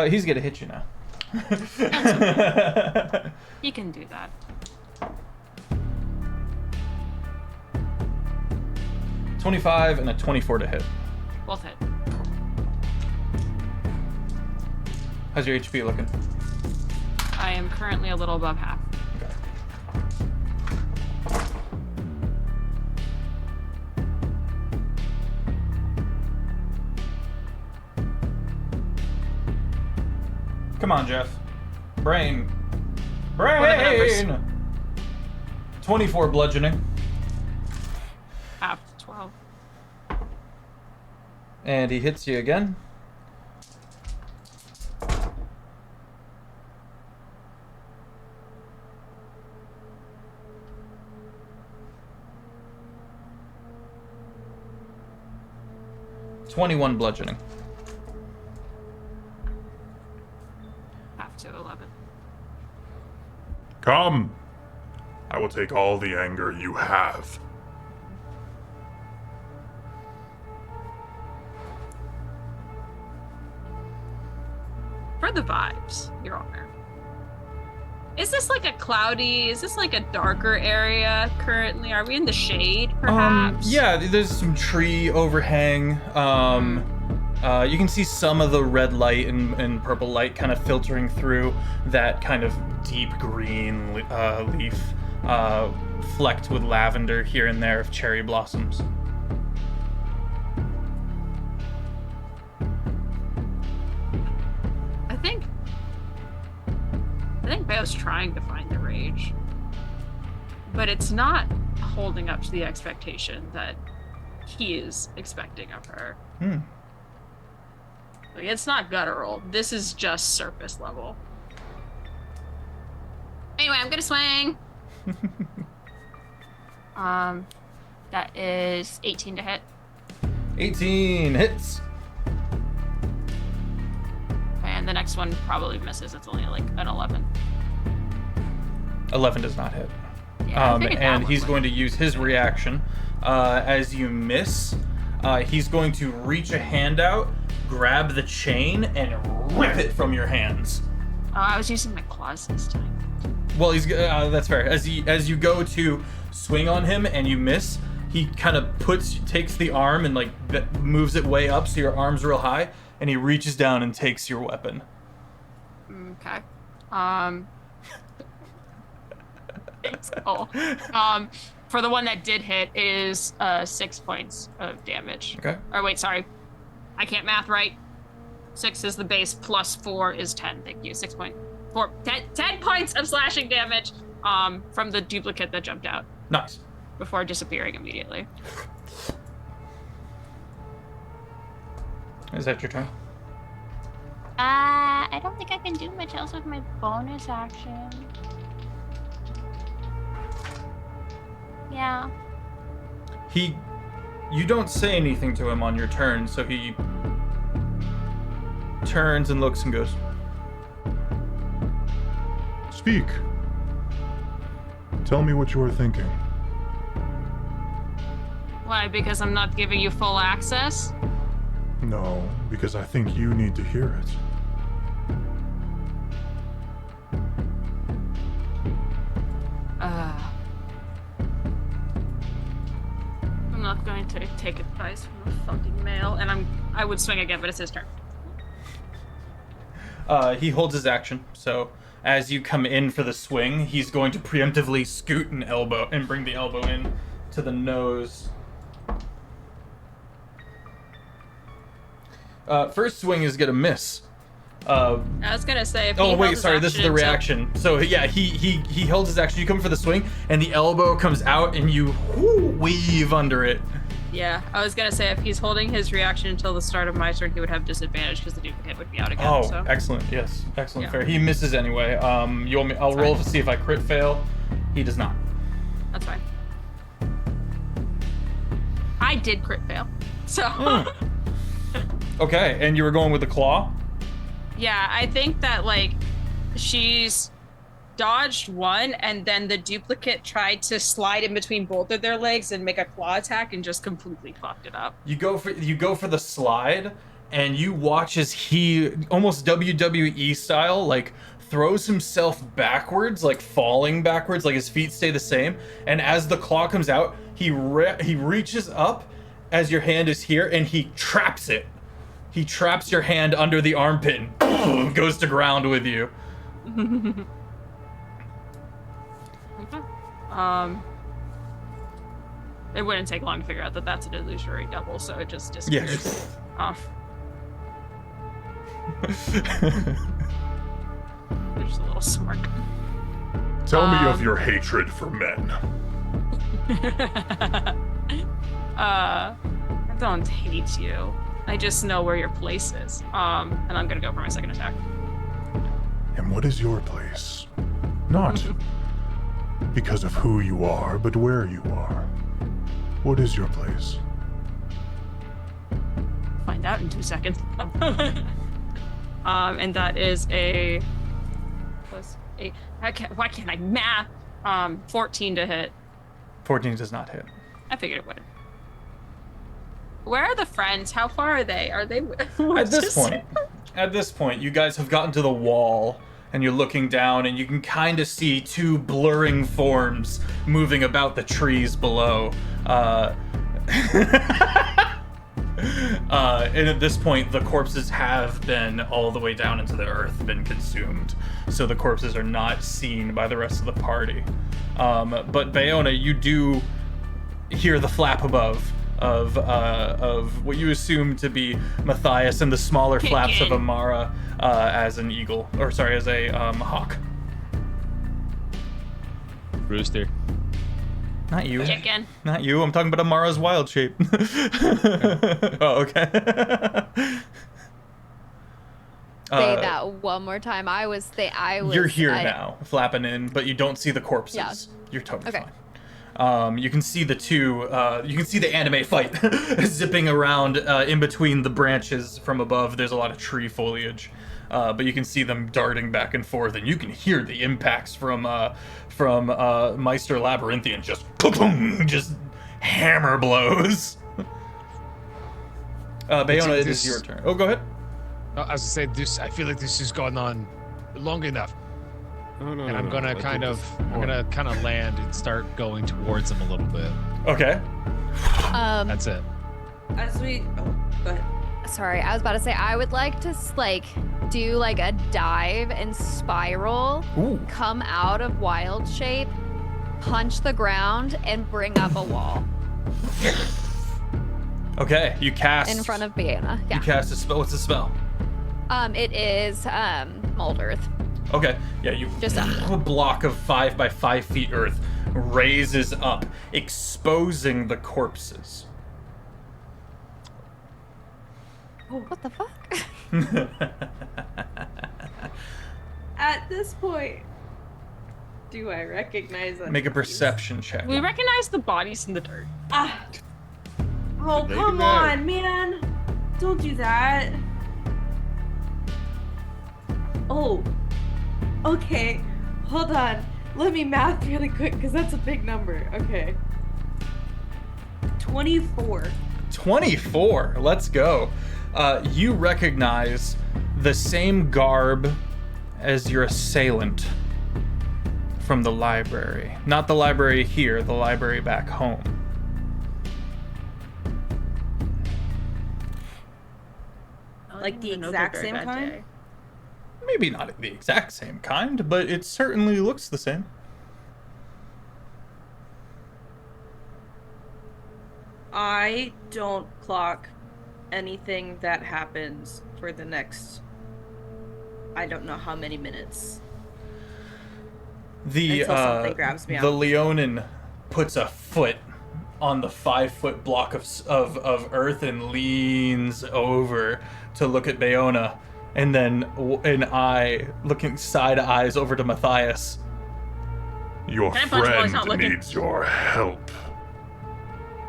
He's gonna hit you now. He can do that. $25 and a 24 to hit. Both hit. How's your HP looking? I am currently a little above half. Okay. Come on, Jeff. Brain. What are the Brain! numbers? 24 bludgeoning. Half 12. And he hits you again. $21 bludgeoning. Half to 11. Come! I will take all the anger you have. For the vibes, Your Honor. Is this like a darker area currently? Are we in the shade, perhaps? Yeah, there's some tree overhang. You can see some of the red light and purple light kind of filtering through that kind of deep green leaf, flecked with lavender here and there of cherry blossoms. I think just trying to find the rage. But it's not holding up to the expectation that he is expecting of her. Like, it's not guttural. This is just surface level. Anyway, I'm gonna swing. That is 18 to hit. 18 hits. And the next one probably misses. It's only like an 11. 11 does not hit. Yeah, I figured that and one he's would. going to use his reaction. As you miss, he's going to reach a hand out, grab the chain, and rip it from your hands. Oh, I was using my claws this time. Well, that's fair. As you go to swing on him and you miss, he kind of takes the arm and like moves it way up so your arm's real high, and he reaches down and takes your weapon. Okay. It's cool. For the one that did hit is 6 points of damage. Okay. Or wait, sorry. I can't math right. 6 is the base, plus 4 is 10. Thank you. 10 points of slashing damage from the duplicate that jumped out. Nice. Before disappearing immediately. Is that your turn? I don't think I can do much else with my bonus action. Yeah. You don't say anything to him on your turn, so he turns and looks and goes, Speak. Tell me what you are thinking. Why? Because I'm not giving you full access? No, because I think you need to hear it. I'm not going to take advice from a fucking male, and I would swing again, but it's his turn. He holds his action, so as you come in for the swing, he's going to preemptively scoot an elbow and bring the elbow in to the nose. First swing is gonna miss. I was gonna say if he Oh held wait, his sorry, this is the action reaction. So yeah, he held his action. You come for the swing, and the elbow comes out, and you weave under it. Yeah, I was gonna say if he's holding his reaction until the start of my turn, he would have disadvantage because the duplicate would be out again. Oh, So. excellent. Yes, excellent. Yeah. Fair. He misses anyway. You want me? I'll roll to see if I crit fail. He does not. That's fine. I did crit fail, so. Okay, and you were going with the claw? Yeah, I think that like she's dodged one, and then the duplicate tried to slide in between both of their legs and make a claw attack, and just completely fucked it up. You go for the slide, and you watch as he almost WWE style like throws himself backwards, like falling backwards, like his feet stay the same. And as the claw comes out, he reaches up as your hand is here, and he traps it. He traps your hand under the armpit and boom, goes to ground with you. Okay. It wouldn't take long to figure out that that's an illusory double, so it just disappears off. There's a little smirk. Tell me of your hatred for men. I don't hate you. I just know where your place is. And I'm gonna go for my second attack. And what is your place? Not because of who you are, but where you are. What is your place? Find out in 2 seconds. And that is a plus 8. Why can't I math? 14 to hit. 14 does not hit. I figured it would. Where are the friends? How far are they? Are they At this point, you guys have gotten to the wall, and you're looking down, and you can kind of see two blurring forms moving about the trees below. And at this point, the corpses have been all the way down into the earth, been consumed. So the corpses are not seen by the rest of the party. But Bayona, you do hear the flap above of what you assume to be Matthias and the smaller flaps of Amara as an eagle, or sorry, as a hawk. Rooster. Not you. Chicken. Not you. I'm talking about Amara's wild shape. Oh, okay. Say that one more time. I was. You're here now, flapping in, but you don't see the corpses. Yeah. You're totally Okay. fine. You can see the two. You can see the anime fight zipping around in between the branches from above. There's a lot of tree foliage, but you can see them darting back and forth, and you can hear the impacts from Myster Labyrinthian just boom, just hammer blows. Bayona, it is your turn. Oh, go ahead. I was gonna say this. I feel like this has gone on long enough, Oh, no, and no, I'm no, gonna I think kind of, this- I'm gonna kind of land and start going towards them a little bit. Okay. That's it. As we, go ahead. Sorry, I was about to say I would like to do like a dive and spiral, Ooh. come out of wild shape, punch the ground, and bring up a wall Okay. You cast in front of Bayona. You Yeah. cast a spell. What's the spell? It is mold earth. Okay, yeah, you Just a block of 5 by 5 feet earth raises up, exposing the corpses. What the fuck? At this point, do I recognize them? Make a perception check. We recognize the bodies in the dirt. Ah. Oh, Did they come do that? on, man. Don't do that. Oh. Okay. Hold on. Let me math really quick because that's a big number. Okay. 24. 24. Let's go. You recognize the same garb as your assailant from the library. Not the library here, the library back home. Like the An exact very same bad kind? day. Maybe not the exact same kind, but it certainly looks the same. I don't clock anything that happens for the next, I don't know how many minutes. The Until something grabs me the out. Leonin puts a foot on the 5-foot block of earth and leans over to look at Bayona, and then an eye looking side eyes over to Matthias. Your Can I punch him while he's friend not looking? needs your help.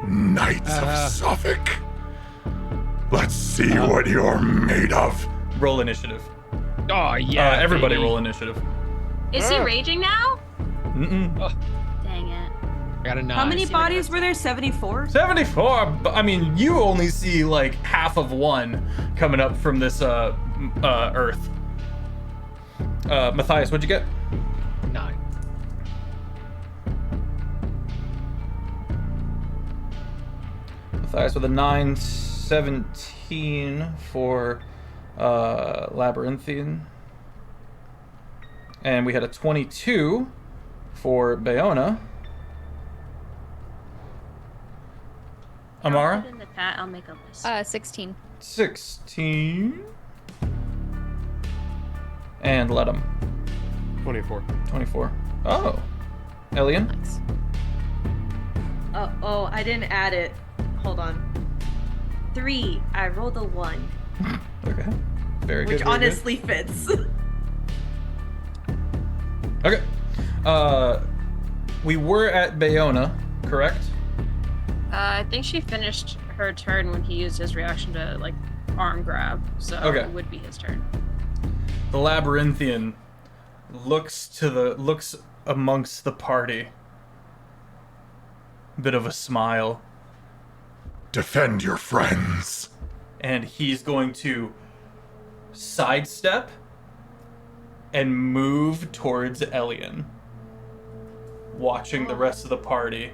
Knights of Suffolk. Let's see what you're made of. Roll initiative. Oh yeah. Everybody baby. roll initiative. Is he raging now? Mm-mm. Dang it. I got a 9. How many see what bodies it were there? 74? 74. But I mean, you only see like half of one coming up from this earth. Matthias, what'd you get? 9. Matthias with a 9, 17 for Labyrinthian. And we had a 22 for Bayona. Amara? I'll put in the chat, I'll make a list. 16. 16. And let him. 24. 24. Oh. Elian? Nice. Oh, I didn't add it. Hold on. 3. I rolled a 1, Okay. Very good. which very good. honestly fits. Okay. We were at Bayona, correct? I think she finished her turn when he used his reaction to like arm grab, so Okay. it would be his turn. The Labyrinthian looks amongst the party. Bit of a smile. Defend your friends. And he's going to sidestep and move towards Elian, watching the rest of the party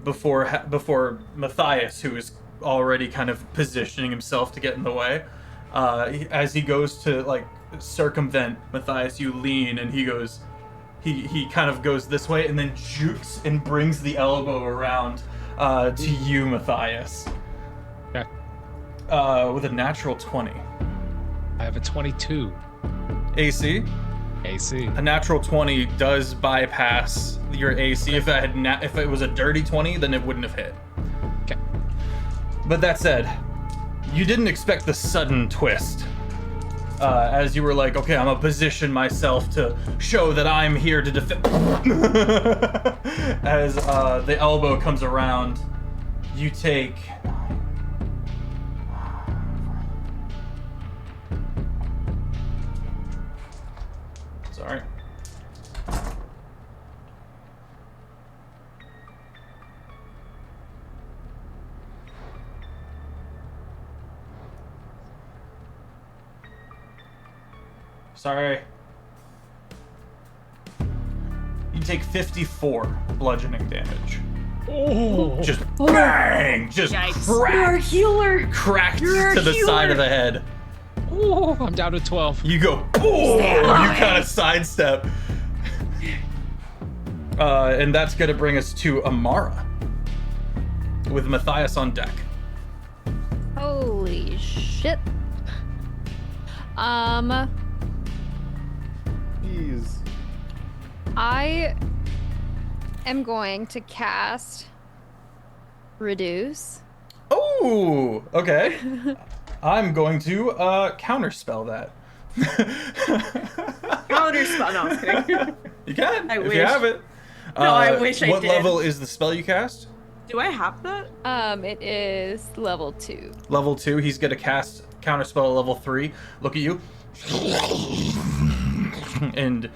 before Matthias, who is already kind of positioning himself to get in the way. As he goes to like circumvent Matthias, you lean, and he kind of goes this way and then jukes and brings the elbow around to you, Matthias. Okay. With a natural 20. I have a 22. AC. AC. A natural 20 does bypass your AC. If it was a dirty 20, then it wouldn't have hit. Okay. But that said, you didn't expect the sudden twist. As you were like, okay, I'm gonna position myself to show that I'm here to defend. As the elbow comes around, you take. Sorry. Sorry. You take 54 bludgeoning damage. Oh, Just bang! Just Yikes. You're a cracked, healer. cracked You're a to the side healer. of the head. oh, I'm down to 12. You go, boom! You kind of sidestep. And that's gonna bring us to Amara. With Matthias on deck. Holy shit. Jeez. I am going to cast Reduce. Oh, okay. I'm going to counterspell that. Counterspell. No, I'm kidding. You can, I if wish. you have it. No, I wish I What did. level is the spell you cast? Do I have that? It is level 2. Level 2. He's gonna cast counterspell level 3. Look at you. And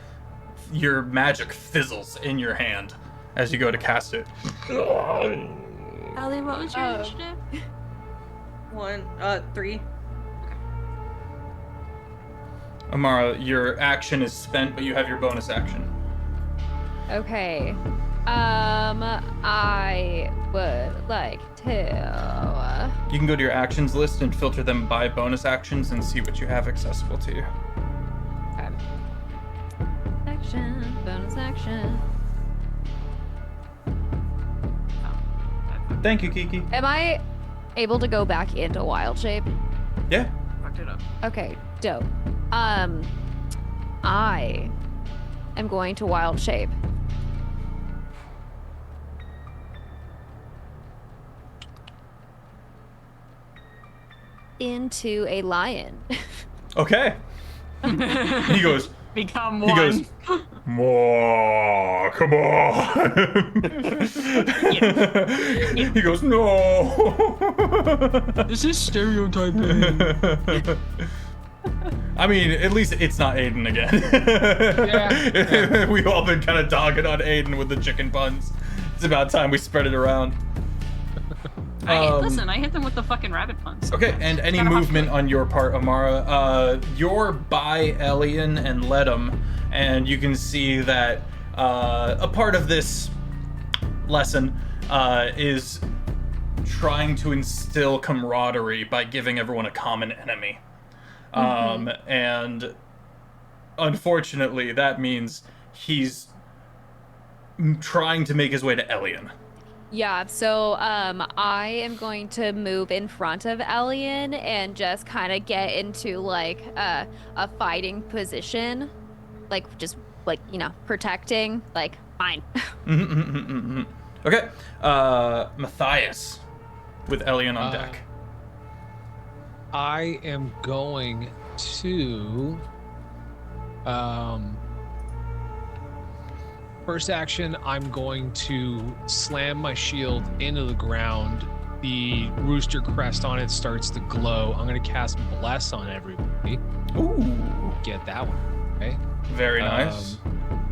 your magic fizzles in your hand as you go to cast it. Ellie, what was your Oh. initiative? 3. Amara, your action is spent, but you have your bonus action. Okay. I would like to. You can go to your actions list and filter them by bonus actions and see what you have accessible to you. Action, bonus action. Thank you, Kiki. Am I able to go back into wild shape? Yeah. Fucked it up. Okay, dope. I am going to wild shape. Into a lion. Okay. He goes, Become he one. goes, more, come on. He goes, no. This is stereotyping. I mean, at least it's not Aiden again. Yeah. We've all been kind of dogging on Aiden with the chicken puns. It's about time we spread it around. Listen, I hit them with the fucking rabbit puns. Okay, and any Gotta hop movement on your part, Amara, you're by Elian and Ledum, and you can see that a part of this lesson is trying to instill camaraderie by giving everyone a common enemy. And unfortunately, that means he's trying to make his way to Elian. Yeah, so I am going to move in front of Elian and just kind of get into like a fighting position, like just like, you know, protecting, like fine. Okay, Matthias with Elian on deck. I am going to first action, I'm going to slam my shield into the ground. The rooster crest on it starts to glow. I'm going to cast Bless on everybody. Ooh, Get that one. Okay. very nice.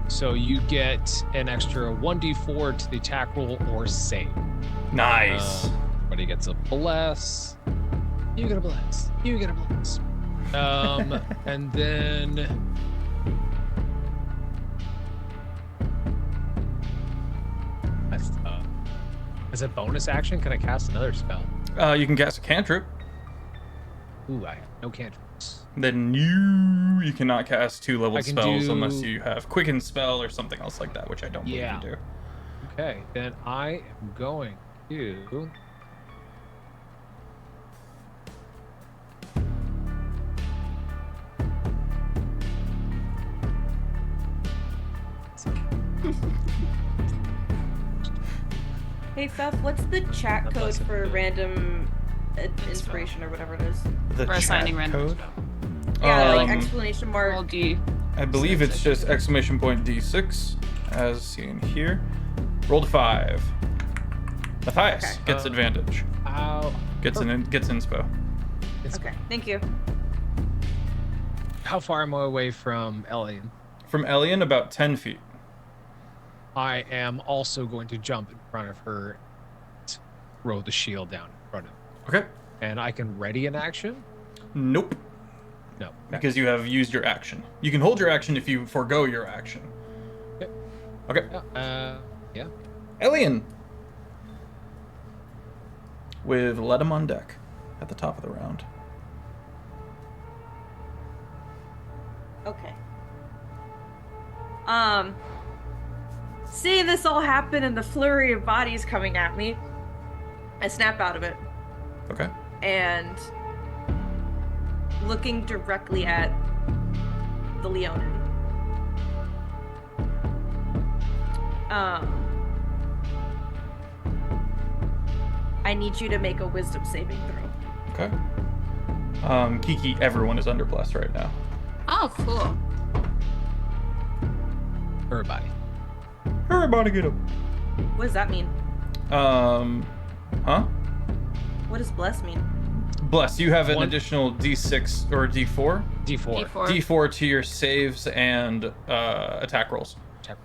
So you get an extra 1d4 to the attack roll or save. Nice. Everybody gets a Bless. You get a Bless. You get a Bless. And then as a bonus action, can I cast another spell? You can cast a cantrip. Ooh, I have no cantrips. Then you cannot cast 2-level I can spells do- unless you have Quicken Spell or something else like that, which I don't Yeah. believe you do. Okay, then I am going to. Hey, Feff, what's the chat God code bless it. for random inspiration or whatever it is? The For assigning chat random code. stuff. Yeah, like Um, exclamation mark. Roll D. I believe it's just exclamation point D6, as seen here. Rolled 5. Matthias Okay. gets advantage. How Gets inspo. Okay, thank you. how far am I away from Elian? From Elian, about 10 feet. I am also going to jump in front of her, throw the shield down in front of her. Okay. And I can ready an action? Nope. No. Because you have used your action. You can hold your action if you forego your action. Okay. Okay. Yeah. Elian. With Let him on deck at the top of the round. Okay. Seeing this all happen and the flurry of bodies coming at me, I snap out of it Okay. and looking directly at the Leonin. I need you to make a wisdom saving throw. Okay. Kiki, everyone is under bless right now. Oh, cool. Everybody. Everybody get up. What does that mean? Huh? What does bless mean? Bless, you have an One. additional D6 or D4? D4. D4. D4 to your saves and attack rolls. Attack.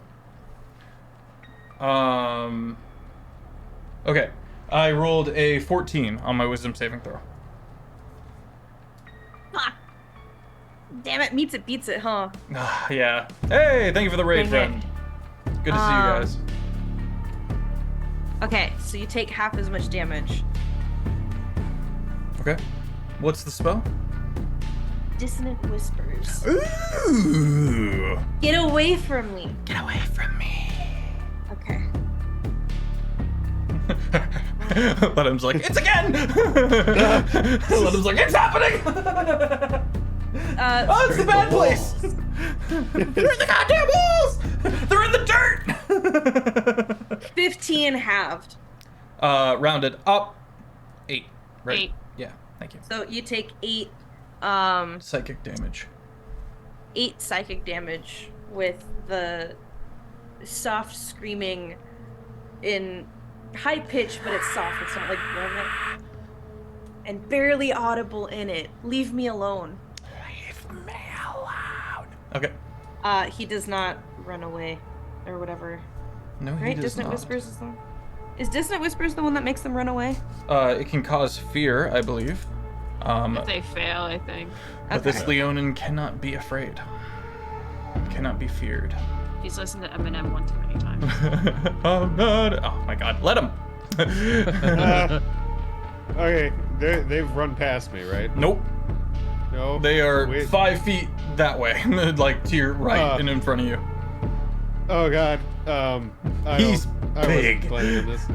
Okay. I rolled a 14 on my wisdom saving throw. Ah, damn it, meets it, beats it, huh? Yeah. Hey, thank you for the raid, Dang friend. Good to see you guys. Okay, so you take half as much damage. Okay. What's the spell? Dissonant whispers. Ooh. Get away from me. Get away from me. Okay. Ledham's like, it's again! Ledham's like, it's happening! Oh, it's the bad place! They're in the goddamn walls! They're in the dirt! 15 halved. Rounded up. 8. Right? 8. Yeah, thank you. So you take 8 Psychic damage. 8 psychic damage with the soft screaming in high pitch, but it's soft. It's not like and barely audible in it. Leave me alone. Leave me alone. Okay. He does not run away or whatever. No, he Right? does Dissonant not. Whispers is Dissonant Whispers the one that makes them run away? It can cause fear, I believe. If they fail, I think. But this Okay. Leonin cannot be afraid. Cannot be feared. He's listened to Eminem one too many times. Oh god. Oh my god. Let him. Okay, they've run past me, right? Nope. No. They are Wait. 5 feet that way, like to your right and in front of you. Oh god. He's I big. wasn't planning on this.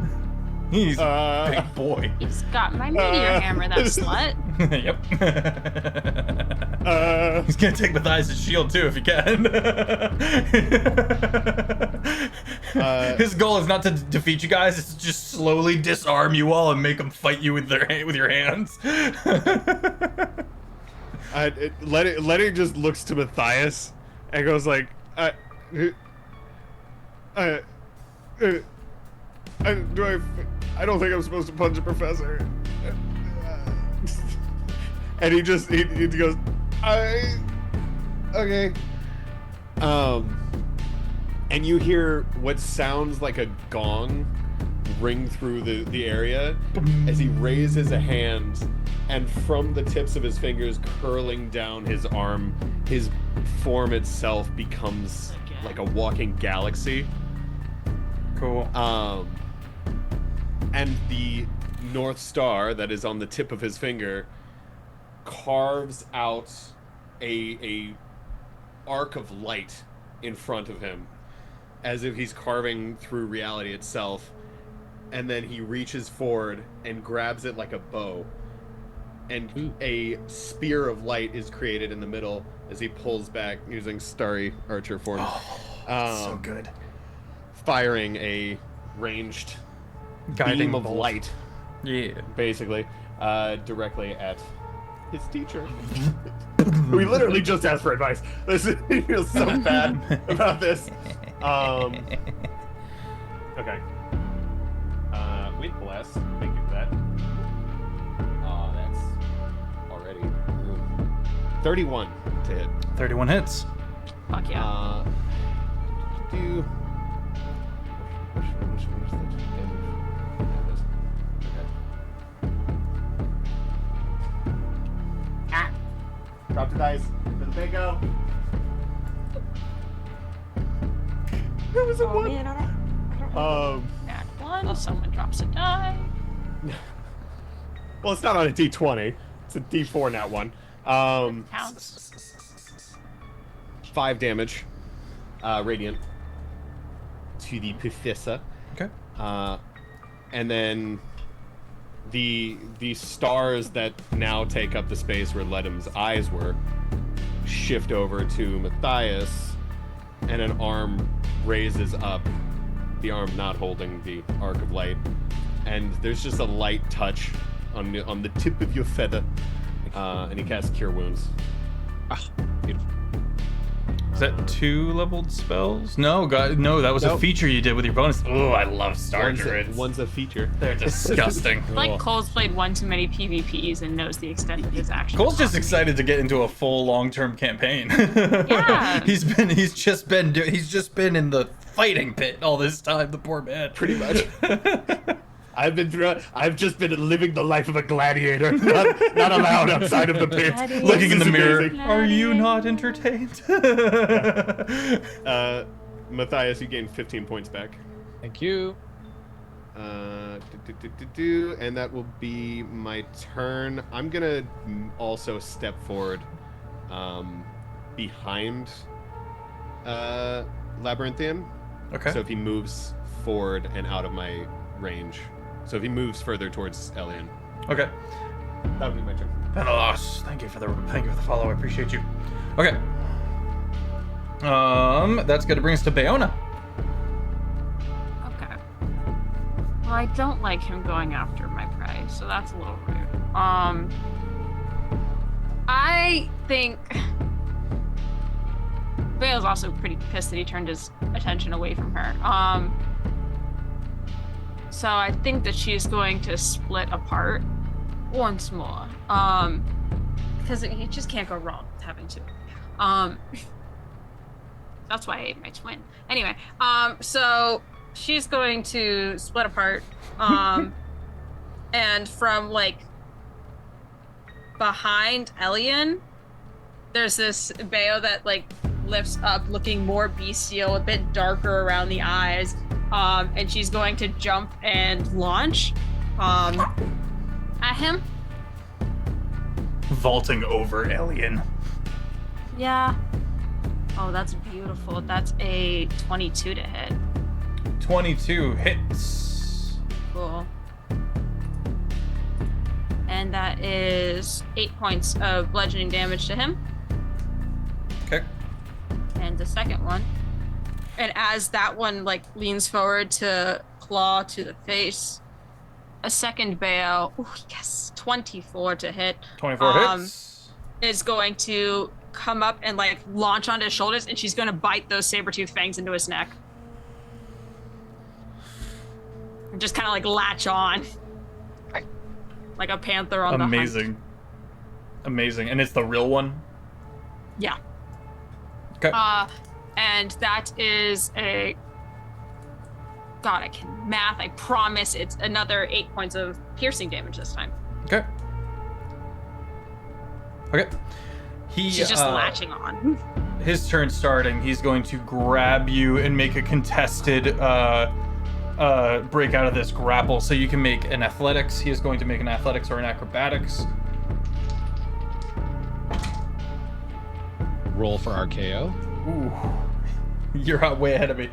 He's a Uh, big boy. He's got my meteor hammer, that slut. Yep. Uh, He's gonna take Matthias' shield too if he can. His goal is not to defeat you guys; it's to just slowly disarm you all and make them fight you with your hands. Letty just looks to Matthias and goes like, I don't think I'm supposed to punch a professor. And he goes, okay. And you hear what sounds like a gong ring through the area as he raises a hand, and from the tips of his fingers curling down his arm, his form itself becomes like a walking galaxy. Cool. And the North Star that is on the tip of his finger carves out a arc of light in front of him, as if he's carving through reality itself. And then he reaches forward and grabs it like a bow, and a spear of light is created in the middle as he pulls back using starry archer form. So good. Firing a ranged Guiding beam of bolt. light, Yeah. basically, directly at his teacher. We literally just asked for advice. Listen, he feels so bad about this. Okay. Wind blast. Thank you for that. That's already. 31 to hit. 31 hits. Fuck yeah. Do. Where's the damage? There it is. Okay. Ah! Drop the dice. For the bingo. It was a Oh one. man, I don't Nat 1. Someone drops a die. Well, it's not on a D20. It's a D4 nat 1. Counts. 5 damage. Radiant. To the Professor. Okay. And then the stars that now take up the space where Ledham's eyes were shift over to Matthias, and an arm raises up, the arm not holding the arc of light, and there's just a light touch on the tip of your feather, and he casts Cure Wounds. Beautiful. Is that 2 leveled spells? No, God, no, that was a Nope. feature you did with your bonus. Oh, I love Star Druids. One's a feature. They're disgusting. Like Cole's played one too many PvPs and knows the extent of his action. Cole's just excited to get into a full long-term campaign. Yeah. he's just been in the fighting pit all this time. The poor man. Pretty much. I've just been living the life of a gladiator, not allowed outside of the pit. Looking in the This is mirror. amazing. Are you not entertained? Matthias, you gain 15 points back. Thank you. And that will be my turn. I'm gonna also step forward, behind Labyrinthian. Okay. So if he moves forward and out of my range, so if he moves further towards Elian, Okay. that would be my turn. Penelos, thank you for the follow. I appreciate you. Okay. That's gonna bring us to Bayona. Okay. Well, I don't like him going after my prey, so that's a little rude. I think Vale's also pretty pissed that he turned his attention away from her. So I think that she's going to split apart once more. Because you just can't go wrong with having two. That's why I ate my twin. Anyway, so she's going to split apart. And from like behind Elian, there's this Bayo that like lifts up looking more bestial, a bit darker around the eyes. And she's going to jump and launch at him. Vaulting over Alien. Yeah. Oh, that's beautiful. That's a 22 to hit. 22 hits. Cool. And that is 8 points of bludgeoning damage to him. Okay. And the second one. And as that one like leans forward to claw to the face, a second Bayo, yes, 24 to hit. 24 hits. Is going to come up and like launch onto his shoulders, and she's going to bite those saber-tooth fangs into his neck. And just kind of like latch on. Like a panther on the hunt. Amazing. Amazing. And it's the real one? Yeah. Okay. And that is a... God, I can math. I promise it's another 8 points of piercing damage this time. Okay. Okay. She's just latching on. His turn starting. He's going to grab you and make a contested break out of this grapple. So you can make an athletics. He is going to make an athletics or an acrobatics. Roll for RKO. Ooh. You're out way ahead of me.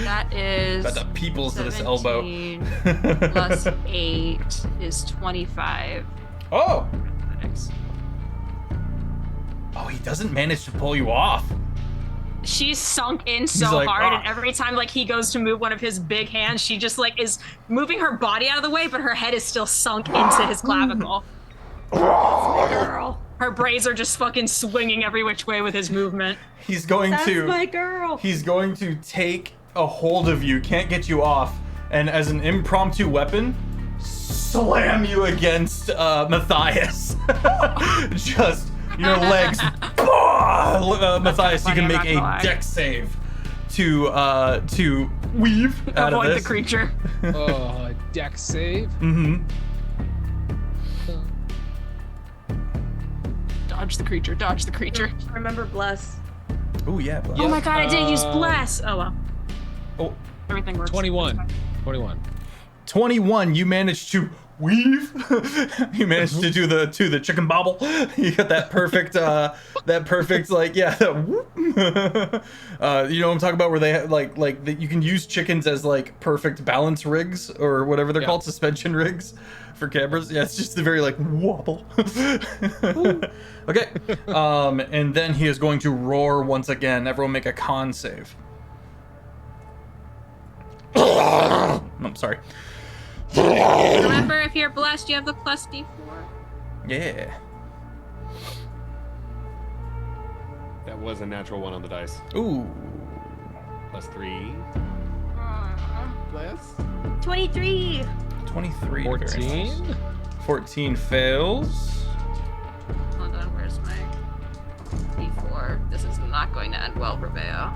That is... About the peoples to this elbow. 17 plus 8 is 25. Oh! Athletics. Oh, he doesn't manage to pull you off. she's sunk in He's so like, hard, "Ah." and every time like he goes to move one of his big hands, she just like is moving her body out of the way, but her head is still sunk into his clavicle. Girl. Her braids are just fucking swinging every which way with his movement. He's going That's to. my girl. He's going to take a hold of you, can't get you off, and as an impromptu weapon, slam you against Matthias. Just your legs. Matthias, you can make a dex save to weave out of Avoid this. the creature. Oh, deck save. Mm-hmm. Dodge the creature, dodge the creature. Remember bless. Oh yeah. Bless. Oh my god, I didn't use bless. Oh well. Oh, Everything works. 21. 21. 21. You managed to weave. You managed to do the chicken bobble. You got that perfect like that whoop. You know what I'm talking about, where they have, like you can use chickens as like perfect balance rigs or whatever they're called, suspension rigs for cameras. Yeah, it's just a very like wobble. Okay. And then he is going to roar once again. Everyone make a con save. I'm sorry. Remember, if you're blessed, you have the plus D4. Yeah. That was a natural 1 on the dice. Ooh. +3. Bless. 23. 23. Very 14. nice. 14 fails. Hold on, where's my D4? This is not going to end well for Beo.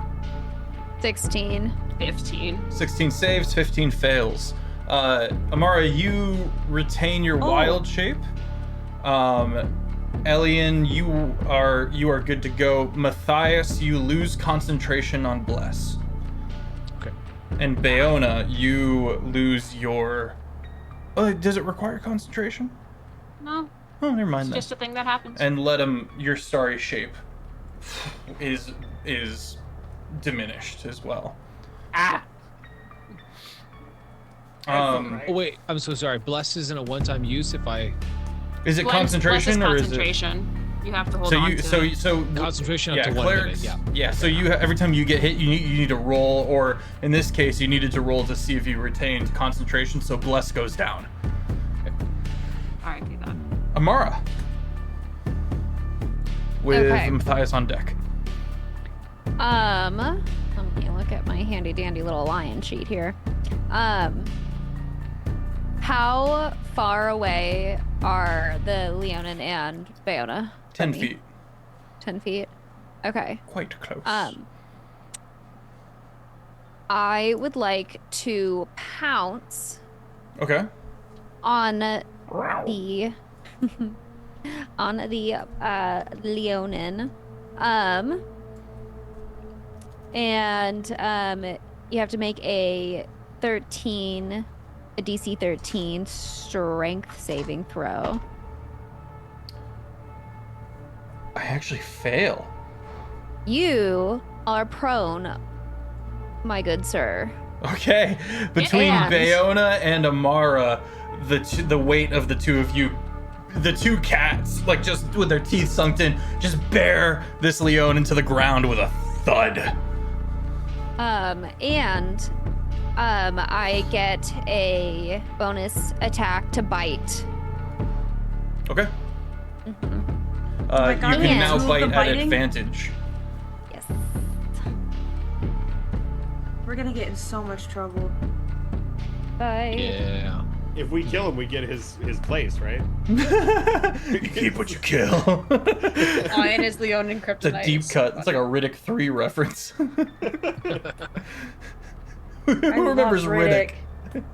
16. 15. 16 saves, 15 fails. Amara, you retain your wild shape. Elian, you are good to go. Matthias, you lose concentration on bless. Okay. And Bayona, you lose your. Does it require concentration? No, Oh, never mind it's then. just a thing that happens. And let him. Your starry shape is diminished as well. Ah! Oh, wait, I'm so sorry. Bless isn't a one-time use if I... Is it Bless concentration or is it? concentration. You have to hold So on you to so it. Concentration up yeah, to 1 clerics, minute, yeah. So you every time you get hit, you need to roll, or in this case, you needed to roll to see if you retained concentration. So bless goes down. Alright, do that. Amara with Okay. Matthias on deck. Let me look at my handy dandy little lion sheet here. How far away are the Leonin and Bayona? 10 from me? feet. 10 feet. Okay. Quite close. I would like to pounce Okay. on the Leonin. And you have to make a DC 13 strength saving throw. I actually fail. You are prone, my good sir. Okay. Between And- Bayona and Amara, the weight of the two of you, the two cats, like just with their teeth sunk in, just bear this Leon into the ground with a thud. I get a bonus attack to bite. Okay. Mhm. my You God, can yeah. now Move the bite at biting? advantage. Yes. We're gonna get in so much trouble. Bite. Yeah. If we kill him, we get his place, right? You keep what you kill. Lion is Leon and It's a deep cut. It's like a Riddick 3 reference. Who remembers Riddick?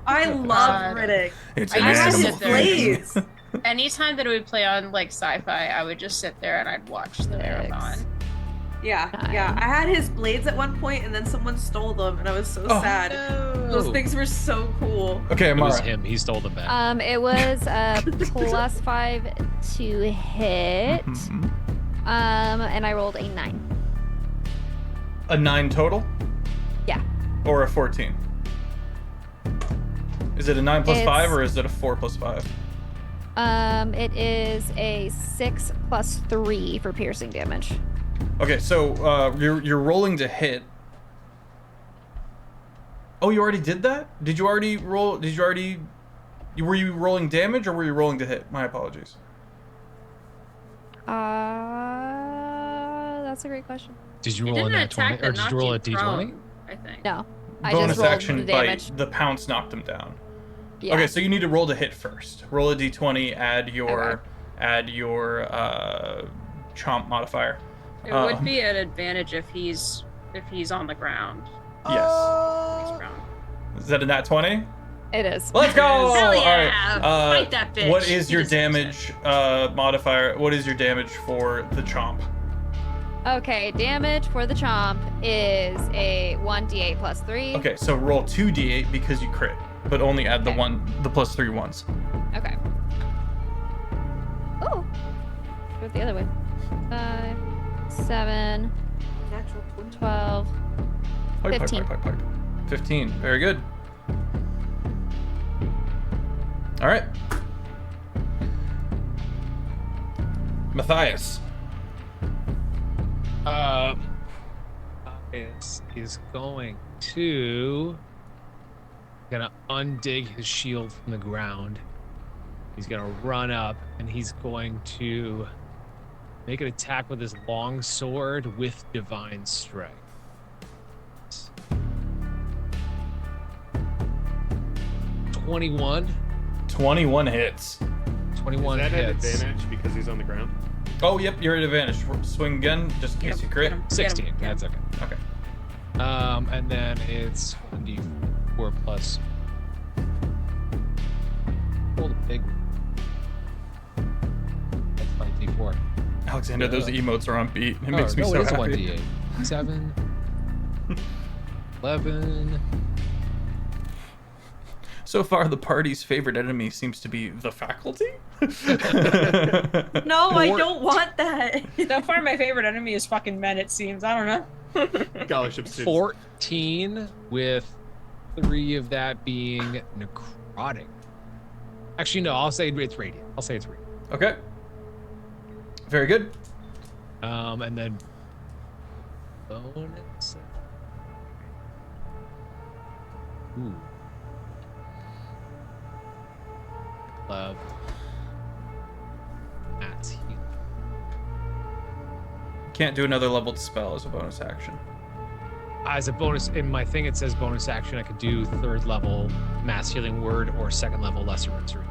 I love God. Riddick. It's I an used to animal. sit there. Blades. Anytime that we would play on like sci-fi, I would just sit there and I'd watch the marathon. Yeah. I had his blades at one point, and then someone stole them, and I was so sad. Those things were so cool. Okay, It was Amara. him. He stole them back. It was +5 to hit. Mhm. And I rolled a 9. A 9 total? Yeah. Or a 14? Is it a 9 plus 5 It's- or is it a 4 plus 5? It is a 6 + 3 for piercing damage. Okay, so you're rolling to hit. Oh, you already did that? Did you already roll? Were you rolling damage or were you rolling to hit? My apologies. That's a great question. Did you It roll a didn't nat 20 attack or that did you knocked roll you a d20? prone, I think. No, I Bonus just rolled action the damage. bite. The pounce knocked him down. Yeah. Okay, so you need to roll to hit first. Roll a d20. Add your chomp modifier. It would be an advantage if he's on the ground. Yes. He's prone. Is that a nat 20? It is. Let's go! Hell All right. yeah! Fight that bitch. What is He your deserves it. damage modifier? What is your damage for the chomp? Okay, damage for the chomp is a 1d8 plus 3. Okay, so roll 2d8 because you crit, but only add the plus 3 ones. Okay. Oh. Go the other way. 5, 7, Natural 20. 12. 15. 15. Very good. All right. Matthias. Is going to undig his shield from the ground. He's gonna run up and he's going to make an attack with his long sword with divine strike. 21. 21 hits. 21 Is that an hits. advantage because he's on the ground? Oh, yep, you're at advantage. Swing again, just in case you crit. 16. That's okay. Okay. And then it's 1d4 plus. Roll the big. That's 1d4. Alexander, those emotes are on beat. It makes me no, so it is happy. 1d8. 7. 11. So far, the party's favorite enemy seems to be the faculty. No, I don't want that. So far, my favorite enemy is fucking men, it seems. I don't know. Scholarship students. 14 with 3 of that being necrotic. Actually, no, I'll say it's radiant. I'll say it's radiant. Okay. Very good. And then bonus. Ooh. Love. That's healing. Can't do another leveled spell as a bonus action. As a bonus, in my thing it says bonus action. I could do 3rd level mass healing word or 2nd level lesser restoration.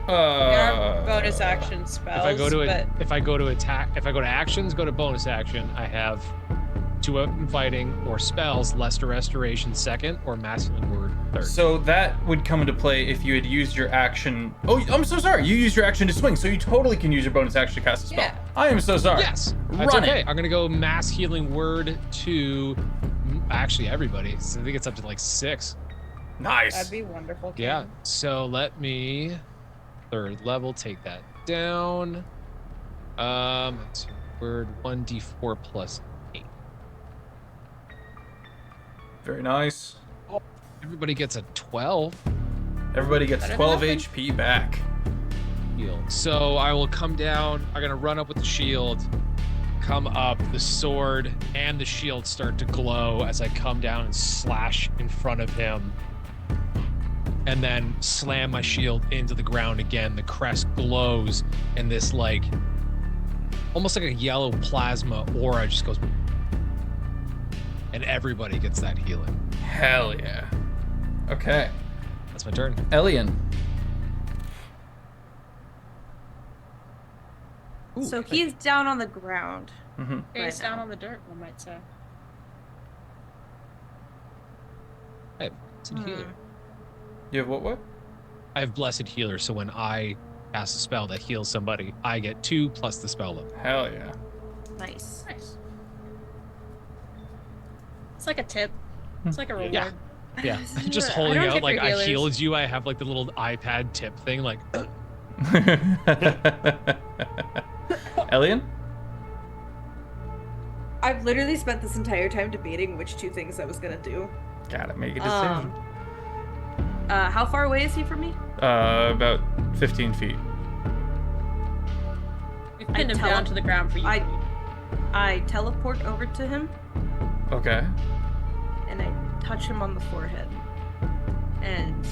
There are bonus action spells. If I go to actions, go to bonus action. I have 2 inviting or spells, lesser restoration 2nd, or mass healing word 3rd. So that would come into play if you had used your action. Oh, I'm so sorry. You used your action to swing, so you totally can use your bonus action to cast a spell. Yeah. I am so sorry. Yes, that's Run okay. it. I'm gonna go mass healing word to actually everybody. So I think it's up to like 6. Nice. That'd be wonderful. Ken. Yeah. So let me 3rd level take that down. It's word 1d4 plus 8. Very nice. Everybody gets a 12 Everybody gets Better 12 than nothing. HP back. heal. So I will come down. I'm gonna run up with the shield. Come up, the sword and the shield start to glow as I come down and slash in front of him. And then slam my shield into the ground again. The crest glows, and this like almost like a yellow plasma aura just goes, and everybody gets that healing. Hell yeah. Okay. That's my turn. Elian. Ooh, So he's down on the ground. Mm-hmm. Face Right down now. on the dirt, one might say. I have blessed healer. You have what? I have blessed healer, so when I cast a spell that heals somebody, I get 2 plus the spell level. Hell yeah. Nice. Nice. It's like a tip. It's like a reward. Yeah. Yeah, just I holding don't out tip like your I healers. healed you. I have like the little iPad tip thing, like. Elian? I've literally spent this entire time debating which 2 things I was gonna do. Gotta make a decision. How far away is he from me? About 15 feet. We've pinned him down to the ground for you. I teleport over to him Okay. and I touch him on the forehead. And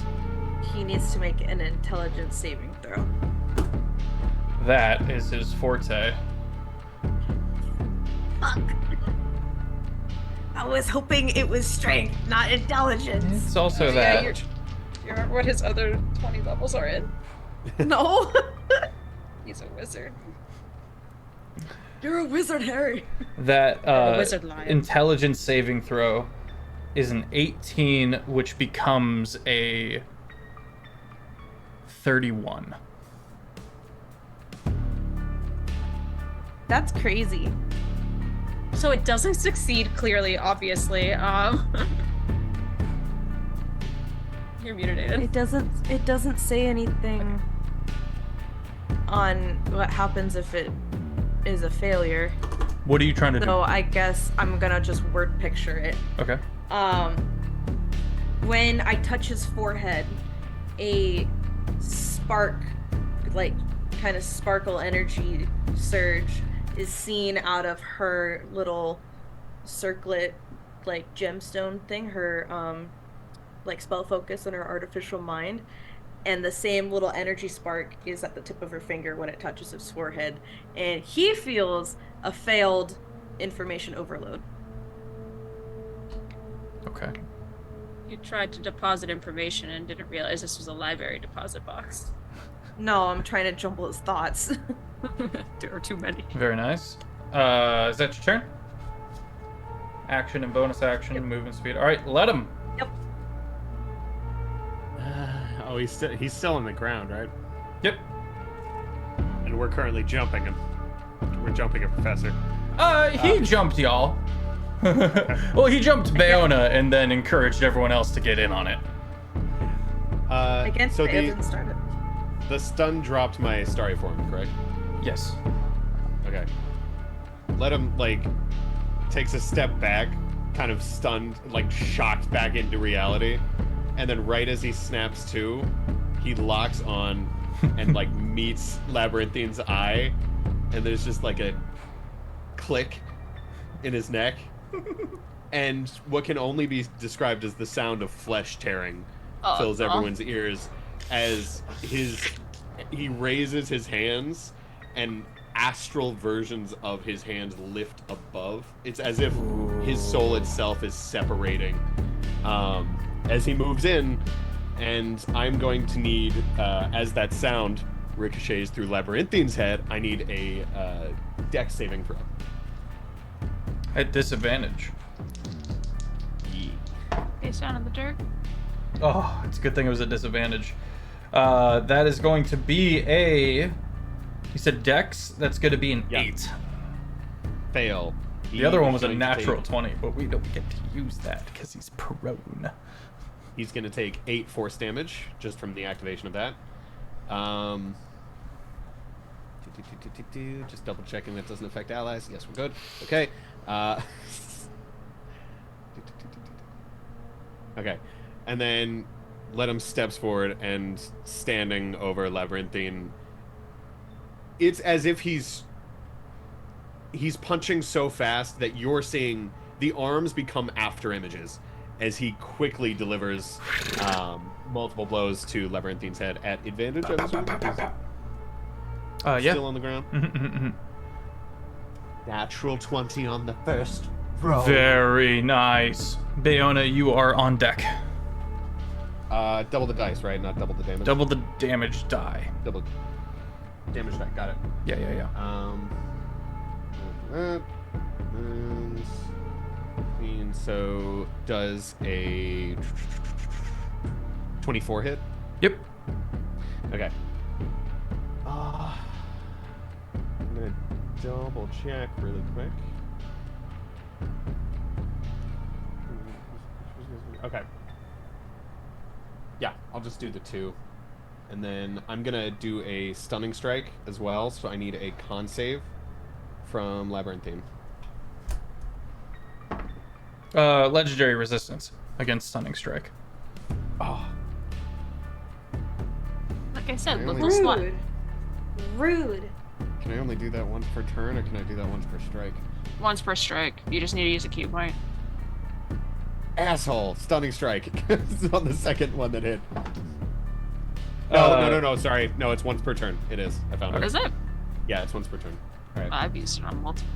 he needs to make an intelligence saving throw. That is his forte. Fuck. I was hoping it was strength, not intelligence. It's also Yeah, that. you remember what his other 20 levels are in? No. He's a wizard. You're a wizard, Harry. That a wizard lion. intelligence saving throw is an 18, which becomes a 31. That's crazy. So it doesn't succeed, clearly, obviously. You're muted, Aiden. It doesn't say anything on what happens if it is a failure. What are you trying to do? So I guess I'm gonna just word picture it. Okay. When I touch his forehead, a spark, like kind of sparkle energy surge is seen out of her little circlet, like gemstone thing, her like spell focus and her artificial mind. And the same little energy spark is at the tip of her finger when it touches his forehead. And he feels a failed information overload. Okay. You tried to deposit information and didn't realize this was a library deposit box. No, I'm trying to jumble his thoughts. There are too many. Very nice. Is that your turn? Action and bonus action, movement speed. All right, let him. Yep. Oh, he's still on the ground, right? Yep. And we're currently jumping him. We're jumping a professor. He jumped y'all. Well, he jumped Bayona and then encouraged everyone else to get in on it. Against so it didn't start it. the stun dropped my starry form, correct? Yes. Okay. Let him, like, takes a step back, kind of stunned, like, shocked back into reality. And then right as he snaps to, he locks on and, like, meets Labyrinthine's eye. And there's just, like, a click in his neck. And what can only be described as the sound of flesh tearing fills everyone's ears as he raises his hands and astral versions of his hands lift above. It's as if his soul itself is separating as he moves in, and I'm going to need, as that sound ricochets through Labyrinthine's head, I need a dex saving throw. At disadvantage. Face down in the dirt. Oh, it's a good thing it was a disadvantage. That is going to be a... You said Dex? That's going to be an 8. Fail. The other one was a natural 20, but we don't get to use that because he's prone. He's going to take 8 force damage just from the activation of that. Just double checking that doesn't affect allies. Yes, we're good. Okay. Okay. And then let him steps forward and standing over Labyrinthine. It's as if he's punching so fast that you're seeing the arms become after images as he quickly delivers multiple blows to Labyrinthine's head at advantage. Yeah. Still on the ground. Natural 20 on the first roll. Very nice. Bayona, you are on deck. Double the dice, right? Not double the damage. Double the damage die. Double damage die. Got it. Yeah. And so does a 24 hit? Yep. Okay. I'm gonna double check really quick. Okay. Yeah, I'll just do the 2. And then I'm gonna do a stunning strike as well, so I need a con save from Labyrinthine. Legendary resistance against stunning strike. Oh. Like I said, Really? little slut. Rude. Can I only do that once per turn, or can I do that once per strike? Once per strike. You just need to use a key point. Asshole! Stunning strike. It's on the second one that hit. No, sorry. No, it's once per turn. It is. I found it. Is it? Yeah, it's once per turn. All right. I've used it on multiple.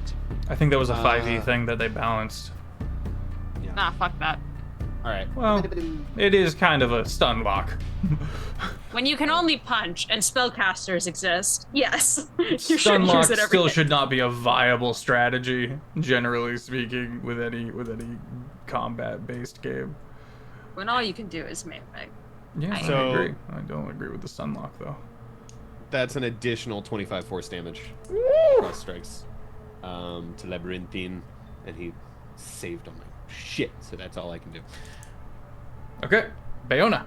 I think that was a 5e thing that they balanced. Yeah. Nah, fuck that. All right. Well, it is kind of a stun lock. When you can only punch and spellcasters exist, yes, you should Stun lock use it every still day. should not be a viable strategy, generally speaking, with any combat-based game. When all you can do is melee. Yeah, I So- agree. I don't agree with the stun lock though. That's an additional 25 force damage. Cross strikes. To Labyrinthine, and he saved on my shit, so that's all I can do. Okay, Bayona.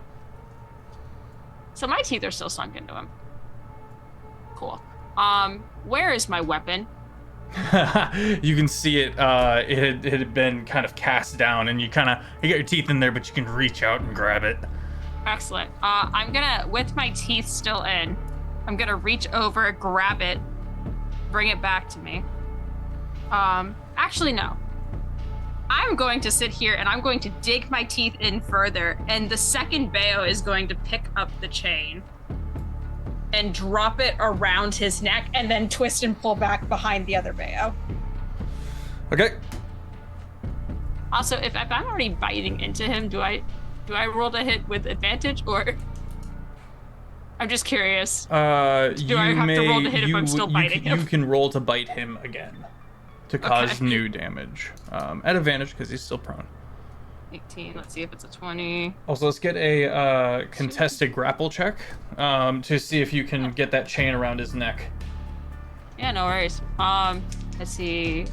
So my teeth are still sunk into him. Cool. Where is my weapon? You can see it. It had been kind of cast down, and you got your teeth in there, but you can reach out and grab it. Excellent. I'm gonna, with my teeth still in, I'm gonna reach over, grab it, bring it back to me. Actually, no. I'm going to sit here and I'm going to dig my teeth in further, and the second Bayo is going to pick up the chain and drop it around his neck and then twist and pull back behind the other Bayo. Okay. Also, if I'm already biting into him, do I roll to hit with advantage, or I'm just curious. Do I have to roll to hit if I'm still biting him? You can roll to bite him again to cause new damage at advantage because he's still prone. 18. Let's see if it's a 20. Also, let's get a contested grapple check to see if you can get that chain around his neck. Yeah, no worries. Let's see.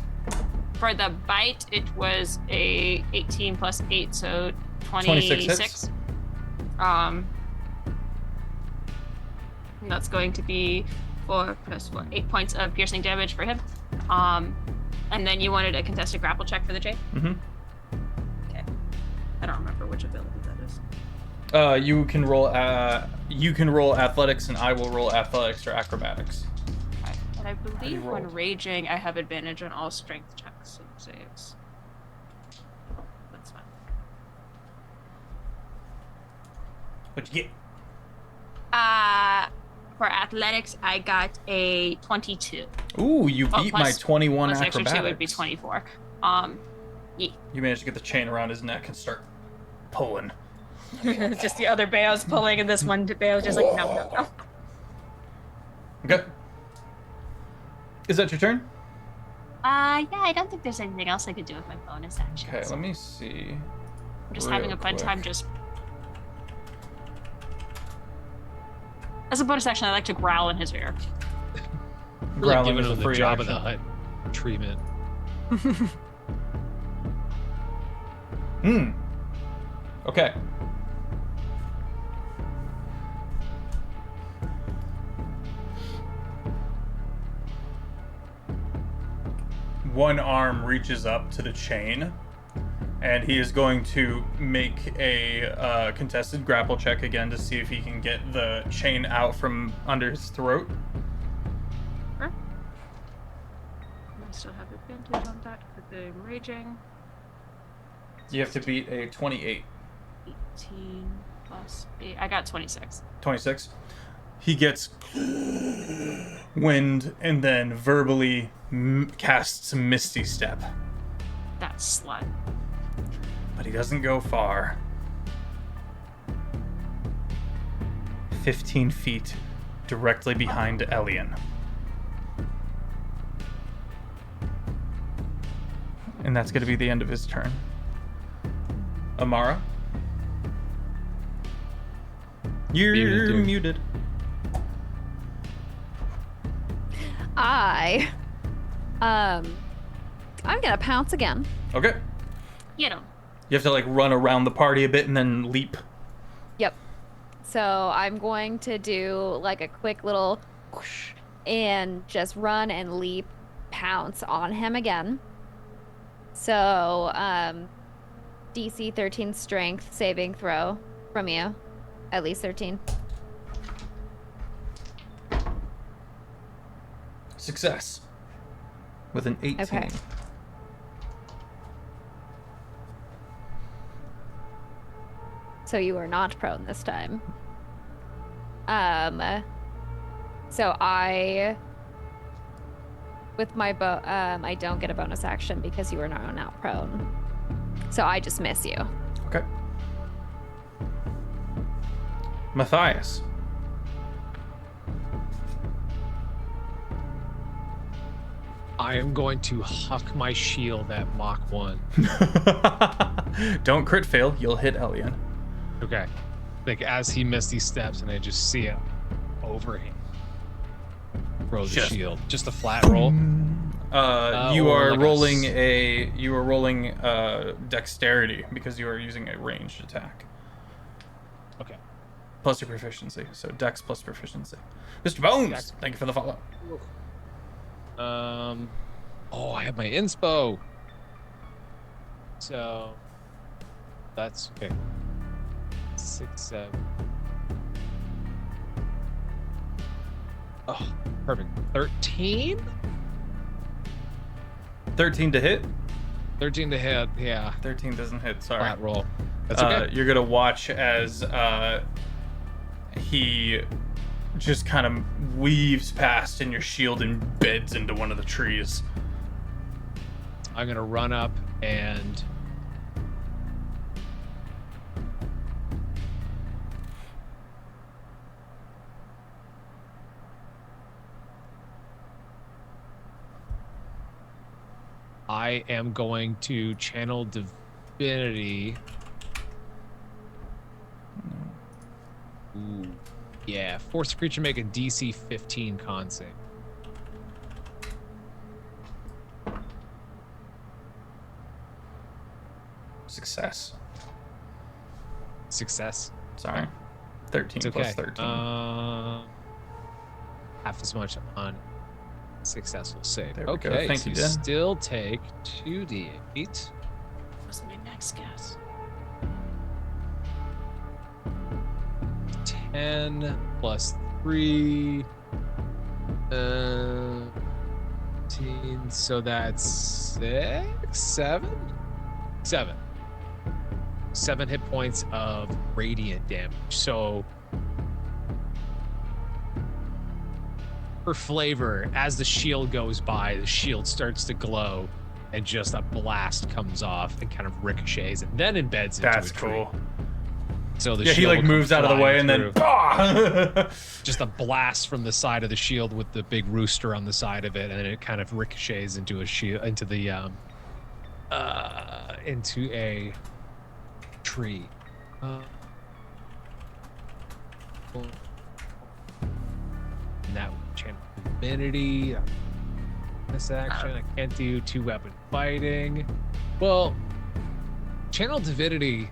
For the bite, it was a 18 plus 8, so 26 hits. That's going to be 4 plus 4, 8 points of piercing damage for him. And then you wanted a contested grapple check for the chain? Mm-hmm. Okay. I don't remember which ability that is. You can roll athletics, and I will roll athletics or acrobatics. Okay. And I you believe when rolled? raging, I have advantage on all strength checks and saves. That's fine. What'd you get? For athletics, I got a 22. Ooh, you beat my 21 plus extra acrobatics. 2 would be 24. You managed to get the chain around his neck and start pulling. Just the other Bayo's pulling, and this one Bayo's just like, no. Okay. Is that your turn? Yeah, I don't think there's anything else I could do with my bonus action. Okay, let me see. I'm just having a fun time just... As a bonus action, I like to growl in his ear. Growling giving is a him the free job action. of the hut treatment. Okay. One arm reaches up to the chain, and he is going to make a contested grapple check again to see if he can get the chain out from under his throat. Sure. I still have advantage on that because I'm raging. You have to beat a 28. 18 plus 8. I got 26. 26. He gets wind and then verbally casts Misty Step. That slut. But he doesn't go far. 15 feet directly behind Elian. And that's going to be the end of his turn. Amara? You're Muted, dude. muted. I'm gonna pounce again. Okay. You know. You have to like run around the party a bit and then leap. Yep. So I'm going to do like a quick little whoosh and just run and leap, pounce on him again. So, DC 13 strength saving throw from you. At least 13. Success. With an 18. Okay. So you are not prone this time. So with my I don't get a bonus action because you are not prone. So I just miss you. Okay. Matthias. I am going to huck my shield at Mach 1. Don't crit fail. You'll hit Elian. Okay. Like as he misty steps and I just see him over him. Throw the shield. Just a flat roll. You or are like rolling dexterity because you are using a ranged attack. Okay. Plus your proficiency. So dex plus proficiency. Mr. Bones, Dex. thank you for the follow. Oh, I have my inspo. So that's okay. 6, 7. Oh, perfect. 13? 13 to hit? 13 to hit, yeah. 13 doesn't hit, sorry. Flat roll. That's okay. You're gonna watch as he just kind of weaves past and your shield embeds into one of the trees. I'm gonna run up and I am going to channel divinity. Ooh. Yeah, force the creature make a DC 15 con save. Success. Success. Sorry. 13 It's okay. plus 13. Half as much on successful save. There we go. Okay, Thank so you, you Dan. still take 2d8. Was my next guess. 10 plus 3. 15. So that's 6, 7? 7. 7 hit points of radiant damage. So for flavor, as the shield goes by, the shield starts to glow and just a blast comes off and kind of ricochets and then embeds into That's a tree. cool. So the Yeah, he shield like will come moves out of the way flying and then through. ah! Just a blast from the side of the shield with the big rooster on the side of it, and then it kind of ricochets into a shield, into a tree. And that would channel divinity. This action, I can't do 2-weapon fighting. Well, channel divinity.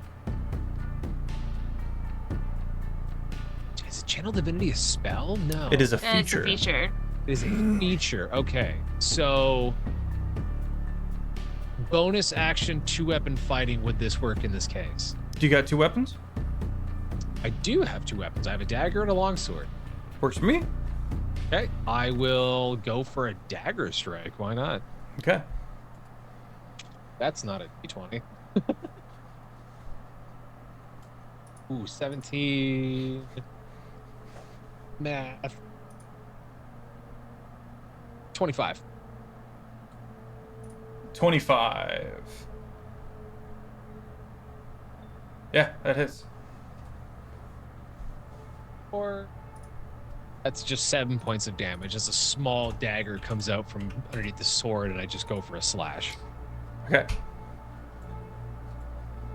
Is channel divinity a spell? No. It is a It's a feature. feature. It is a feature. Okay. So bonus action 2-weapon fighting, would this work in this case? Do you got 2 weapons? I do have 2 weapons. I have a dagger and a longsword. Works for me. Okay. I will go for a dagger strike. Why not? Okay. That's not a d20. Ooh, 17. Math. 25. 25. Yeah, that hits. Or that's just 7 points of damage as a small dagger comes out from underneath the sword, and I just go for a slash. Okay.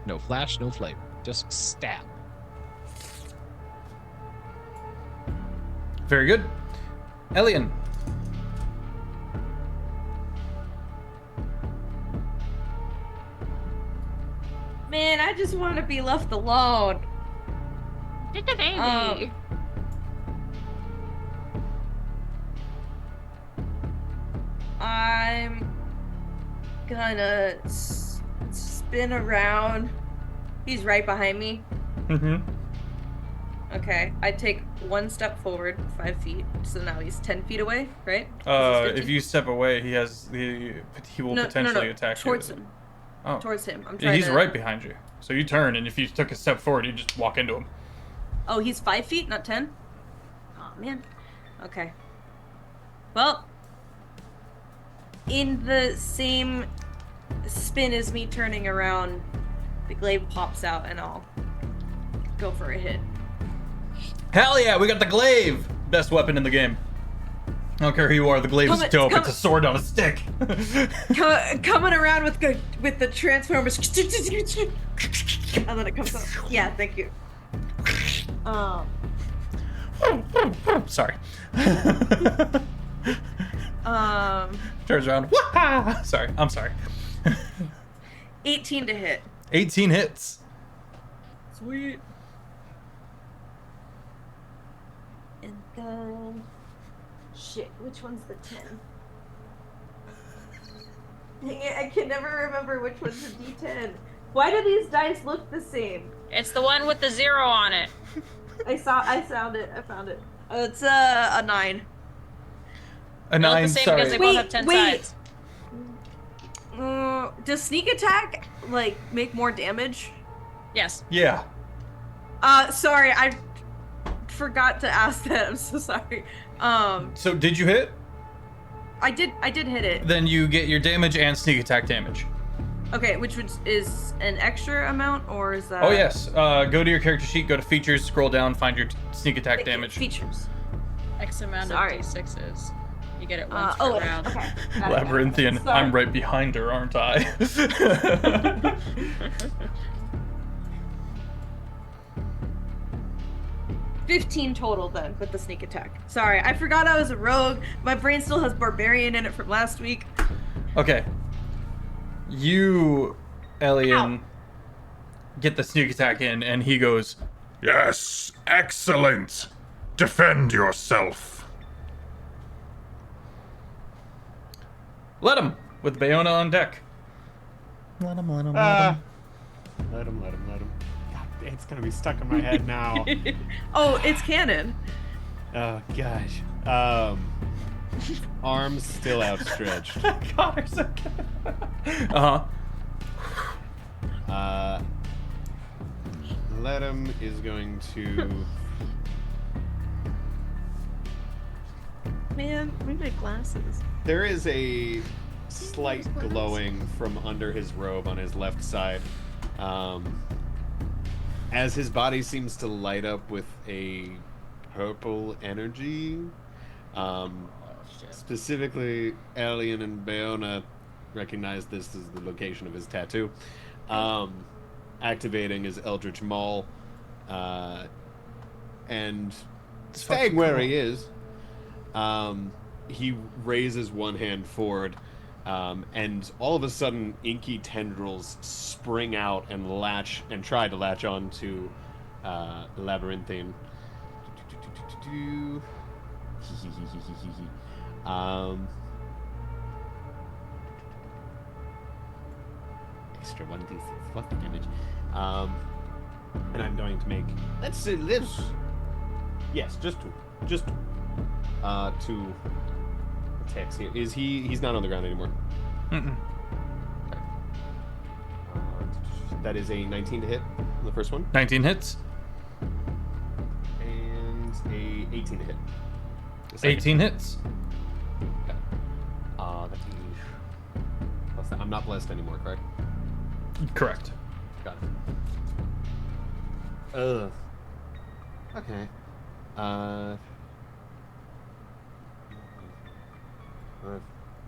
No flash, no flavor, just stab. Very good. Elian. Man, I just want to be left alone. Did the baby. I'm gonna spin around. He's right behind me. Mm-hmm. Okay, I take 1 step forward, 5 feet. So now he's 10 feet away, right? If you step away, he will potentially attack towards you. him. Oh. Towards him. I'm Yeah, trying he's to... right behind you. So you turn, and if you took a step forward, you just walk into him. Oh, he's 5 feet, not 10? Oh, man. Okay. Well, in the same spin as me turning around, the glaive pops out, and I'll go for a hit. Hell yeah, we got the glaive! Best weapon in the game. I don't care who you are, the glaive is dope. It's a sword on a stick. Coming around with the Transformers. And then it comes out. Yeah, thank you. Sorry. Turns around. Wah! Sorry, I'm sorry. 18 to hit. 18 hits. Sweet. And then... Shit, which one's the 10? Dang it, I can never remember which one's the D10. Why do these dice look the same? It's the one with the 0 on it. I found it. It's a 9. A 9, the same sorry. because they both have 10 sides. Does sneak attack, like, make more damage? Yes. Yeah. Sorry, I forgot to ask that. I'm so sorry. So did you hit? I did hit it. Then you get your damage and sneak attack damage. Okay, which is an extra amount, or is that... Oh yes. Go to your character sheet, go to features, scroll down, find your sneak attack damage. Features. X amount of D6s. You get it once per round. Okay. Labyrinthian. Sorry. I'm right behind her, aren't I? 15 total then with the sneak attack. Sorry, I forgot I was a rogue. My brain still has barbarian in it from last week. Okay. You, Elian, get the sneak attack in, and he goes, Yes, excellent. Defend yourself. let him, with Bayona on deck. Let him. Let him. God, it's gonna be stuck in my head now. Oh, it's canon. Oh gosh. Arms still outstretched. God, so good. Ledum is going to. Man, we make glasses. There is a slight glowing from under his robe on his left side, as his body seems to light up with a purple energy. Specifically, Alien and Bayona recognize this as the location of his tattoo. Activating his Eldritch Maul, and staying where he is. He raises one hand forward, and all of a sudden, inky tendrils spring out and try to latch on to Labyrinthian. Extra 1d6 plus the damage. And I'm going to make. Let's see this. Yes, just two. Two attacks here. Is he's not on the ground anymore? Mm-mm. That is a 19 to hit on the first one. 19 hits. And a 18 to hit. 18 hits. Okay. That's plus that. I'm not blessed anymore, correct? Correct. Got it. Okay.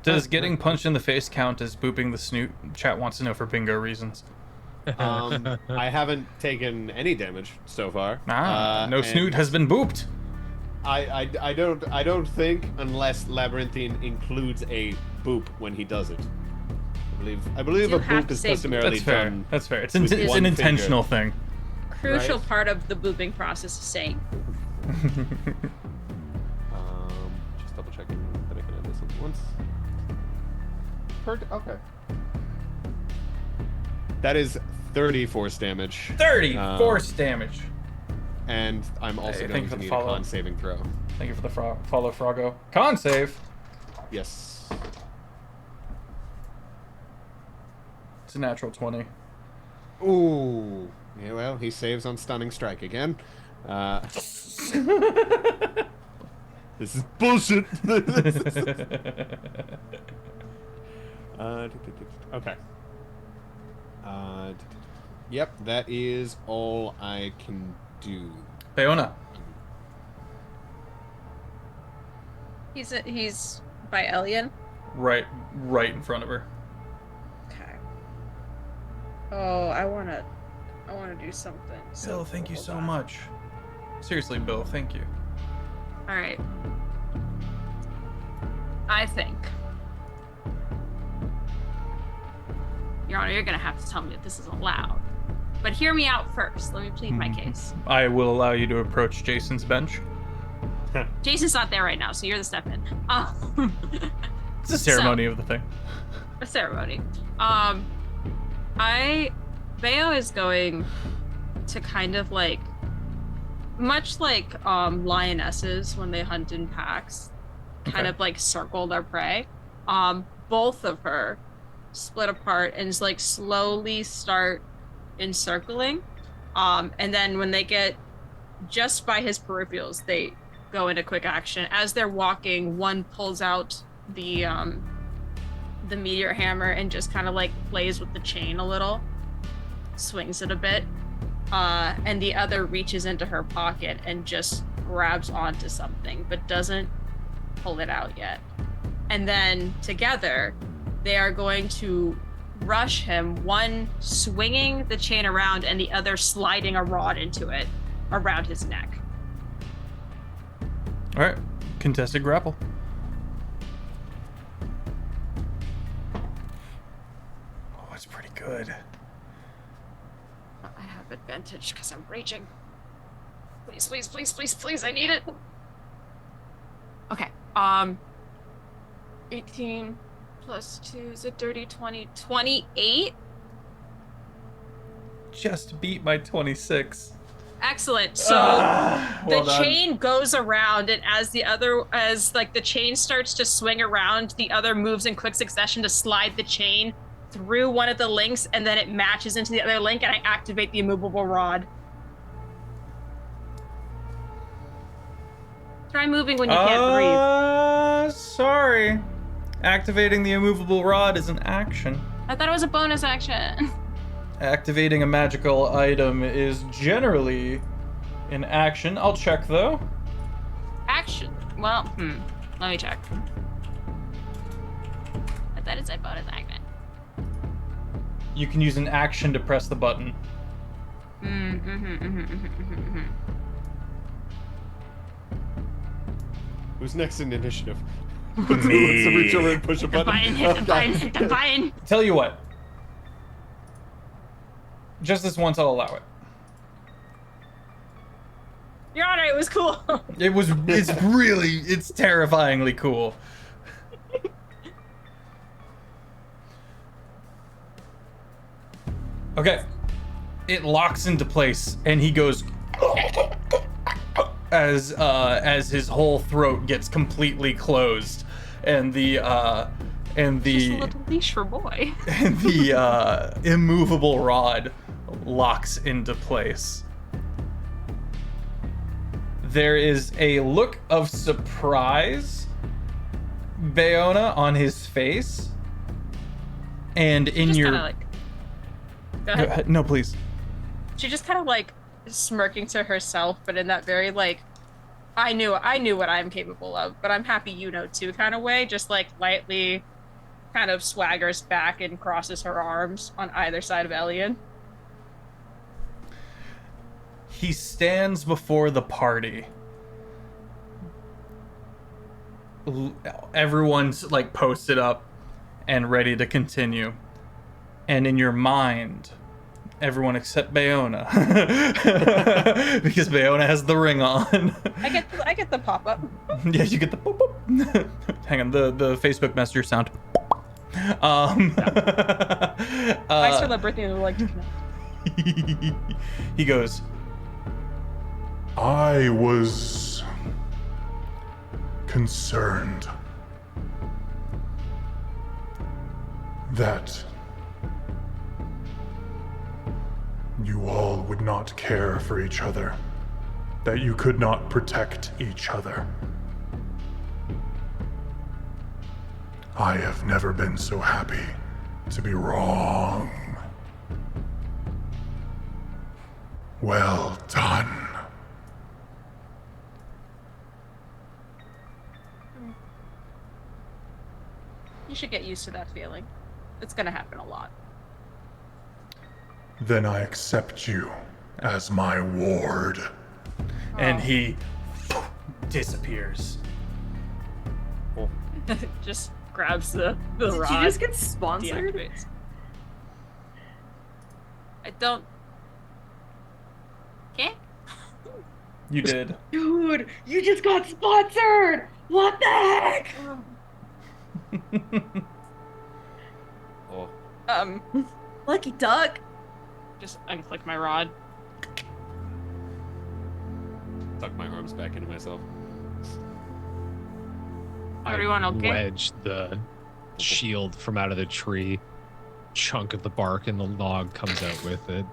Does getting punched in the face count as booping the snoot? Chat wants to know for bingo reasons. I haven't taken any damage so far. No snoot has been booped. I don't think unless Labyrinthian includes a boop when he does it. I believe a boop is customarily done. That's fair. It's with an one intentional finger. thing. Crucial Right. part of the booping process is saying. Just double checking that I can add this in once. Okay. That is 30 force damage. 30 force damage. and I'm also Hey, going thank you to for the need a follow. con saving throw. Thank you for the follow, Froggo. Con save. Yes. It's a natural 20. Ooh. Yeah, well, he saves on stunning strike again. This is bullshit. Okay. Yep, that is all I can do. Bayona. He's by Elian. Right in front of her. Okay. Oh, I wanna do something. Bill, thank you so much. Seriously, Bill, thank you. All right. I think, Your Honor, you're gonna have to tell me that this is allowed. But hear me out first. Let me plead my case. I will allow you to approach Jason's bench. Jason's not there right now, so you're the step in. It's a ceremony of the thing. A ceremony. Bayo is going to kind of like, much like lionesses when they hunt in packs, kind of like circle their prey. Both of her split apart and like slowly start encircling. And then when they get just by his peripherals, they go into quick action. As they're walking, one pulls out the meteor hammer and just kind of like plays with the chain a little, swings it a bit, and the other reaches into her pocket and just grabs onto something but doesn't pull it out yet. And then together they are going to rush him, one swinging the chain around and the other sliding a rod into it around his neck. All right, contested grapple. Oh, it's pretty good. I have advantage because I'm raging. Please, please, please, please, please, I need it. Okay, 18 plus 2 is a dirty 20. 28? Just beat my 26. Excellent. So well the done. chain goes around, and as the chain starts to swing around, the other moves in quick succession to slide the chain through one of the links, and then it matches into the other link, and I activate the immovable rod. Try moving when you can't breathe. Sorry. Activating the immovable rod is an action. I thought it was a bonus action. Activating a magical item is generally an action. I'll check though. Action. Well, let me check. I thought it said bonus action. You can use an action to press the button. Who's next in initiative? Who wants to reach over and push a button? Hit the button. Tell you what. Just this once, I'll allow it. Your Honor, it was cool. It's terrifyingly cool. Okay. It locks into place and he goes as his whole throat gets completely closed and the Just a little leash for boy. and the immovable rod locks into place. There is a look of surprise, Bayona, on his face, and in Just your kinda like, go ahead. no, please. She just kind of like smirking to herself, but in that very like, I knew what I'm capable of, but I'm happy you know too kind of way. Just like lightly, kind of swaggers back and crosses her arms on either side of Elian. He stands before the party. Everyone's like posted up and ready to continue. And in your mind, everyone except Bayona, because Bayona has the ring on. I get the pop up. Yeah, you get the boop, boop. Hang on, the Facebook Messenger sound. I still have birthday and like. He goes, I was concerned that you all would not care for each other, that you could not protect each other. I have never been so happy to be wrong. Well done. You should get used to that feeling. It's gonna happen a lot. Then I accept you as my ward. And he disappears. Just grabs the Did rod. you just get sponsored? Deactivates. I don't. Okay. You did. Dude, you just got sponsored! What the heck? Oh, Lucky duck. Just unclick my rod. tuck my arms back into myself. Everyone okay? Wedge the shield from out of the tree. Chunk of the bark and the log comes out with it.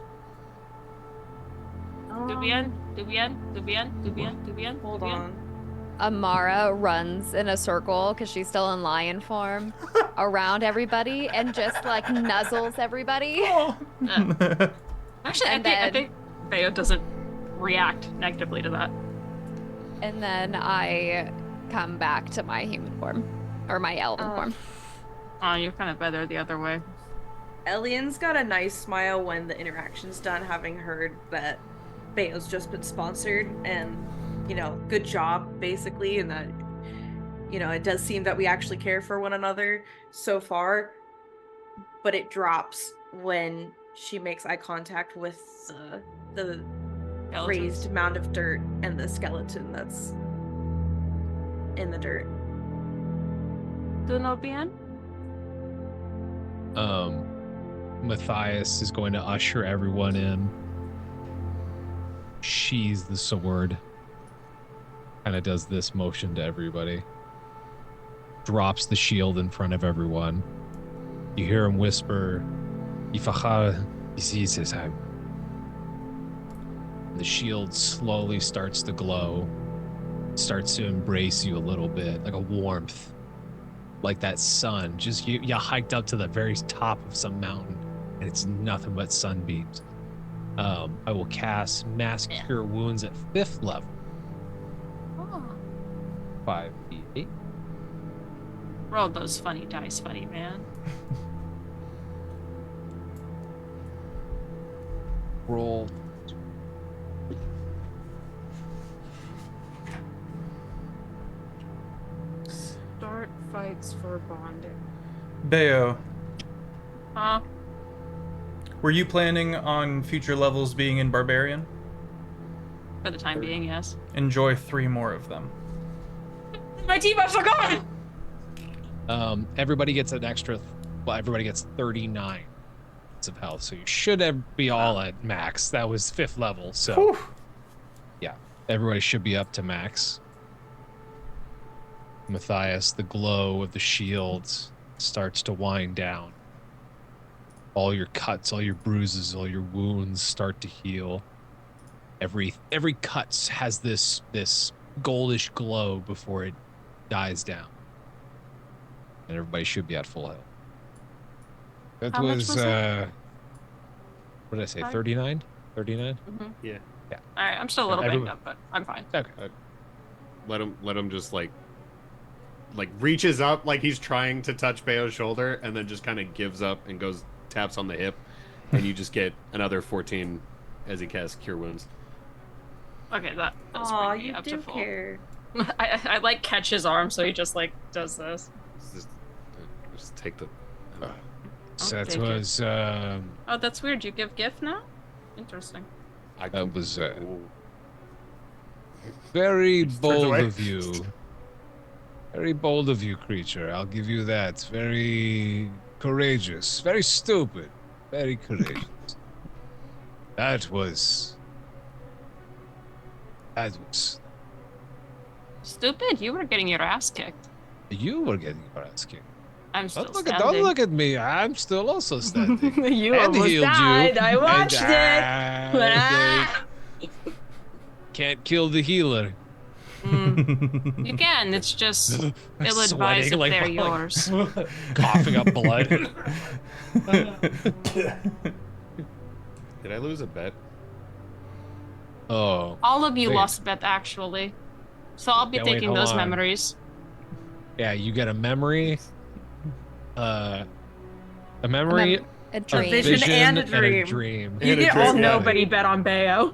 Hold on. Amara runs in a circle because she's still in lion form around everybody and just like nuzzles everybody. Actually, And I then- think Bayo doesn't react negatively to that. And then I come back to my human form or my elven form. Oh, you're kind of better the other way. Elian's got a nice smile when the interaction's done, having heard that Bayo's just been sponsored, and, you know, good job, basically, and that, you know, it does seem that we actually care for one another so far, but it drops when she makes eye contact with the raised mound of dirt and the skeleton that's in the dirt. Todo bien? Matthias is going to usher everyone in. She's the sword. Kind of does this motion to everybody. Drops the shield in front of everyone. You hear him whisper, "Ifacha isisesheim." The shield slowly starts to glow, starts to embrace you a little bit, like a warmth, like that sun. Just you hiked up to the very top of some mountain, and it's nothing but sunbeams. I will cast Mass Cure Wounds at 5th level. Oh. 5d8. Roll those funny dice, funny man. Roll. Start fights for bonding. Bayo, Huh? were you planning on future levels being in Barbarian? For the time being, yes. Enjoy 3 more of them. My debuffs are gone! Everybody gets an extra. Well, everybody gets 39 of health, so you should be all at max. That was 5th level, so Whew. yeah, everybody should be up to max. Matthias, the glow of the shield starts to wind down. All your cuts, all your bruises, all your wounds start to heal. Every cut has this goldish glow before it dies down. And everybody should be at full health. That How much was, was it? what did I say, Five? 39? 39? Yeah. Alright, I'm still a little banged Everyone- up, but I'm fine. Okay. Let him just like reaches up like he's trying to touch Bayo's shoulder, and then just kind of gives up and goes taps on the hip, and you just get another 14 as he casts Cure Wounds. Okay, that does Aw, bring me you up do to full. care. I like catch his arm, so he just like does this. Just take the. So I'll that take it. was, Oh, that's weird. You give gift now? Interesting. that was Ooh. very turns bold away. of you. Very bold of you, creature. I'll give you that. Very courageous. Very stupid. Very courageous. That was That was... Stupid, you were getting your ass kicked. You were getting your ass kicked. I'm still Don't standing. look at me. I'm still also standing. You And almost healed died. you. I watched it. Can't kill the healer. You can. It's just ill-advised if Sweating, they're yours. Coughing up blood. Did I lose a bet? Oh. All of you Wait. lost a bet, actually. So I'll be Yeah, wait, taking hold those on. memories. Yeah, you get a memory. A memory, A dream. vision and a dream. dream. You And a get dream, all yeah. Nobody bet on Bayo.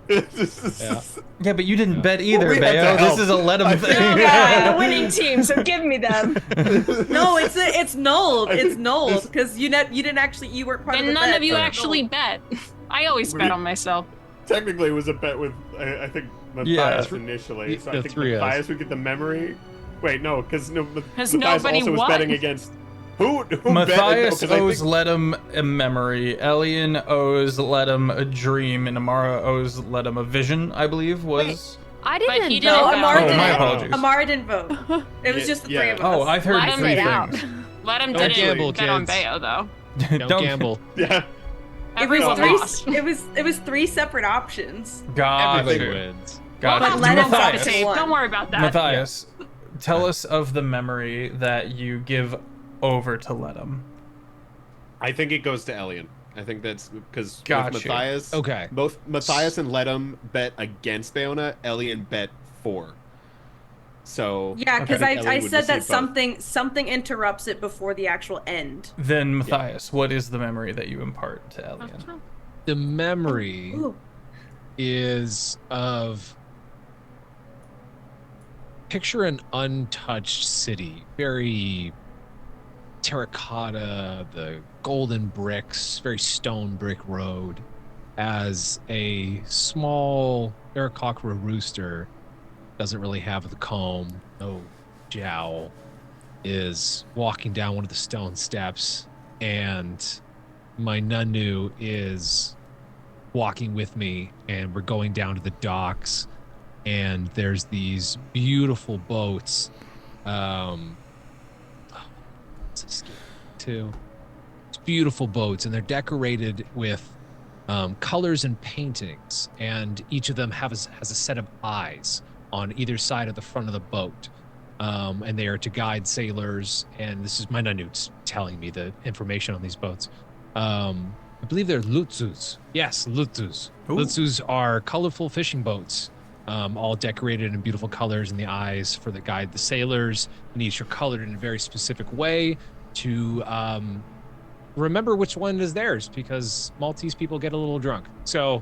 Yeah. Yeah, but you didn't bet either, we had to Bayo. help. This is a let him I thing. think- I'm the winning team, so give me them. No, it's null. I It's think null this- because you didn't actually you weren't part of And the none bet, of you so it's actually null. bet. I always bet on myself. Technically, it was a bet with I think Yeah. Matthias initially. So I The think three of us. Matthias would get the memory. Wait, no, because Matthias nobody also was won. betting against who Matthias bet? 'Cause I owes think- Ledham a memory. Elian owes Ledham a dream, and Amara owes Ledham a vision, I believe, was. I But didn't he know. didn't No, bet. Amara Oh, didn't. my apologies. Amara didn't vote. It was Yeah, just the yeah. three of us. Oh, I've heard Let him three sit out. things. Let him Don't didn't gamble, bet on kids. Bayo, though. Don't gamble. Yeah. It was Everyone three. lost. It was three separate options. Got Everybody you. wins. Got But you. let him Matthias. vote. Tape. One. Don't worry about that. Matthias, tell us of the memory that you give over to Ledham. I think it goes to Elian. I think that's because Gotcha. Matthias. Okay. Both Matthias and Ledham bet against Bayona. Elian bet for. So Yeah, because I think I Ellie would said that receive both. something interrupts it before the actual end. Then, Matthias, what is the memory that you impart to Elian? The memory Ooh. is of picture an untouched city, very terracotta, the golden bricks, very stone brick road, as a small Aarakocra rooster, doesn't really have the comb, no jowl, is walking down one of the stone steps, and my Nunu is walking with me, and we're going down to the docks, and there's these beautiful boats. It's a scary too. It's beautiful boats, and they're decorated with colors and paintings, and each of them has a set of eyes on either side of the front of the boat. And they are to guide sailors, and this is my Nanoot's telling me the information on these boats. I believe they're lutzus. Yes, lutzus. Ooh. Lutzus are colorful fishing boats, all decorated in beautiful colors, and the eyes for the guide the sailors, and each are colored in a very specific way to remember which one is theirs, because Maltese people get a little drunk. So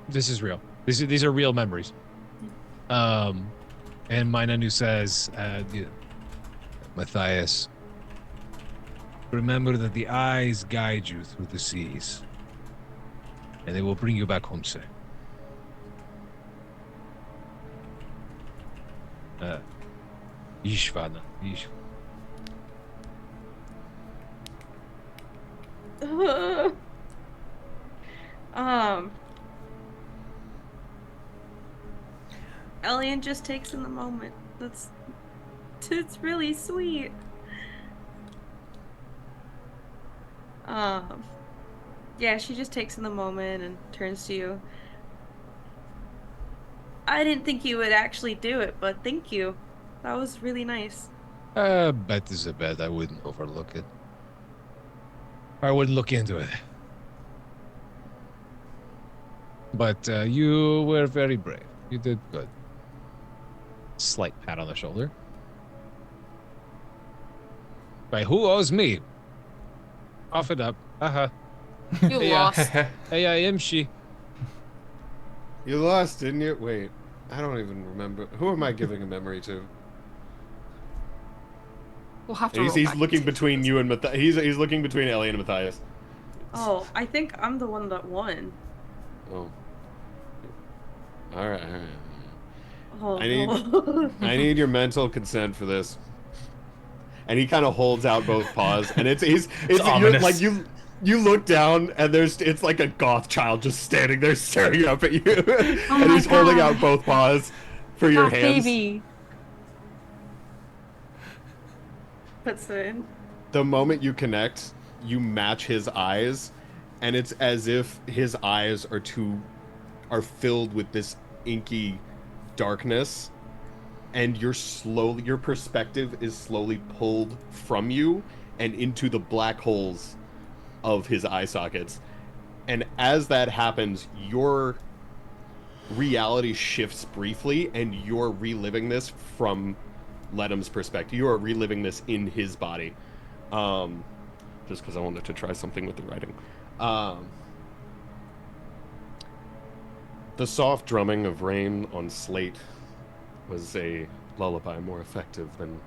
this is real. These are real memories. And my Nanu says, Matthias, remember that the eyes guide you through the seas, and they will bring you back home safe. Ishvana, Ishvana. Elian just takes in the moment. It's really sweet. Yeah, she just takes in the moment and turns to you. I didn't think you would actually do it, but thank you. That was really nice. A bet is a bet. I wouldn't overlook it. I wouldn't look into it. But you were very brave. You did good. Slight pat on the shoulder. By who owes me? Off it up. Uh-huh. You lost. Hey, I am she. You lost, didn't you? Wait, I don't even remember. Who am I giving a memory to? We'll have to. He's roll back looking to- between you and Matthias. He's looking between Ellie and Matthias. Oh, I think I'm the one that won. Oh. All right. Oh, I need- no. I need your mental consent for this. And he kind of holds out both paws, and it's you're, ominous. like you You look down, and it's like a goth child just standing there staring up at you. And he's holding out both paws for your hands. Baby. Puts it in. The moment you connect, you match his eyes, and it's as if his eyes are filled with this inky darkness, and your perspective is slowly pulled from you and into the black holes of his eye sockets. And as that happens, your reality shifts briefly, and you're reliving this from Ledham's perspective. You are reliving this in his body. Just because I wanted to try something with the writing. The soft drumming of rain on slate was a lullaby more effective than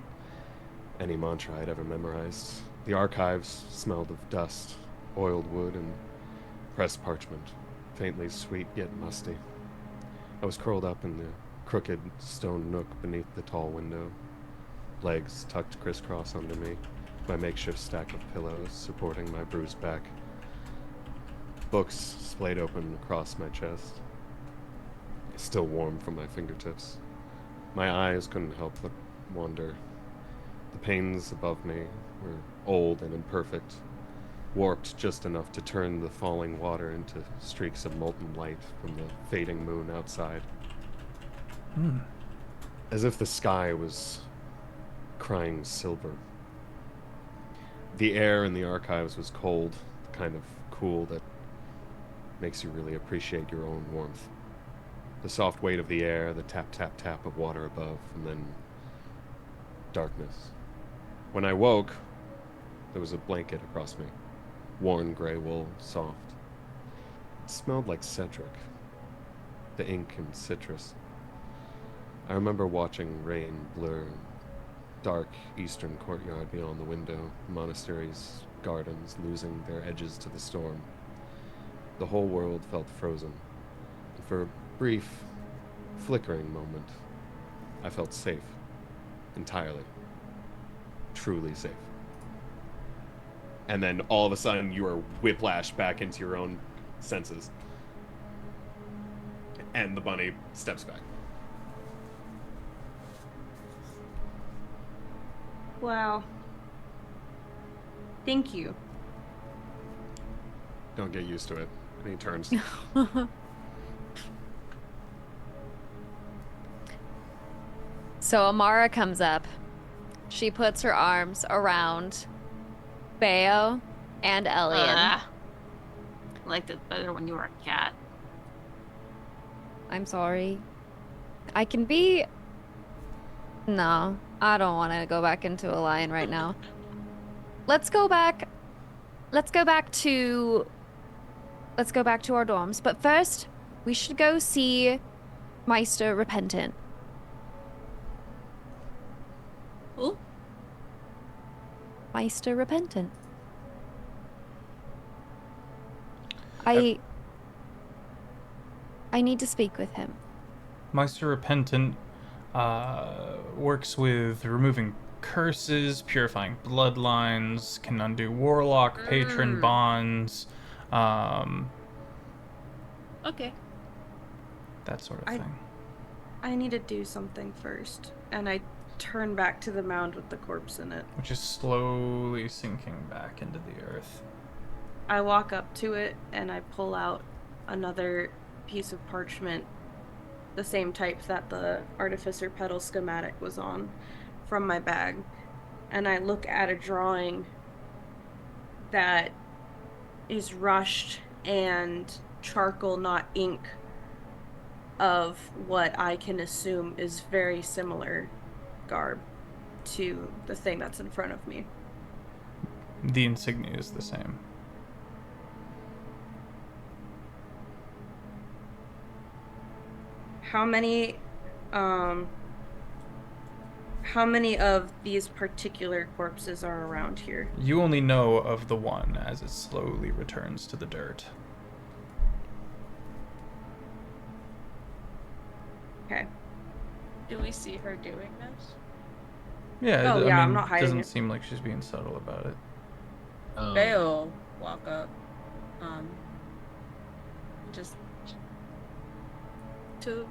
any mantra I'd ever memorized. The archives smelled of dust, oiled wood, and pressed parchment, faintly sweet yet musty. I was curled up in the crooked stone nook beneath the tall window, legs tucked crisscross under me, my makeshift stack of pillows supporting my bruised back, books splayed open across my chest, still warm from my fingertips. My eyes couldn't help but wander. The panes above me were old and imperfect, warped just enough to turn the falling water into streaks of molten light from the fading moon outside. As if the sky was crying silver. The air in the archives was cold, the kind of cool that makes you really appreciate your own warmth. The soft weight of the air, the tap, tap, tap of water above, and then darkness. When I woke, there was a blanket across me. Worn gray wool, soft. It smelled like Cedric. The ink and citrus. I remember watching rain blur dark eastern courtyard beyond the window, monasteries, gardens losing their edges to the storm. The whole world felt frozen. And for a brief, flickering moment, I felt safe. Entirely. Truly safe. And then all of a sudden you are whiplashed back into your own senses. And the bunny steps back. Wow. Thank you. Don't get used to it. And he turns. So Amara comes up. She puts her arms around Bayo and Elian. I liked it better when you were a cat. I'm sorry. I can be... No, I don't want to go back into a lion right now. Let's go back to our dorms. But first, we should go see Myster Repentant. Who? Myster Repentant. I need to speak with him. Myster Repentant works with removing curses, purifying bloodlines, can undo warlock patron bonds, Okay. that sort of thing. I need to do something first, and I turn back to the mound with the corpse in it. Which is slowly sinking back into the earth. I walk up to it and I pull out another piece of parchment, the same type that the Artificer Petal schematic was on, from my bag. And I look at a drawing that is rushed and charcoal, not ink, of what I can assume is very similar garb to the thing that's in front of me. The insignia is the same. How many of these particular corpses are around here? You only know of the one as it slowly returns to the dirt. Okay. Do we see her doing this? Yeah, Oh, yeah, I'm not hiding doesn't it. seem like she's being subtle about it. Bayo, walk up. Just to,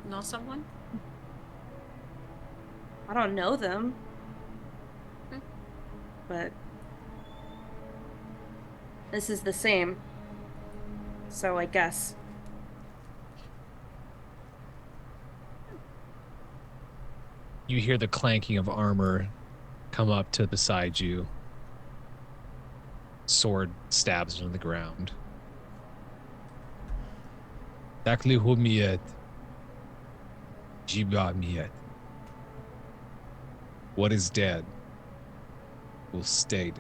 know someone? I don't know them. Hmm. But this is the same. So I guess. You hear the clanking of armor come up to beside you. Sword stabs into the ground. Dakli humiyet. Jiba miyet. What is dead will stay.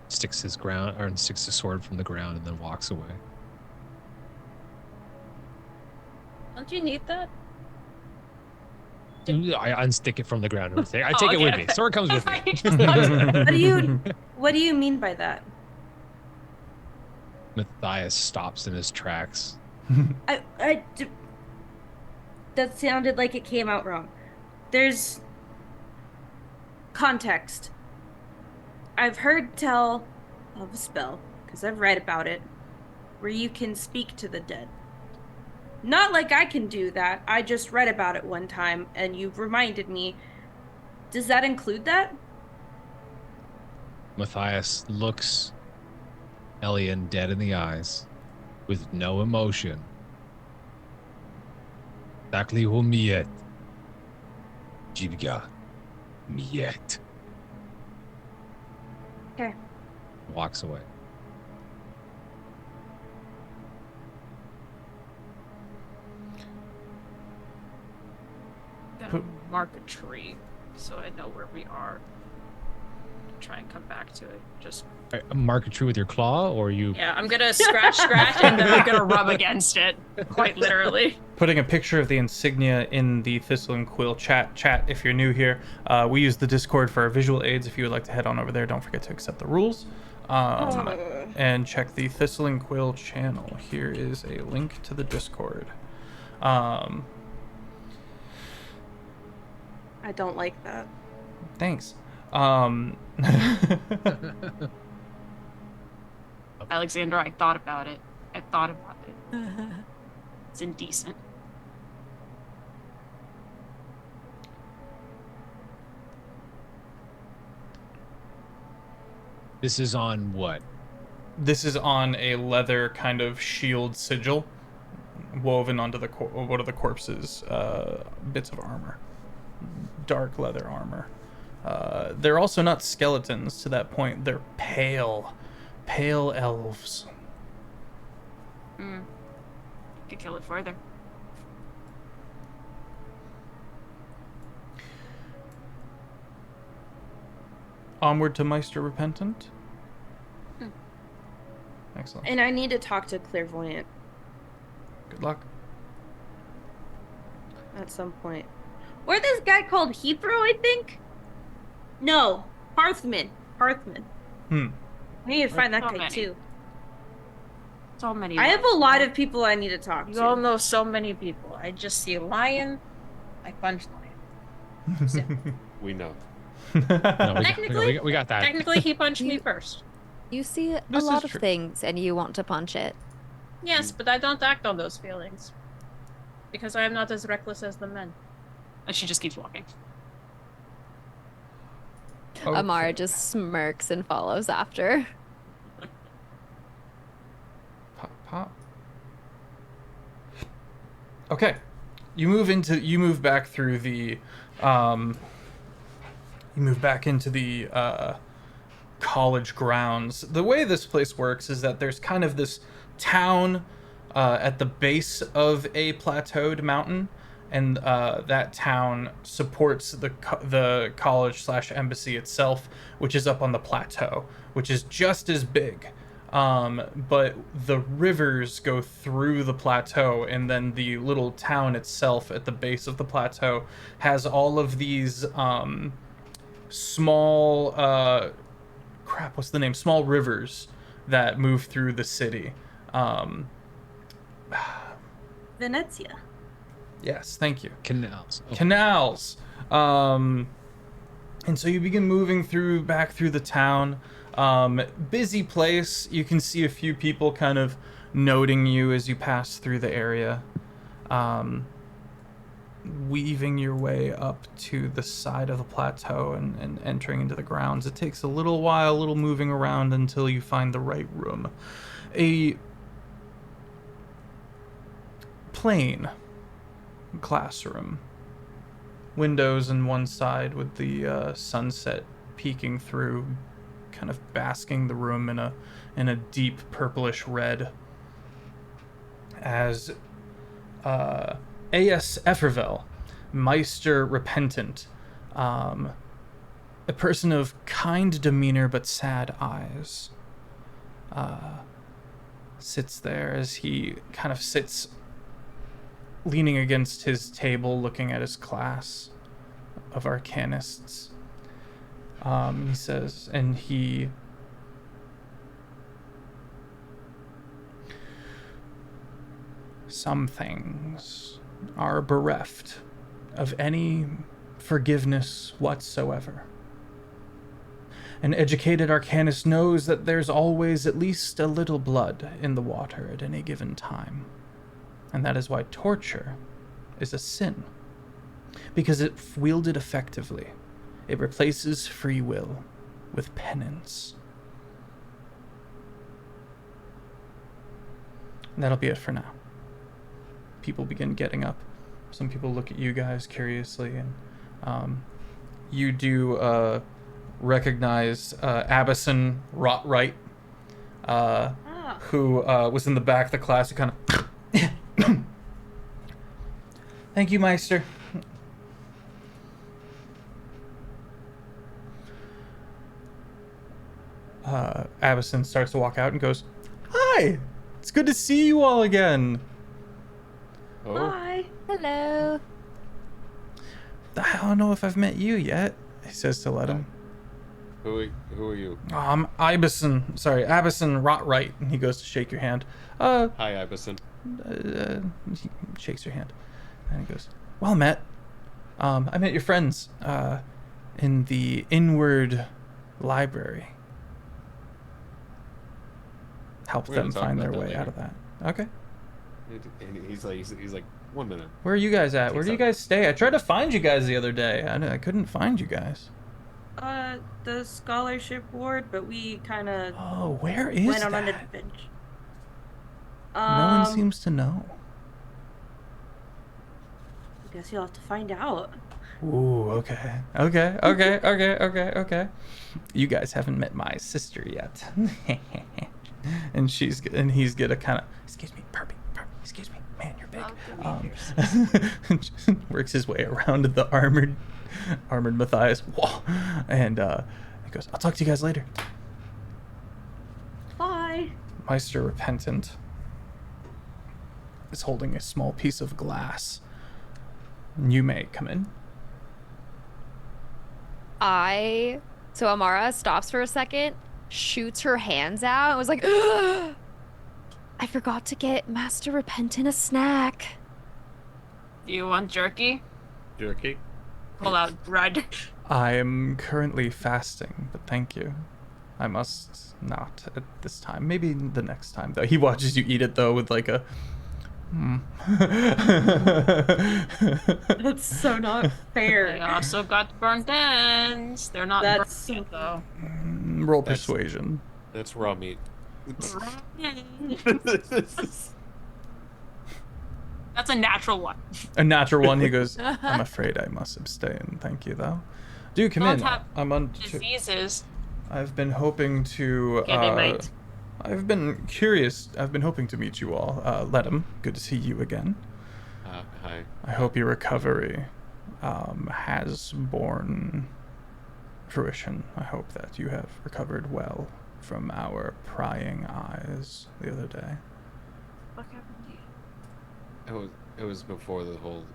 Unsticks the sword from the ground and then walks away. Don't you need that? I unstick it from the ground. I take it with me. Sword comes with me. What do you mean by that? Matthias stops in his tracks. That sounded like it came out wrong. There's context. I've heard tell of a spell, because I've read about it, where you can speak to the dead. Not like I can do that. I just read about it one time, and you reminded me. Does that include that? Matthias looks Elian dead in the eyes with no emotion. Dakli humiyet. Jibga miyet. Okay. Walks away. Gonna mark a tree so I know where we are. Try and come back to it. Just mark a tree with your claw, or you? Yeah, I'm gonna scratch, and then I'm gonna rub against it, quite literally. Putting a picture of the insignia in the Thistle and Quill chat. If you're new here, we use the Discord for our visual aids. If you would like to head on over there, don't forget to accept the rules. And check the Thistle and Quill channel. Here is a link to the Discord. I don't like that. Thanks. Alexander, I thought about it. It's indecent. This is on what? This is on a leather kind of shield sigil woven onto one of the corpse's bits of armor. Dark leather armor. They're also not skeletons to that point. They're pale elves. Could kill it further. Onward to Myster Repentant. Excellent. And I need to talk to Clairvoyant. Good luck. At some point. Or this guy called Hebrew, I think? No. Hearthman. We need to find that guy too. So many. I have a lot of people I need to talk to. You all know so many people. I just see a lion. I punch lion. We know. No, we got that. Technically, he punched me first. You see a lot of things and you want to punch it. Yes, but I don't act on those feelings. Because I am not as reckless as the men. And she just keeps walking. Okay. Amara just smirks and follows after. Pop. Okay. You move back through the you move back into the college grounds. The way this place works is that there's kind of this town at the base of a plateaued mountain, and that town supports the college/embassy itself, which is up on the plateau, which is just as big. But the rivers go through the plateau, and then the little town itself at the base of the plateau has all of these small small rivers that move through the city. Venezia. Yes, thank you. Canals. Oh. Canals. And so you begin moving back through the town. Busy place. You can see a few people kind of noting you as you pass through the area. Weaving your way up to the side of the plateau and entering into the grounds. It takes a little while, a little moving around until you find the right room. A plain classroom. Windows on one side with the sunset peeking through, kind of basking the room in a deep purplish red. As A.S. Efferville, Myster Repentant, a person of kind demeanor but sad eyes, sits there as he kind of sits leaning against his table looking at his class of arcanists. He says, and he some things are bereft of any forgiveness whatsoever. An educated arcanist knows that there's always at least a little blood in the water at any given time. And that is why torture is a sin. Because if wielded effectively, it replaces free will with penance. And that'll be it for now. People begin getting up. Some people look at you guys curiously, and you do recognize Abison Rotright, who was in the back of the class, who kind of Thank you, Myster. Abison starts to walk out and goes, "Hi! It's good to see you all again." Oh. Hi. Hello. I don't know if I've met you yet, he says to let him. Who are you? I'm Abison Rotright, and he goes to shake your hand. Hi, Ibison. He shakes your hand, and he goes, "Well met. I met your friends in the inward library. Helped We're gonna them talk find about their that way later. out of that." Okay. And he's like 1 minute. Where are you guys at? Where do you Takes up- guys stay? I tried to find you guys the other day. I couldn't find you guys. The scholarship ward, but we kind of Oh, where is went that? on an adventure. No one seems to know. I guess you'll have to find out. Ooh, okay. You guys haven't met my sister yet. and he's gonna kind of, excuse me, Perby, excuse me, man, you're big. Works his way around to the armored Matthias wall, and he goes, "I'll talk to you guys later." Bye. Myster Repentant is holding a small piece of glass. You may come in. So Amara stops for a second, shoots her hands out, and was like, "Ugh! I forgot to get Master Repentant a snack." Do you want jerky? Jerky? Pull out Rudd. I am currently fasting, but thank you. I must not at this time. Maybe the next time, though. He watches you eat it, though, with like a... That's so not I fair. also got burnt ends. They're not That's burnt yet, though. Roll That's- persuasion. That's raw meat. That's a natural one. A natural one. He goes, "I'm afraid I must abstain. Thank you, though." Do come Don't in. have I'm on... Diseases. I've been hoping to... Yeah, they might. I've been curious. I've been hoping to meet you all. Ledham, good to see you again. Hi. I hope your recovery has borne fruition. I hope that you have recovered well from our prying eyes the other day. What happened to you? It was before the whole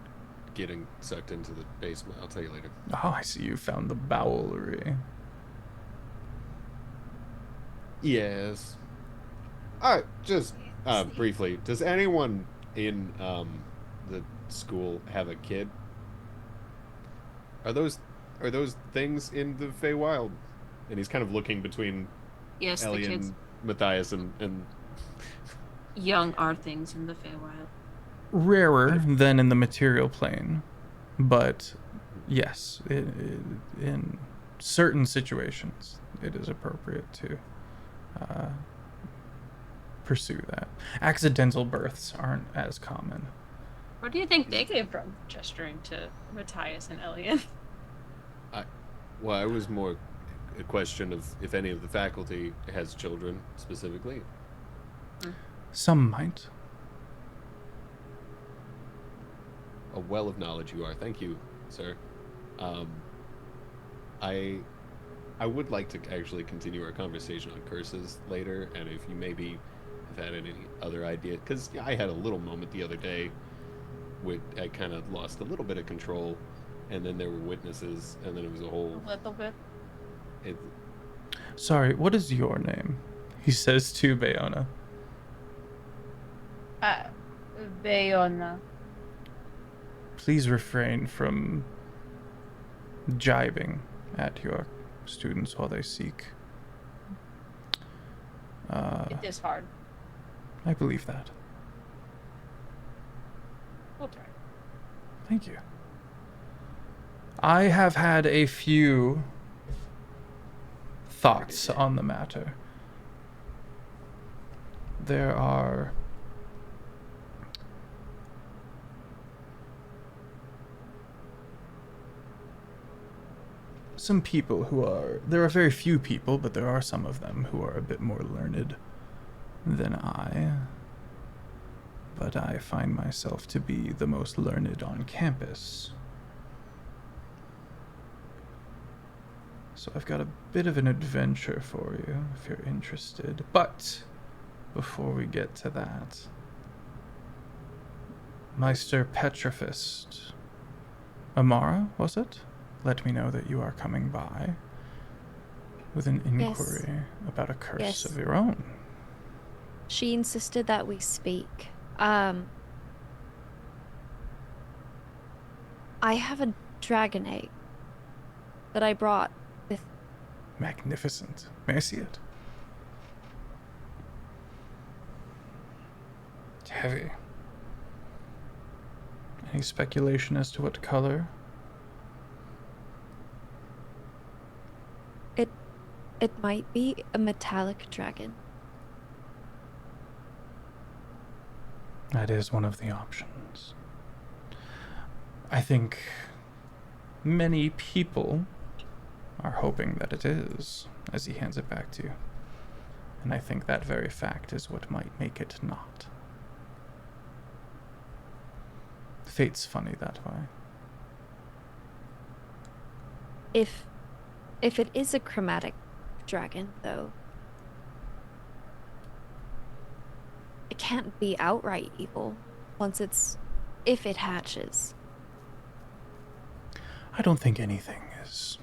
getting sucked into the basement. I'll tell you later. Oh, I see you found the bowlery. Yes. Alright, just briefly, does anyone in the school have a kid. Are those things in the Feywild? And he's kind of looking between Yes, the Ellie kids. and Matthias and Young are things in the Feywild. Rarer than in the material plane, but yes, in certain situations, it is appropriate to pursue that. Accidental births aren't as common. Where do you think they came from? Gesturing to Matthias and Elliot. Well, I was more a question of if any of the faculty has children specifically. Some might. A well of knowledge you are. Thank you, sir. I would like to actually continue our conversation on curses later, and if you maybe have had any other idea, because I had a little moment the other day where I kind of lost a little bit of control, and then there were witnesses, and then it was a whole... A little bit. Sorry, what is your name? He says to Bayona. Bayona. Please refrain from jibing at your students while they seek. It is hard. I believe that. We'll try. Thank you. I have had a few thoughts on the matter. There are some people there are very few people, but there are some of them who are a bit more learned than I. But I find myself to be the most learned on campus. So I've got a bit of an adventure for you, if you're interested. But before we get to that, Myster Petrifist, Amara, was it? Let me know that you are coming by with an inquiry about a curse of your own. She insisted that we speak. I have a dragon egg that I brought with... Magnificent. May I see it? It's heavy. Any speculation as to what color? It might be a metallic dragon. That is one of the options. I think many people are hoping that it is, as he hands it back to you. And I think that very fact is what might make it not. Fate's funny that way. If it is a chromatic dragon, though, it can't be outright evil if it hatches. I don't think anything is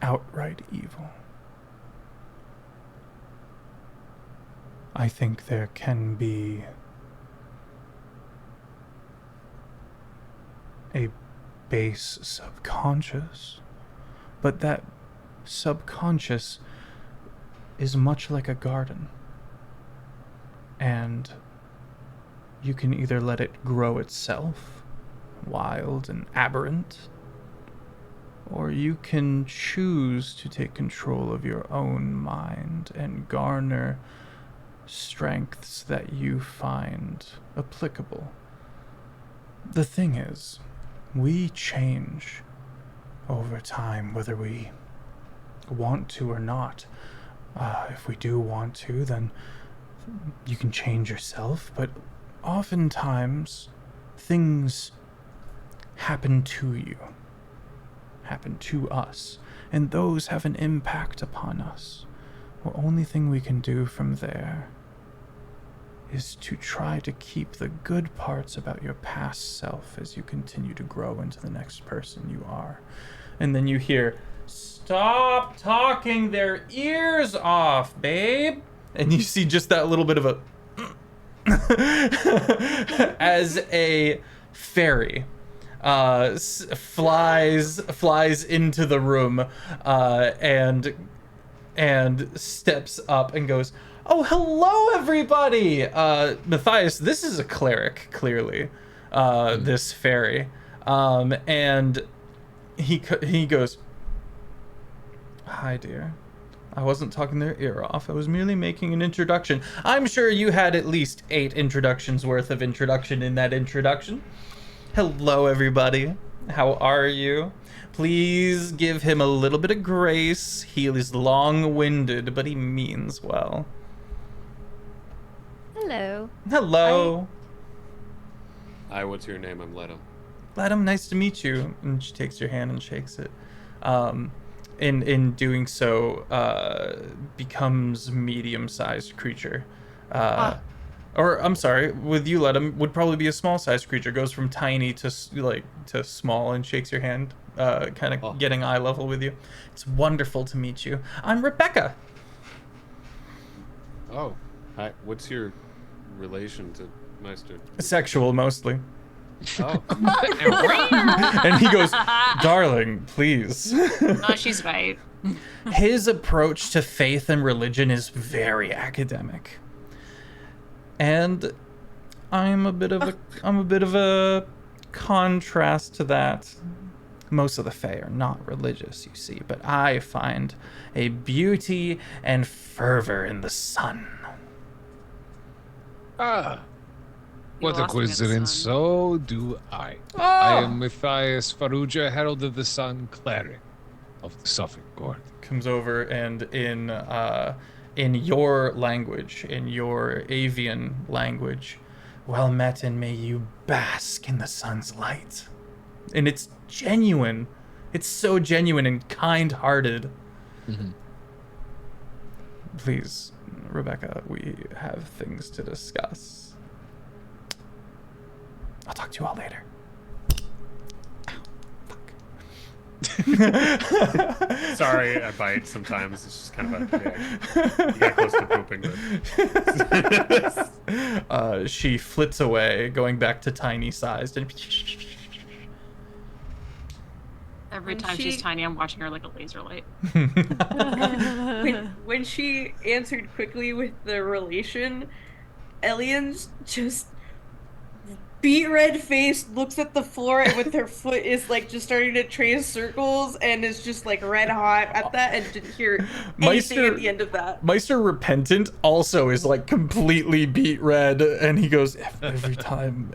outright evil. I think there can be a base subconscious, but that subconscious is much like a garden. And you can either let it grow itself, wild and aberrant, or you can choose to take control of your own mind and garner strengths that you find applicable. The thing is, we change over time, whether we want to or not. If we do want to, then you can change yourself, but oftentimes things happen to you, happen to us, and those have an impact upon us. The only thing we can do from there is to try to keep the good parts about your past self as you continue to grow into the next person you are. And then you hear, "Stop talking their ears off, babe." And you see just that little bit of a as a fairy flies into the room and steps up and goes, "Oh, hello, everybody!" Matthias, this is a cleric, clearly. This fairy, and he goes, "Hi, dear. I wasn't talking their ear off. I was merely making an introduction. I'm sure you had at least 8 introductions worth of introduction in that introduction. Hello, everybody. How are you? Please give him a little bit of grace. He is long-winded, but he means well." Hello. Hello. Hi, what's your name? I'm Leto. Adam, nice to meet you. And she takes your hand and shakes it. In doing so, becomes medium-sized creature. Or I'm sorry, with you, Leto, would probably be a small-sized creature. Goes from tiny to small and shakes your hand, kind of getting eye level with you. It's wonderful to meet you. I'm Rebecca. Oh, hi. What's your relation to Myster? Sexual, mostly. Oh. And he goes, "Darling, please." Oh, she's right. His approach to faith and religion is very academic. And I'm a bit of a contrast to that. Most of the Fae are not religious, you see, but I find a beauty and fervor in the sun. What a lost me at the coincidence. sun. So do I. I am Matthias Faruja, Herald of the Sun, cleric of the Suffolk Court. Comes over and in your language, in your avian language, "Well met, and may you bask in the sun's light." And it's genuine. It's so genuine and kind-hearted. Mm-hmm. Please, Rebecca, we have things to discuss. I'll talk to you all later. Sorry, I bite sometimes. It's just kind of a you got close to pooping. But... She flits away, going back to tiny-sized, and Every When time she's she- tiny, I'm watching her like a laser light. when she answered quickly with the relation, Elian's just beet red face, looks at the floor, and with her foot is like just starting to trace circles and is just like red hot at that, and didn't hear anything at the end of that. Myster Repentant also is like completely beet red, and he goes, every time.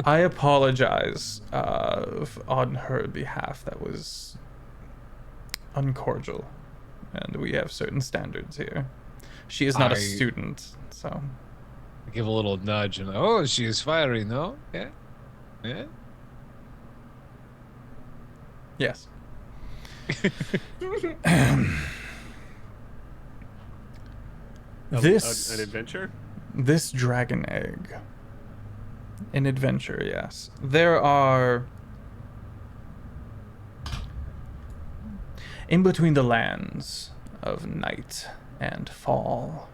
I apologize on her behalf. That was uncordial, and we have certain standards here. She is not a student, so... Give a little nudge and, oh, she is fiery, no? Yeah? Yeah? Yes. This... An adventure? This dragon egg. An adventure, yes. There are... In between the lands of night and fall,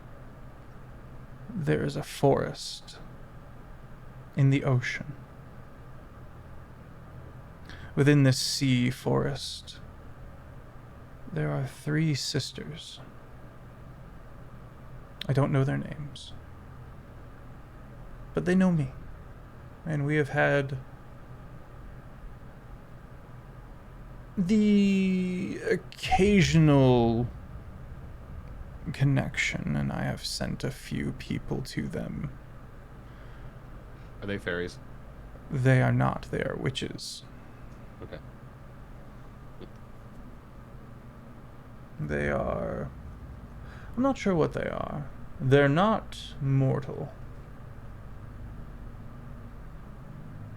there is a forest in the ocean. Within this sea forest, there are 3 sisters. I don't know their names, but they know me, and we have had the occasional connection, and I have sent a few people to them. Are they fairies? They are not, they are witches. Okay. They are... I'm not sure what they are. They're not mortal.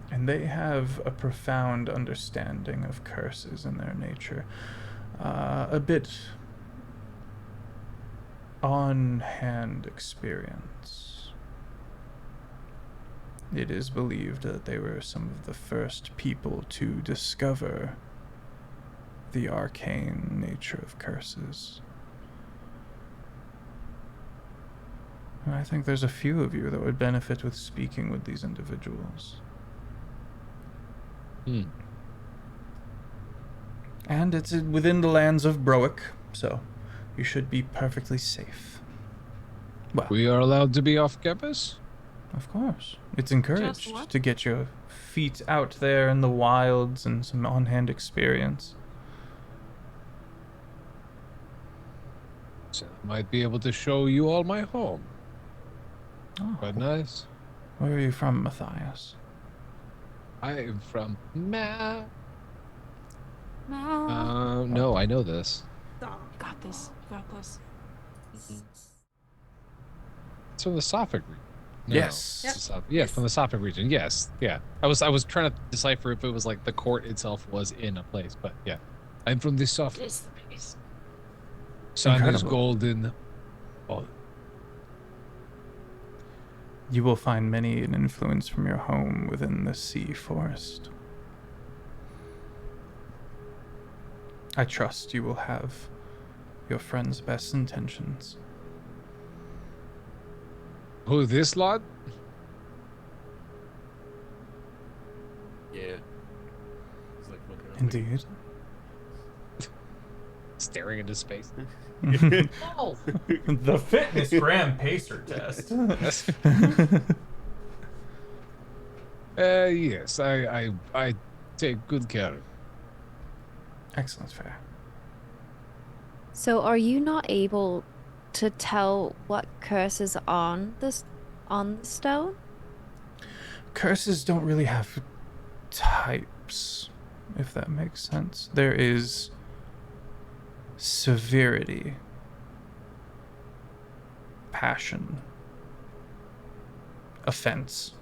And they have a profound understanding of curses in their nature. A bit on-hand experience. It is believed that they were some of the first people to discover the arcane nature of curses. I think there's a few of you that would benefit with speaking with these individuals. And it's within the lands of Broic, so you should be perfectly safe. Well, We are allowed to be off campus? of course. It's encouraged what? to get your feet out there in the wilds and some on-hand experience. So I might be able to show you all my home. Oh, Quite nice. where are you from, Matthias? I'm from no, I know this. Got this. Got this. It's from the Sophic region. No, Yes. it's the yeah, from the Sophic region. Yes. Yeah. I was trying to decipher if it was like the court itself was in a place, but yeah. I'm from the Sophic. This is the place. Sun is Incredible. golden. Oh, You will find many an influence from your home within the sea forest. I trust you will have your friend's best intentions. who this lot? Yeah. He's like looking at me. Indeed. Staring into space. Oh, The fitness gram pacer test. Yes, I take good care of it. Excellent fare. So are you not able to tell what curse is on the stone? Curses don't really have types, if that makes sense. There is severity, passion, offense.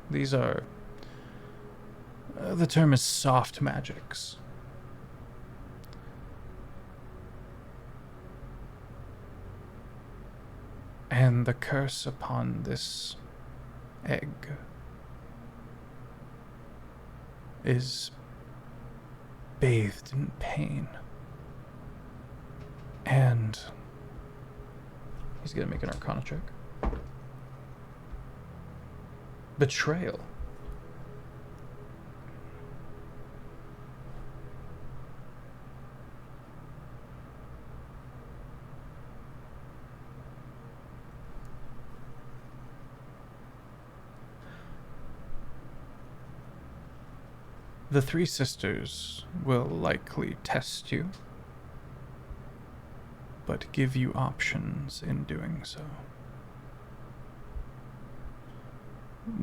These are... the term is soft magics. And the curse upon this egg is bathed in pain. And he's gonna make an Arcana check. Betrayal. The three sisters will likely test you, but give you options in doing so.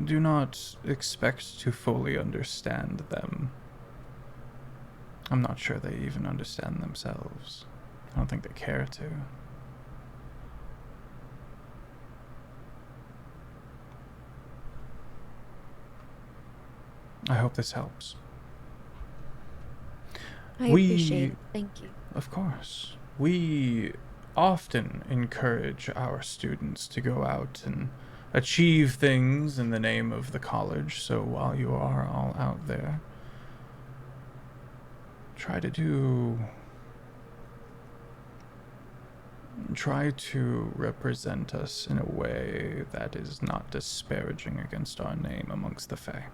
Do not expect to fully understand them. I'm not sure they even understand themselves. I don't think they care to. I hope this helps. I We- appreciate it. Thank you. Of course. We often encourage our students to go out and achieve things in the name of the college, so while you are all out there, try to represent us in a way that is not disparaging against our name amongst the Fae.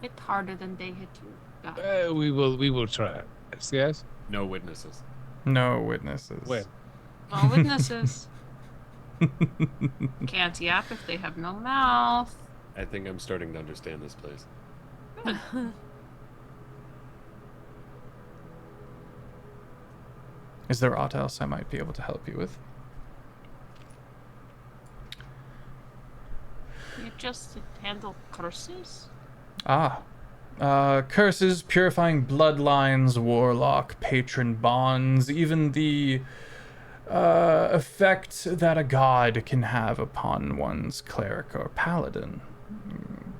bit harder than they hit you. Got We will try. Yes. No witnesses. No witnesses. Wait. no witnesses. Can't yap if they have no mouth. I think I'm starting to understand this place. Is there aught else I might be able to help you with? You just handle curses? Curses, purifying bloodlines, warlock, patron bonds, even the effect that a god can have upon one's cleric or paladin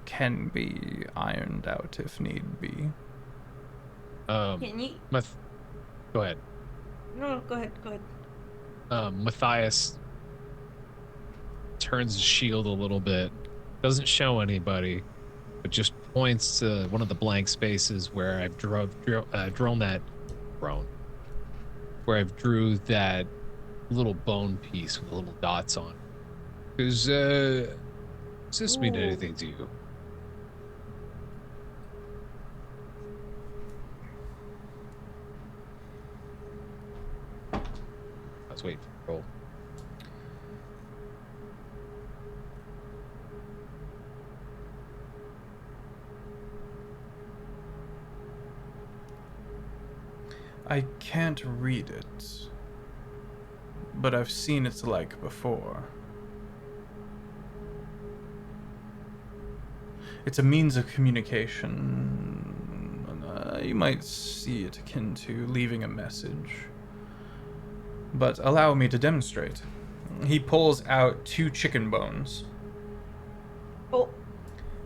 can be ironed out if need be. Can you? Go ahead. No, go ahead. Go ahead. Matthias turns his shield a little bit, doesn't show anybody, but just points to one of the blank spaces where I've drawn that prone, where I've drew that little bone piece with the little dots on. Does this mean anything to you? I was waiting for the roll. I can't read it, but I've seen its like before. It's a means of communication. You might see it akin to leaving a message. But allow me to demonstrate. He pulls out 2 chicken bones. Oh,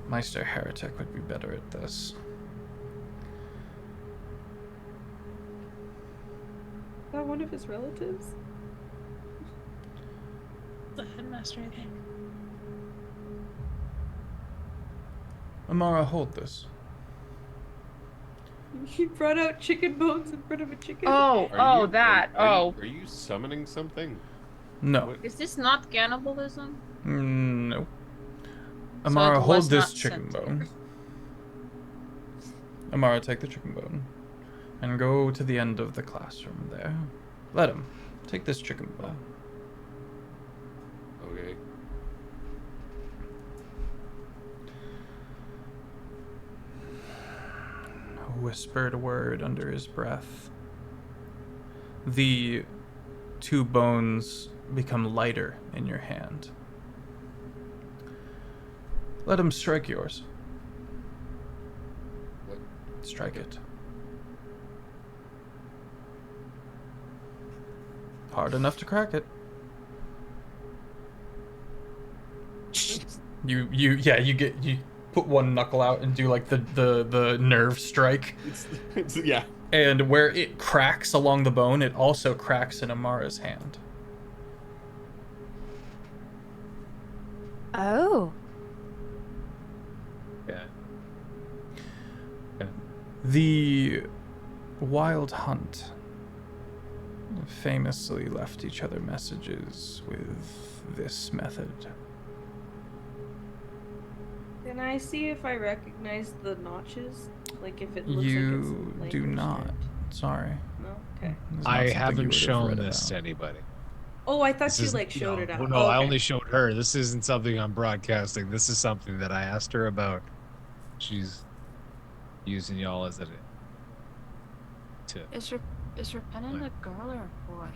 Myster Heretic would be better at this. is that one of his relatives? The headmaster, I think. Amara, hold this. He brought out chicken bones in front of a chicken. Oh, that. Are you summoning something? No. What- Is this not cannibalism? No. So Amara, it hold was this not chicken sentient. bone. Amara, take the chicken bone. And go to the end of the classroom there. Let him. Take this chicken bone. Okay. A whispered word under his breath. The 2 bones become lighter in your hand. Let him strike yours. What? Strike it. Hard enough to crack it. You put one knuckle out and do like the nerve strike. Yeah. And where it cracks along the bone, it also cracks in Amara's hand. Oh. Yeah. The Wild Hunt famously left each other messages with this method. Can I see if I recognize the notches? Like if it looks You like it's do laser not. striped? Sorry. No? Okay. This is not I something you haven't would have shown read this about. to anybody. Oh, I thought This you is- like showed no, it out. well, no, Oh, I okay. only showed her. This isn't something I'm broadcasting. This is something that I asked her about. She's using y'all as a Is Repentant a girl or a boy?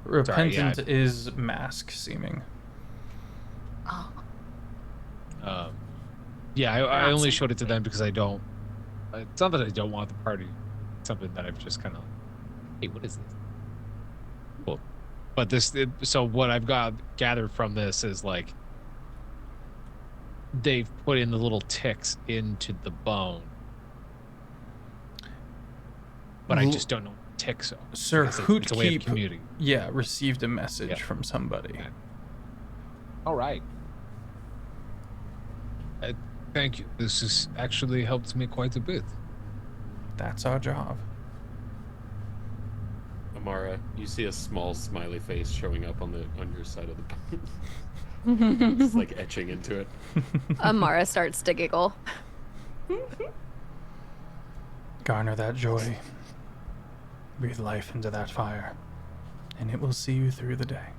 Repentant is mask seeming. Oh. Yeah, I only Awesome. showed it to them because I don't. It's not that I don't want the party. It's something that I've just kind of. Hey, what is this? Well, but so what I've gathered from this is like they've put in the little ticks into the bone, but I just don't know what ticks are. Sir It's a way of Hootkeep, commuting. received a message Yeah. from somebody. Okay. All right. Thank you. This has actually helped me quite a bit. That's our job. Amara, you see a small smiley face showing up on your side of the bone. It's like etching into it. Amara starts to giggle. Garner that joy. Breathe life into that fire, and it will see you through the day.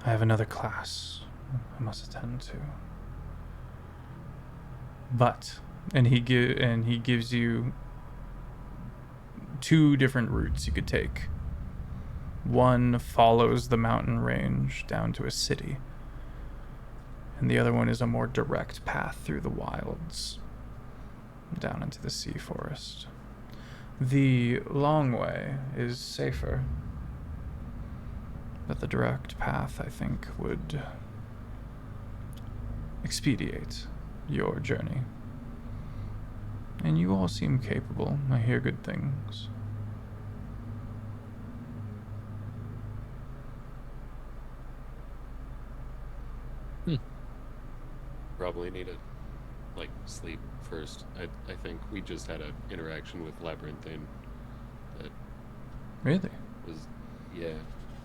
I have another class I must attend to. But, and he gives you 2 different routes you could take. One follows the mountain range down to a city, and the other one is a more direct path through the wilds down into the sea forest. The long way is safer, but the direct path, I think, would expedite your journey. And you all seem capable. I hear good things. Probably need like sleep first. I think we just had an interaction with Labyrinthine that Really? was, yeah.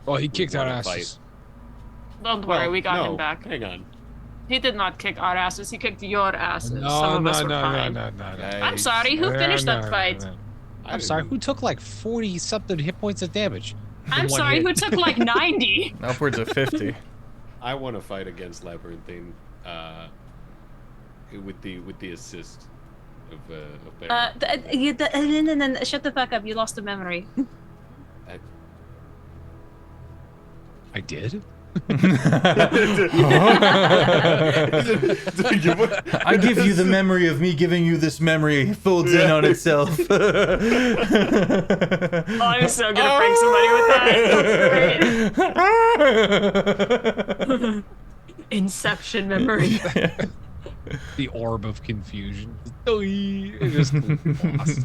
Well, he kicked our wanna asses. Don't worry, we got no, him back. Hang on. He did not kick our asses. He kicked your asses. No, Some of us no, were no, no, fine. no, no, no. I'm sorry. Who finished that fight? I'm sorry. Who took like 40 something hit points of damage? I'm sorry. Who took like 90? Upwards of 50. I want to fight against Labyrinthine, with the assist of Baron. Shut the fuck up. You lost the memory. I did? I give you the memory of me giving you this memory. It folds in on itself. Oh, I'm so gonna prank somebody with that. That's great. Inception memory. The orb of confusion. It just lost.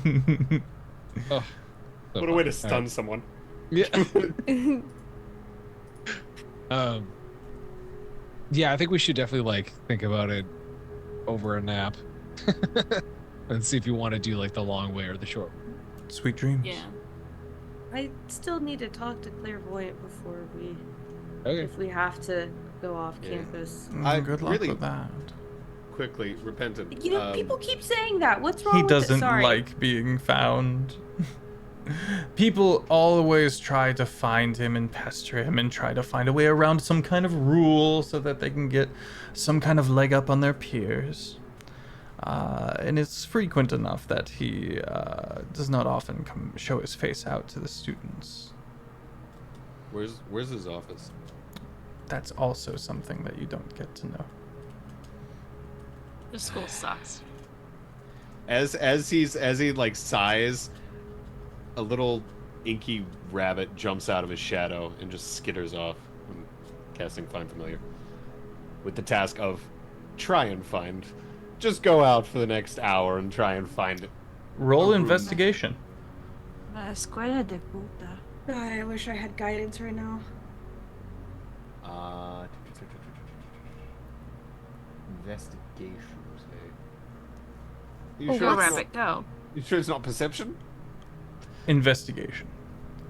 Oh, so What a way to fun. stun someone. Yeah. Yeah, I think we should definitely like think about it over a nap and see if you want to do like the long way or the short way. Sweet dreams. Yeah. I still need to talk to Clairvoyant before we, Okay. if we have to go off Yeah. campus. Good luck really- with that. Quickly, Repentant. You know, people keep saying that. What's wrong He with it? doesn't Sorry. like being found. People always try to find him and pester him and try to find a way around some kind of rule so that they can get some kind of leg up on their peers. And it's frequent enough that he does not often show his face out to the students. Where's his office? That's also something that you don't get to know. The school sucks. As he like sighs, a little inky rabbit jumps out of his shadow and just skitters off, when casting Find Familiar, with the task of try and find. Just go out for the next hour and try and find it. Roll A room. investigation. La escuela de puta. God, I wish I had guidance right now. Investigation. Go, You sure? rabbit, go. You sure it's not perception? Investigation.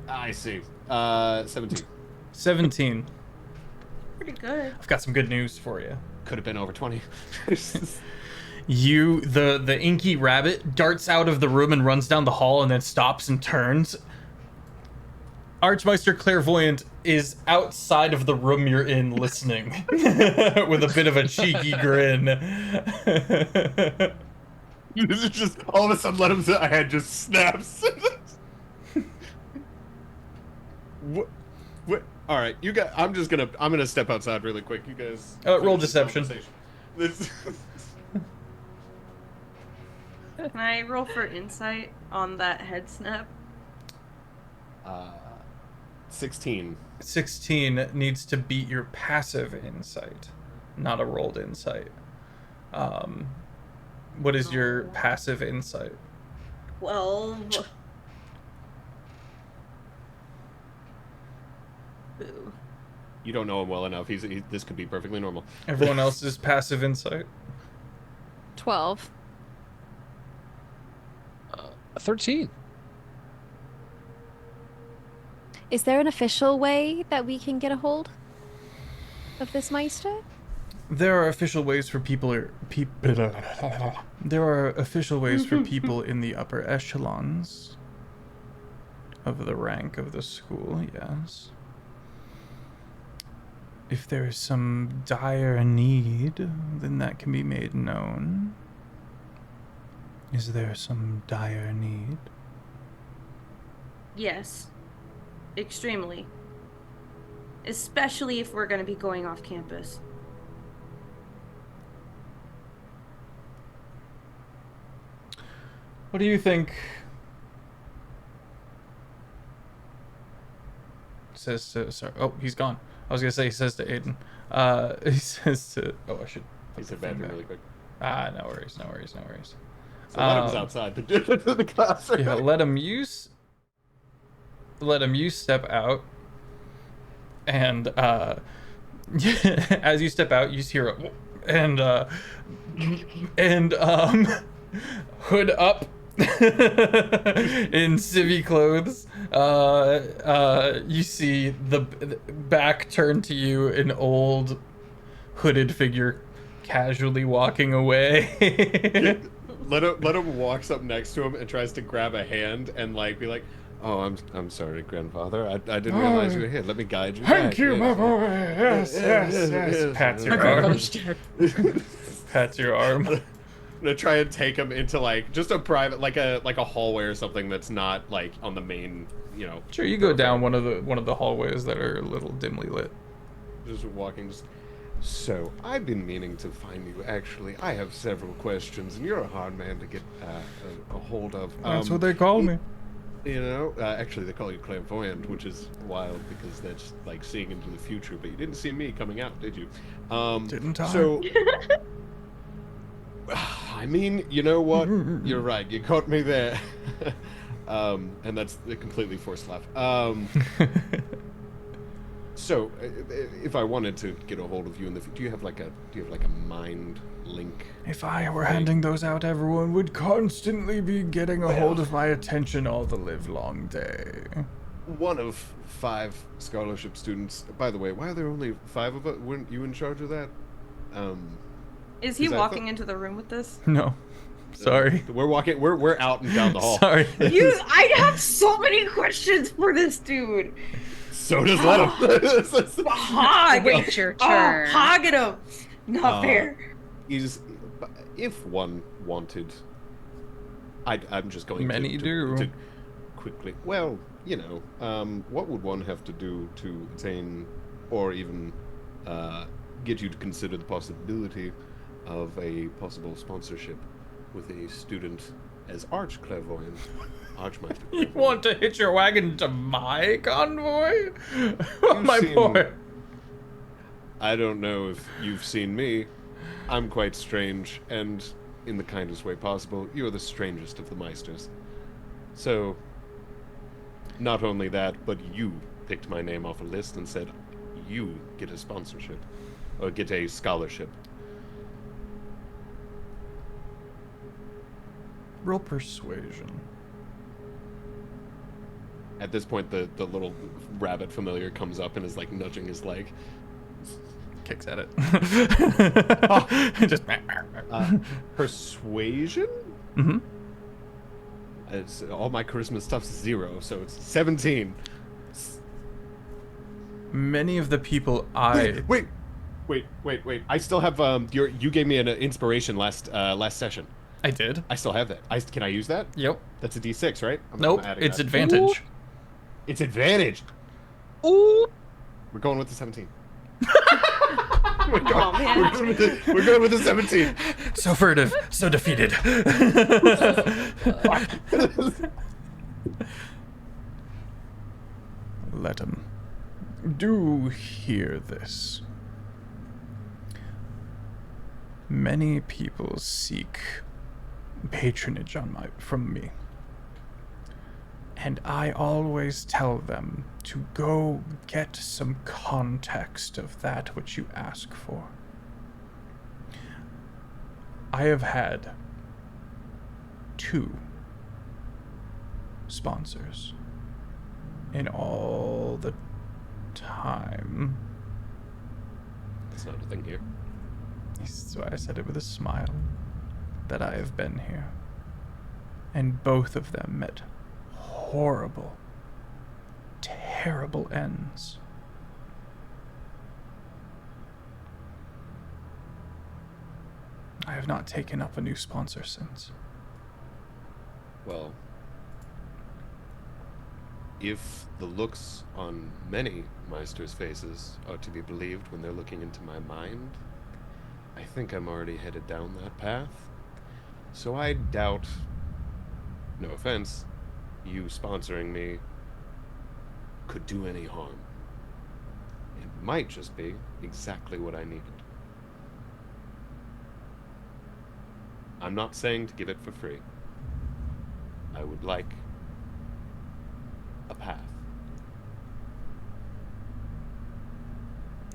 I see. 17. 17. Pretty good. I've got some good news for you. Could have been over 20. The inky rabbit darts out of the room and runs down the hall and then stops and turns. Archmeister Clairvoyant is outside of the room you're in listening with a bit of a cheeky grin. This is just all of a sudden let him say, I had just snaps. What? All right, you guys. I'm gonna step outside really quick. You guys. Roll finish this deception. conversation. This- Can I roll for insight on that head snap? 16. 16 needs to beat your passive insight, not a rolled insight. What is your passive insight? 12. Boo. You don't know him well enough. This could be perfectly normal. Everyone else's passive insight? 12. 13. Is there an official way that we can get a hold of this Myster? There are official ways for There are official ways for people in the upper echelons of the rank of the school, yes. If there is some dire need, then that can be made known. Is there some dire need? Yes. Extremely. Especially if we're going to be going off campus. What do you think? Says to, sorry. Oh, he's gone. I was gonna say he says to Aiden. He says to. Oh, I should. He said bathroom really quick. No worries. So let him outside the class. Yeah, let him use step out, and as you step out, you hear and hood up in civvy clothes. You see the back turned to you, an old hooded figure casually walking away. Let him walks up next to him and tries to grab a hand and like be like, "Oh, I'm sorry, grandfather. I didn't realize you were here. Let me guide you." Thank back. you, Yes, my yes. boy. Yes. Pats your arm. Pats your arm. I'm gonna try and take him into like just a private, like a hallway or something that's not like on the main, you know. Sure, you go down one of the hallways that are a little dimly lit. Just walking. So I've been meaning to find you. Actually, I have several questions, and you're a hard man to get a hold of. That's what they call me. You know, actually, they call you clairvoyant, which is wild because that's like seeing into the future. But you didn't see me coming out, did you? Didn't I? So, I mean, you know what? You're right. You caught me there. And that's a completely forced laugh. So, if I wanted to get a hold of you in the future, do you have like a mind link? If I were handing those out, everyone would constantly be getting a hold of my attention all the livelong day. One of 5 scholarship students. By the way, why are there only 5 of us? Weren't you in charge of that? Is he Is that walking into the room with this? No. Sorry. We're walking. We're out and down the hall. Sorry. I have so many questions for this dude. So does let him. Hog. Wait your turn. Oh, hogging him. Not fair. If one wanted, I'm just going Many to quickly. Well, you know, what would one have to do to attain, or even get you to consider the possibility of a possible sponsorship with a student as Archclairvoyant, Archmeister? You want to hitch your wagon to my convoy? My seen- boy. I don't know if you've seen me. I'm quite strange, and in the kindest way possible, you are the strangest of the Meisters. So, not only that, but you picked my name off a list and said, you get a sponsorship, or get a scholarship. Roll persuasion. At this point, the little rabbit familiar comes up and is like nudging his leg. Kicks at it. Just. Persuasion? Mm-hmm. It's, all my charisma stuff's 0, so it's 17. Many of the people Wait. I still have you gave me an inspiration last session. I did. I still have that. Can I use that? Yep. That's a D6, right? Nope. I'm adding It's that. advantage. It's advantage. Ooh. We're going with the 17. we're going with the 17. So furtive, so defeated. Let him. Do hear this. Many people seek patronage from me. And I always tell them to go get some context of that which you ask for. I have had 2 sponsors in all the time. That's not a thing here. That's why I said it with a smile, that I have been here. And both of them met horrible, terrible ends. I have not taken up a new sponsor since. Well, if the looks on many Meisters' faces are to be believed when they're looking into my mind, I think I'm already headed down that path. So I doubt, no offense, you sponsoring me could do any harm. It might just be exactly what I needed. I'm not saying to give it for free. I would like a path.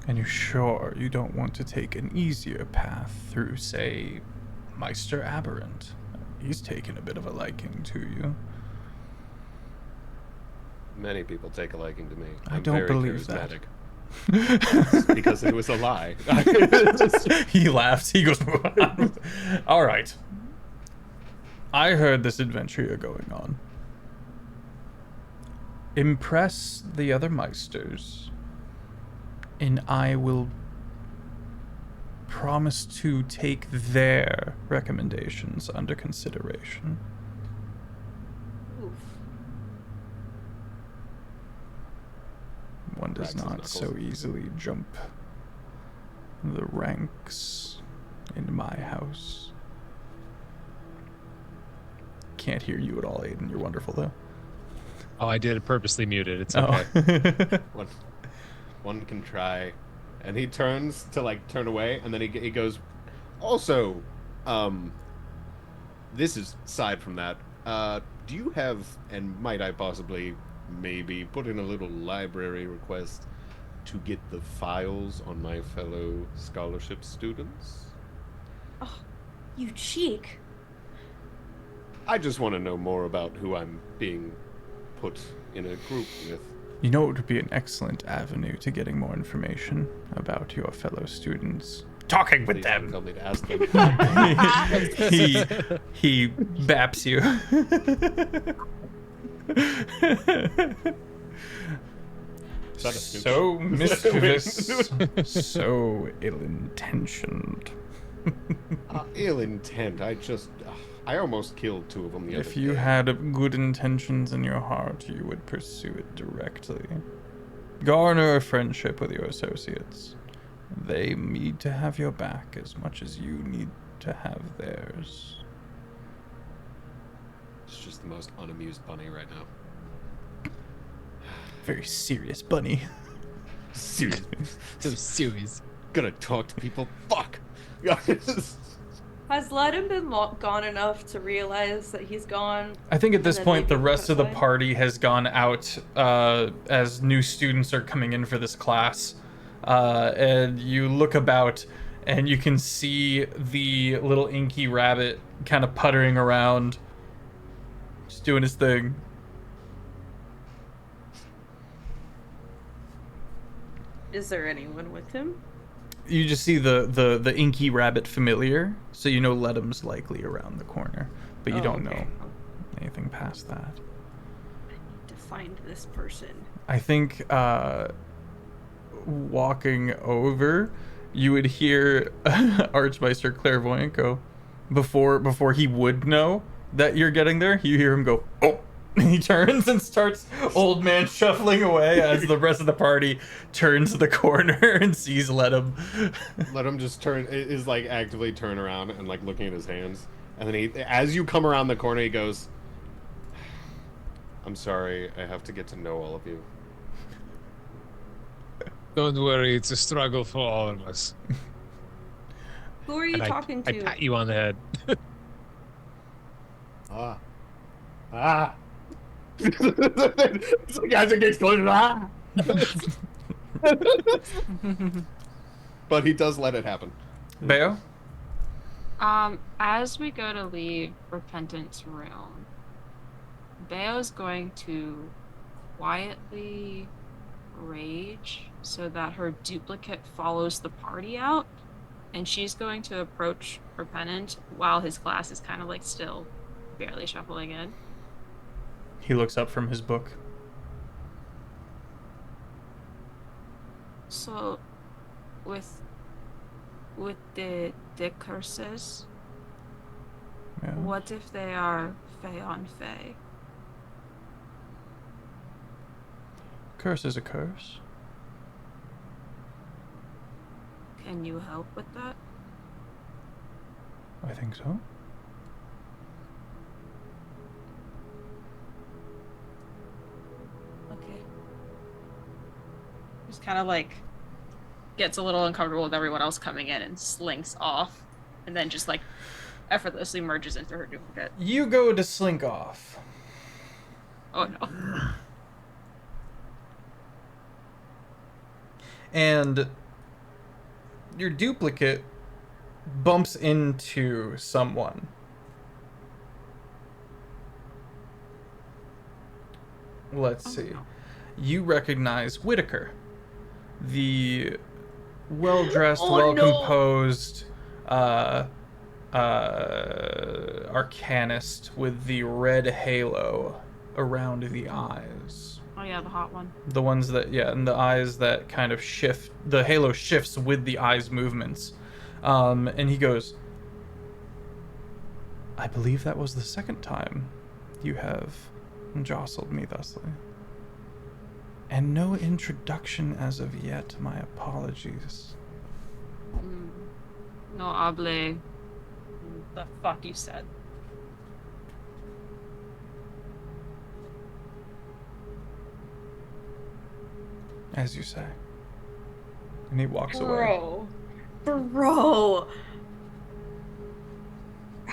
And you're sure you don't want to take an easier path through, say, Myster Aberrant? He's taken a bit of a liking to you. Many people take a liking to me. I I'm don't very believe that. charismatic. Because it was a lie. He laughs. He goes, all right. I heard this adventure you're going on. Impress the other Meisters, and I will promise to take their recommendations under consideration. Oof. One does Cracks his not so knuckles. easily jump the ranks in my house. Can't hear you at all, Aiden. You're wonderful, though. Oh, I did purposely mute it. It's Oh. okay. One can try, and he turns to like turn away, and then he goes. Also, this is aside from that. Do you have, and might I possibly maybe put in a little library request to get the files on my fellow scholarship students? Oh, you cheek. I just want to know more about who I'm being put in a group with. You know, it would be an excellent avenue to getting more information about your fellow students. Talking with Please don't them. tell me to ask them. he baps you. Is that a smooch? So mischievous. So ill-intentioned. Ill intent. I almost killed two of them the other If you day. had good intentions in your heart, you would pursue it directly. Garner a friendship with your associates. They need to have your back as much as you need to have theirs. It's just the most unamused bunny right now. Very serious bunny. Serious. So serious. Gonna talk to people. Fuck. Has Ledham been gone enough to realize that he's gone? I think at this And then point, the maybe rest of the put aside? party has gone out as new students are coming in for this class. And you look about, and you can see the little inky rabbit kind of puttering around, just doing his thing. Is there anyone with him? You just see the inky rabbit familiar, so you know Ledham's likely around the corner, but you Oh, don't okay. know anything past that. I need to find this person. I think walking over, you would hear Archmeister Clairvoyant go, before he would know that you're getting there, you hear him go, oh, and he turns and starts old man shuffling away as the rest of the party turns the corner and sees Ledham. Let him just is like actively turn around and like looking at his hands. And then as you come around the corner, he goes, I'm sorry, I have to get to know all of you. Don't worry, it's a struggle for all of us. Who are you And talking I to? pat you on the head. Ah. It's like as it gets closer, ah. But he does let it happen. Beo? As we go to leave Repentance Room, Beo's going to quietly rage so that her duplicate follows the party out, and she's going to approach Repentant while his class is kind of like still barely shuffling in. He looks up from his book. So, with the curses, Yeah. what if they are Fey on Fey? Curse is a curse. Can you help with that? I think so. Okay. Just kind of like gets a little uncomfortable with everyone else coming in and slinks off, and then just like effortlessly merges into her duplicate. You go to slink off. Oh no. And your duplicate bumps into someone. Let's see. You recognize Whitaker, the well-dressed, well-composed arcanist with the red halo around the eyes. Oh yeah, the hot one. The ones that, yeah, and the eyes that kind of shift. The halo shifts with the eyes' movements. And he goes, I believe that was the second time you have jostled me thusly. And no introduction as of yet. My apologies. No hable. The fuck you said. As you say. And he walks away. Bro.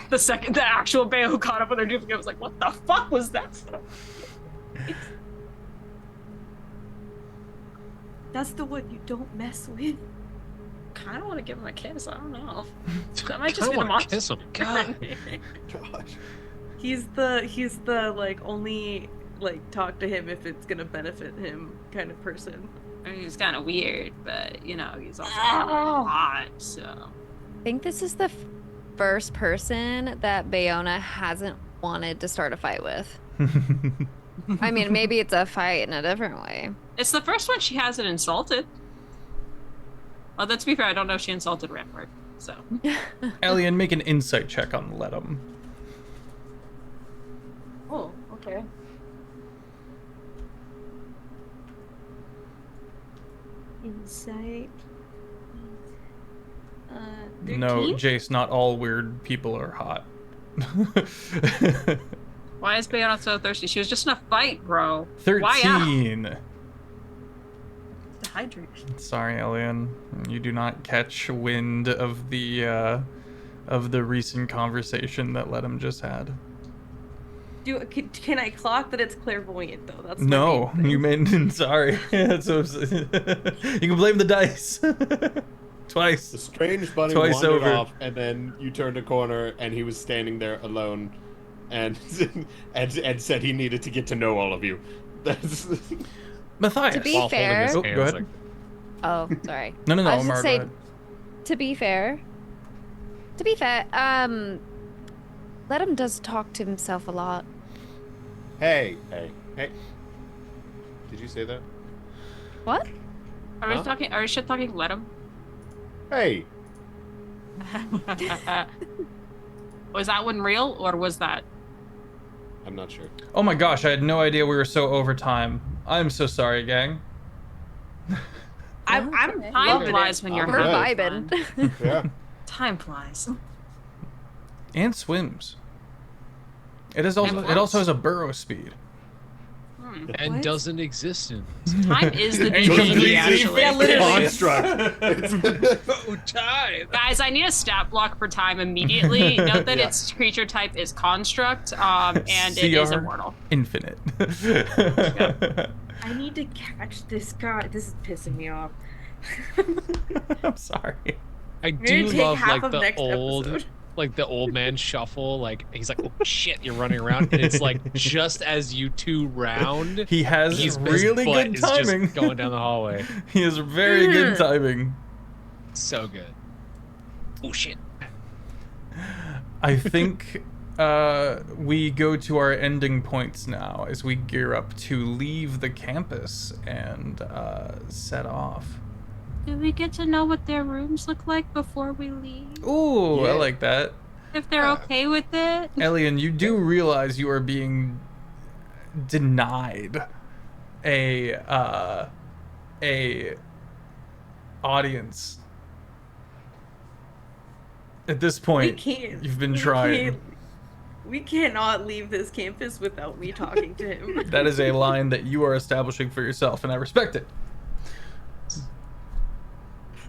The actual Bayo who caught up with her duplicate was like, what the fuck was that? That's the one you don't mess with. Kind of want to give him a kiss. I don't know. That might just be the monster. Kiss him. God. Gosh. He's the like only like talk to him if it's gonna benefit him kind of person. I mean, he's kind of weird, but you know, he's also hot. So I think this is the first person that Bayona hasn't wanted to start a fight with. I mean, maybe it's a fight in a different way. it's the first one she hasn't insulted. Well, to be fair, I don't know if she insulted Rampart. So Elian, make an insight check on Ledum. oh, okay. Insight. No, 13? Jace, not all weird people are hot. Why is Bayona so thirsty? She was just in a fight, bro. 13. Dehydration. Sorry, Elian. You do not catch wind of the recent conversation that Ledum just had. Can I clock that it's clairvoyant though? That's my No, main thing. you meant sorry. So, you can blame the dice. The Twice. strange bunny Twice wandered over. off, and then you turned a corner, and he was standing there alone, and and said he needed to get to know all of you. That's Matthias. To be While holding fair- his Oh, hands, go ahead. like, Oh, sorry. No, I Mara, was gonna go say, ahead. to be fair, Ledum does talk to himself a lot. hey. Did you say that? What? Are we Huh? talking? Are we shit talking? Let him. Hey. Was that one real or was that? I'm not sure. Oh my gosh, I had no idea we were so over time. I'm so sorry, gang. I'm okay. time Loving flies it. when you're I'm We're good. having vibing. fun. Yeah. Time flies. And swims. It also has a burrow speed. and What? doesn't exist in. Time is the And beauty, completely actually. Yeah, literally. Construct. Oh, time. Guys, I need a stat block for time immediately. Note that its creature type is construct, and it is CR. immortal. Infinite. I need to catch this guy. This is pissing me off. I'm sorry. I gonna do take love half like of the next old, episode. like the old man shuffle. Like he's like, "Oh shit, you're running around," and it's like just as you two round, He has his really butt good is timing. just going down the hallway. He has very good timing. So good. Oh shit. I think we go to our ending points now as we gear up to leave the campus and set off. Do we get to know what their rooms look like before we leave? Ooh, I Yeah. like that. If they're okay with it? Elian, you do realize you are being denied a audience. At this We point, can't. you've been we trying. We cannot leave this campus without me talking to him. That is a line that you are establishing for yourself, and I respect it.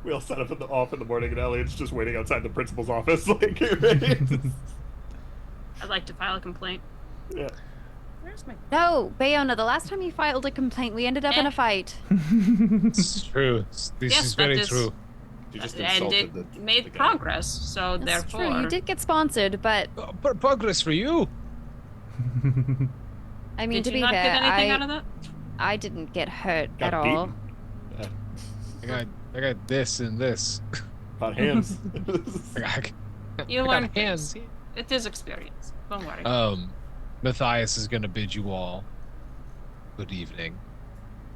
We all set up off in the morning, and Elliot's just waiting outside the principal's office, like, ready. I'd like to file a complaint. Yeah. Where's my... No, Bayona, the last time you filed a complaint, we ended up in a fight. It's true. This Yes, is that very is- true. You just and it insulted the made guy. progress. So That's therefore, true. You did get sponsored, but Progress for you. I mean, did to you be not fair, get anything out of that? I didn't get hurt Got at all. beaten. I got this and this. About hands. You I learn got hands. things. It is experience. Don't worry. Matthias is gonna bid you all good evening.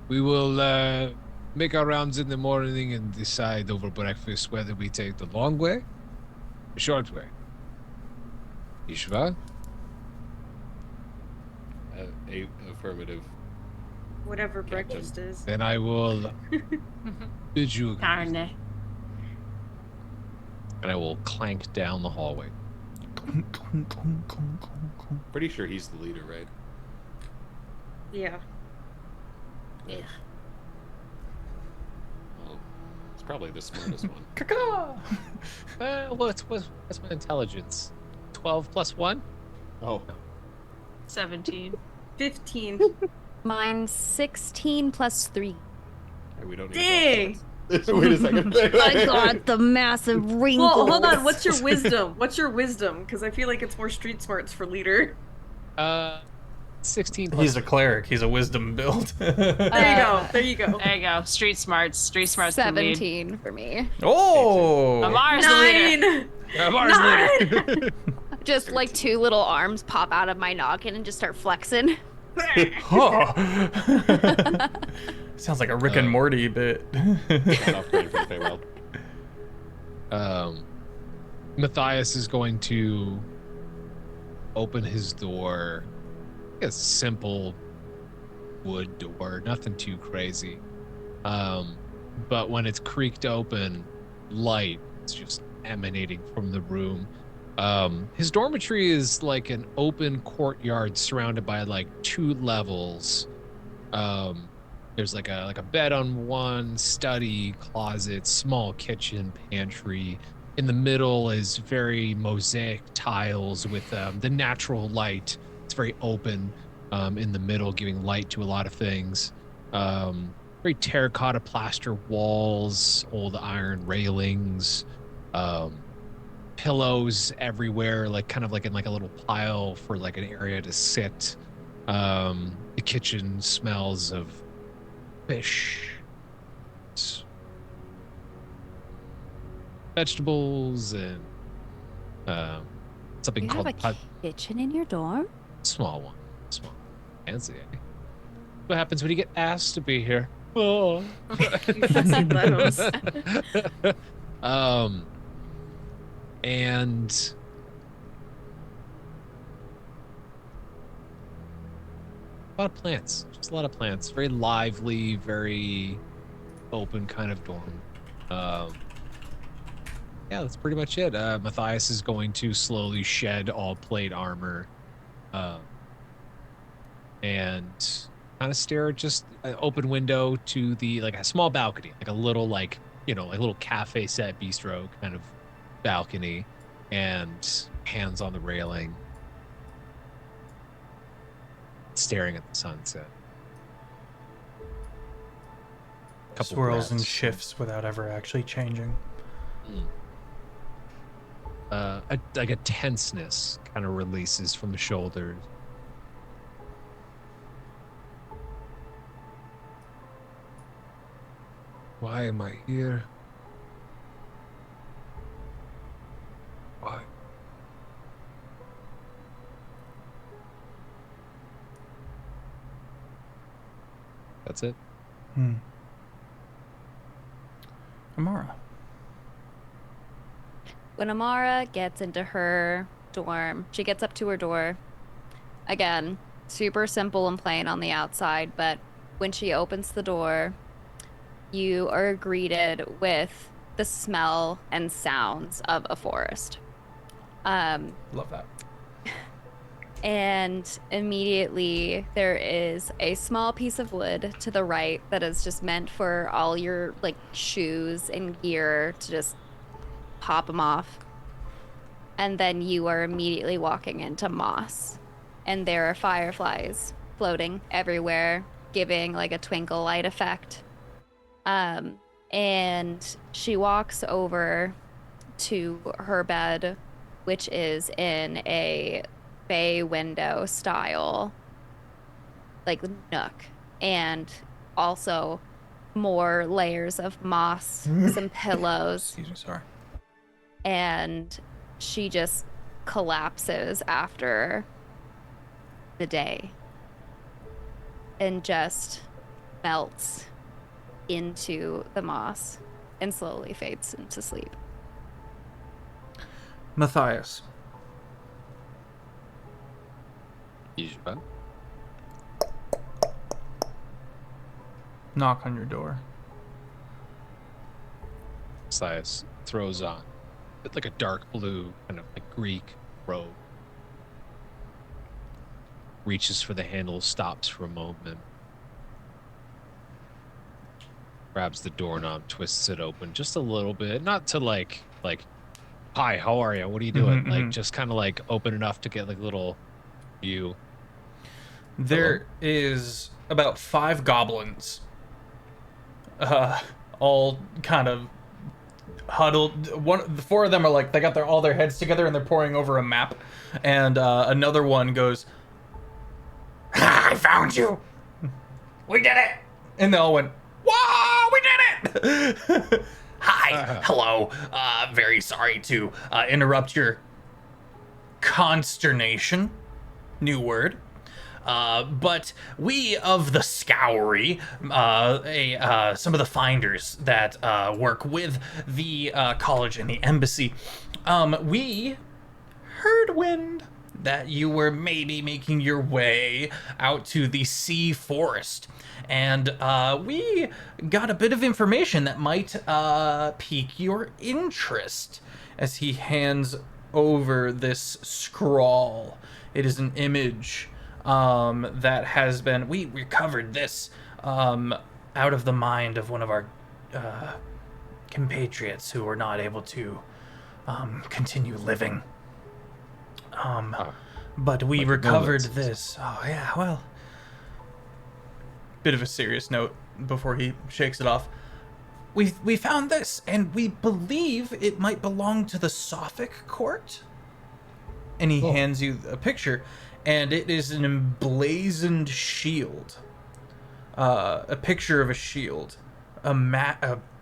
We will make our rounds in the morning and decide over breakfast whether we take the long way, the short way. Ishva? Affirmative. Whatever Captain. breakfast is. Then I will bid you good Carne. evening, and I will clank down the hallway. Pretty sure he's the leader, right? Yeah. Yeah. Well, it's probably the smartest one. What's my intelligence? 12 plus 1? Oh, 17. 15. Mine's 16 plus 3. hey, we don't need Dang! to Wait a second. I got the massive wrinkles. Well, hold on. What's your wisdom? What's your wisdom? Because I feel like it's more street smarts for leader. 16 plus He's a cleric. He's a wisdom build. There you go. There you go. There you go. Street smarts. Street smarts. to lead. 17 for me. Oh! Amar's the leader. 9! Mars 9! Just like 2 little arms pop out of my noggin and just start flexing. Huh. Sounds like a Rick and Morty bit. Off brand for the Feywild. Matthias is going to open his door. A simple wood door, nothing too crazy. But when it's creaked open, light is just emanating from the room. His dormitory is like an open courtyard surrounded by like 2 levels. There's like a bed on one, study, closet, small kitchen, pantry. In the middle is very mosaic tiles with the natural light. It's very open in the middle, giving light to a lot of things. Very terracotta plaster walls, old iron railings, pillows everywhere, like kind of like in like a little pile for like an area to sit. The kitchen smells of fish, vegetables, and something You called have a kitchen in your dorm? small one. Small. Fancy, eh? What happens when you get asked to be here? Oh. You fussy lemons. And a lot of plants. Just a lot of plants. Very lively, very open kind of dorm. Yeah, that's pretty much it. Matthias is going to slowly shed all plate armor and kind of stare at just an open window to the like a small balcony, like a little like like a little cafe set bistro kind of balcony, and hands on the railing, staring at the sunset. Couple Swirls and breaths. shifts without ever actually changing. Like a tenseness kind of releases from the shoulders. Why am I here? Why? That's it. Amara. When Amara gets into her dorm, she gets up to her door. Again, super simple and plain on the outside, but when she opens the door, you are greeted with the smell and sounds of a forest. Love that. And immediately there is a small piece of wood to the right that is just meant for all your like shoes and gear to just pop them off. And then you are immediately walking into moss. And there are fireflies floating everywhere, giving like a twinkle light effect. And she walks over to her bed, which is in a bay window style, like nook, and also more layers of moss, some pillows, Excuse me, sorry. and she just collapses after the day and just melts into the moss and slowly fades into sleep. Matthias. Ishba. Knock on your door. Matthias throws on like a dark blue kind of like Greek robe. Reaches for the handle, stops for a moment. Grabs the doorknob, twists it open just a little bit, not to like, hi, how are you? What are you doing? Mhm, Like, mhm. just kind of like open enough to get like a little view. There is about 5 goblins, all kind of huddled. The 4 of them are like, they got all their heads together and they're poring over a map, and another one goes, "Ah, I found you! We did it!" And they all went, "Whoa, we did it!" Hi, hello. Very sorry to interrupt your consternation. New word. But we of the Scoury, some of the finders that work with the college and the embassy, we heard wind that you were maybe making your way out to the sea forest. And we got a bit of information that might pique your interest. As he hands over this scrawl, it is an image that has been, we recovered this out of the mind of one of our compatriots who were not able to continue living. But we recovered this. Oh yeah, well, bit of a serious note before he shakes it off. We found this, and we believe it might belong to the Sophic court. And he hands you a picture, and it is an emblazoned shield. A picture of a shield, a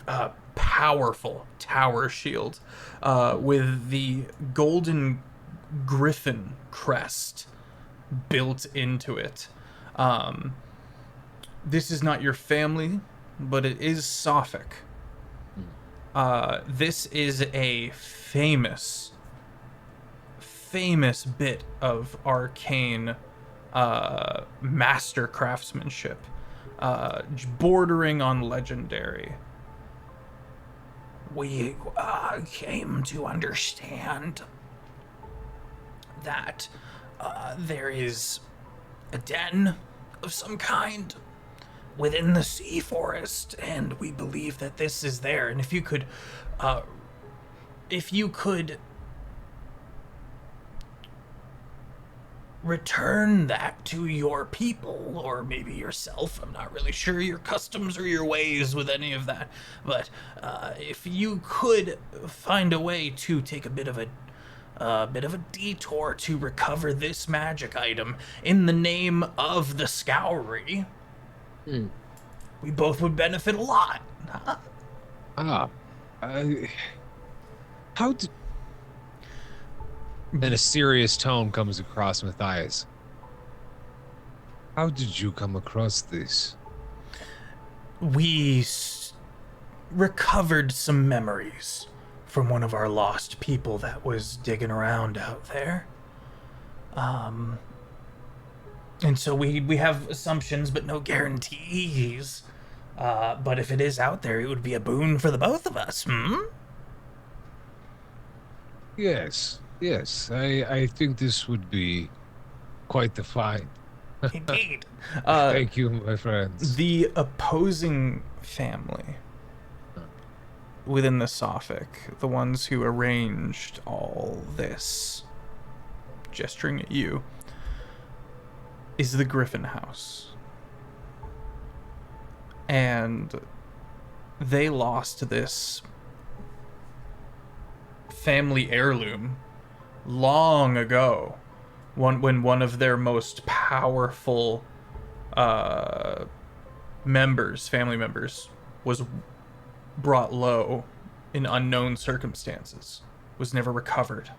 powerful tower shield, with the golden griffin crest built into it. This is not your family, but it is Sophic. This is a famous bit of arcane master craftsmanship, bordering on legendary. We came to understand that there is a den of some kind within the sea forest, and we believe that this is there. And if you could return that to your people, or maybe yourself, I'm not really sure your customs or your ways with any of that, but if you could find a way to take a bit of a detour to recover this magic item in the name of the Scoury, we both would benefit a lot. Huh? How did... And a serious tone comes across Matthias. How did you come across this? We recovered some memories from one of our lost people that was digging around out there. And so we have assumptions, but no guarantees. But if it is out there, it would be a boon for the both of us, Yes, I think this would be quite the find. Indeed. Thank you, my friends. The opposing family within the Sophic, the ones who arranged all this, gesturing at you, is the Griffin House. And they lost this family heirloom long ago, when one of their most powerful family members, was brought low in unknown circumstances, was never recovered.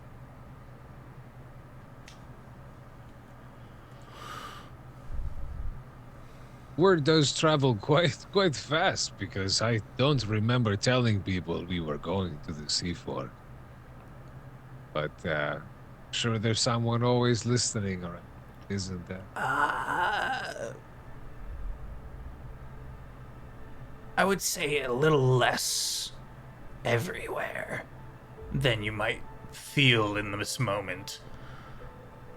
Word does travel quite fast, because I don't remember telling people we were going to the seaford. But sure, there's someone always listening, around, isn't there? I would say a little less everywhere than you might feel in this moment.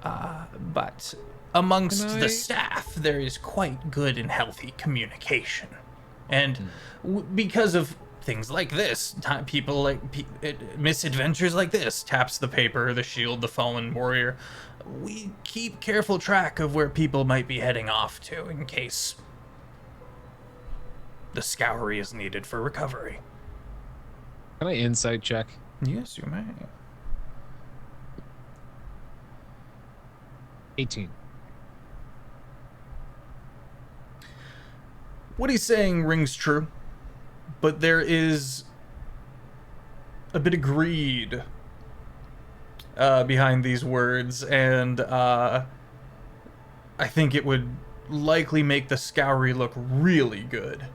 But amongst the staff, there is quite good and healthy communication. And because of things like this, people like misadventures like this, taps the paper, the shield, the fallen warrior, we keep careful track of where people might be heading off to in case the scoury is needed for recovery. Can I insight check? Yes, you may. 18. What he's saying rings true, but there is a bit of greed behind these words, and I think it would likely make the scoury look really good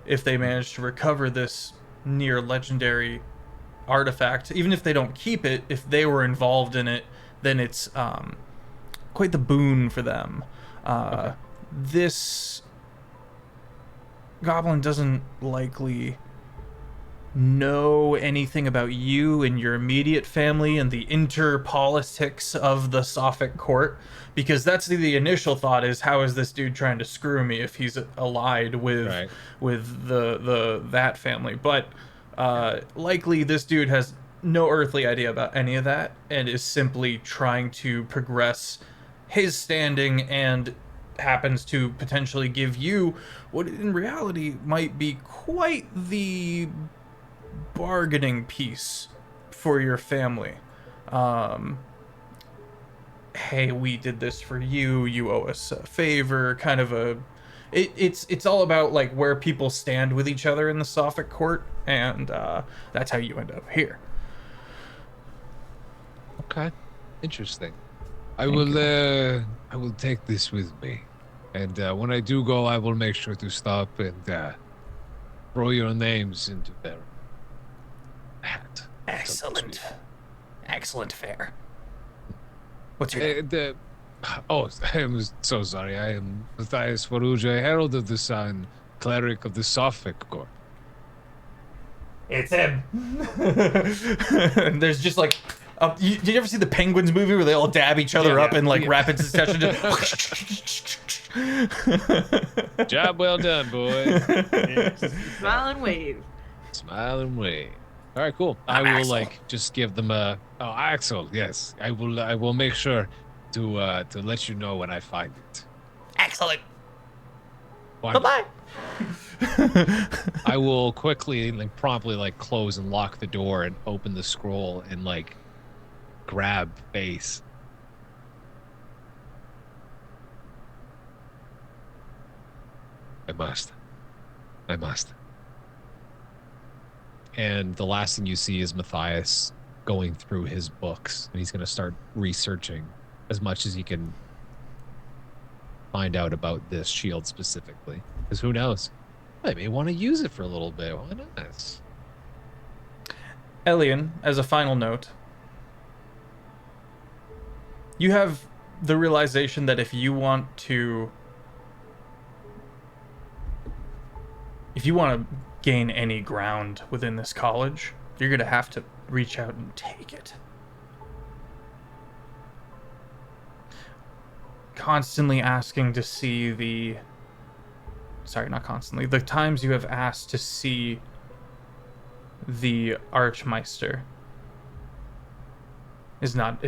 if they managed to recover this near legendary artifact. Even if they don't keep it, if they were involved in it, then it's quite the boon for them. Okay. This goblin doesn't likely know anything about you and your immediate family and the interpolitics of the Sophic court, because that's the initial thought is, how is this dude trying to screw me if he's allied with that family? But likely this dude has no earthly idea about any of that and is simply trying to progress his standing, and happens to potentially give you what in reality might be quite the bargaining piece for your family. Hey, we did this for you, you owe us a favor, kind of a... It's all about like where people stand with each other in the Sophic court, and that's how you end up here. Okay, interesting. I will take this with me, and when I do go, I will make sure to stop and throw your names into their hat. Excellent, excellent fare. What's your name? I am so sorry. I am Matthias Faruja, Herald of the Sun, cleric of the Sophic court. It's him. There's just like... did you ever see the Penguins movie where they all dab each other up in like rapid succession? Job well done, boy. Smile and wave. Smile and wave. All right, cool. I will Axel. Just give them a... Oh, Axel, yes. I will make sure to let you know when I find it. Excellent. Wonderful. Bye-bye. I will quickly, promptly, close and lock the door and open the scroll and, grab face. I must. And the last thing you see is Matthias going through his books, and he's going to start researching as much as he can find out about this shield specifically. Because who knows? I may want to use it for a little bit. Why not? Elian, as a final note, you have the realization that if you want to gain any ground within this college, you're going to have to reach out and take it. Constantly asking to see the... Sorry, not constantly. The times you have asked to see the Archmeister is not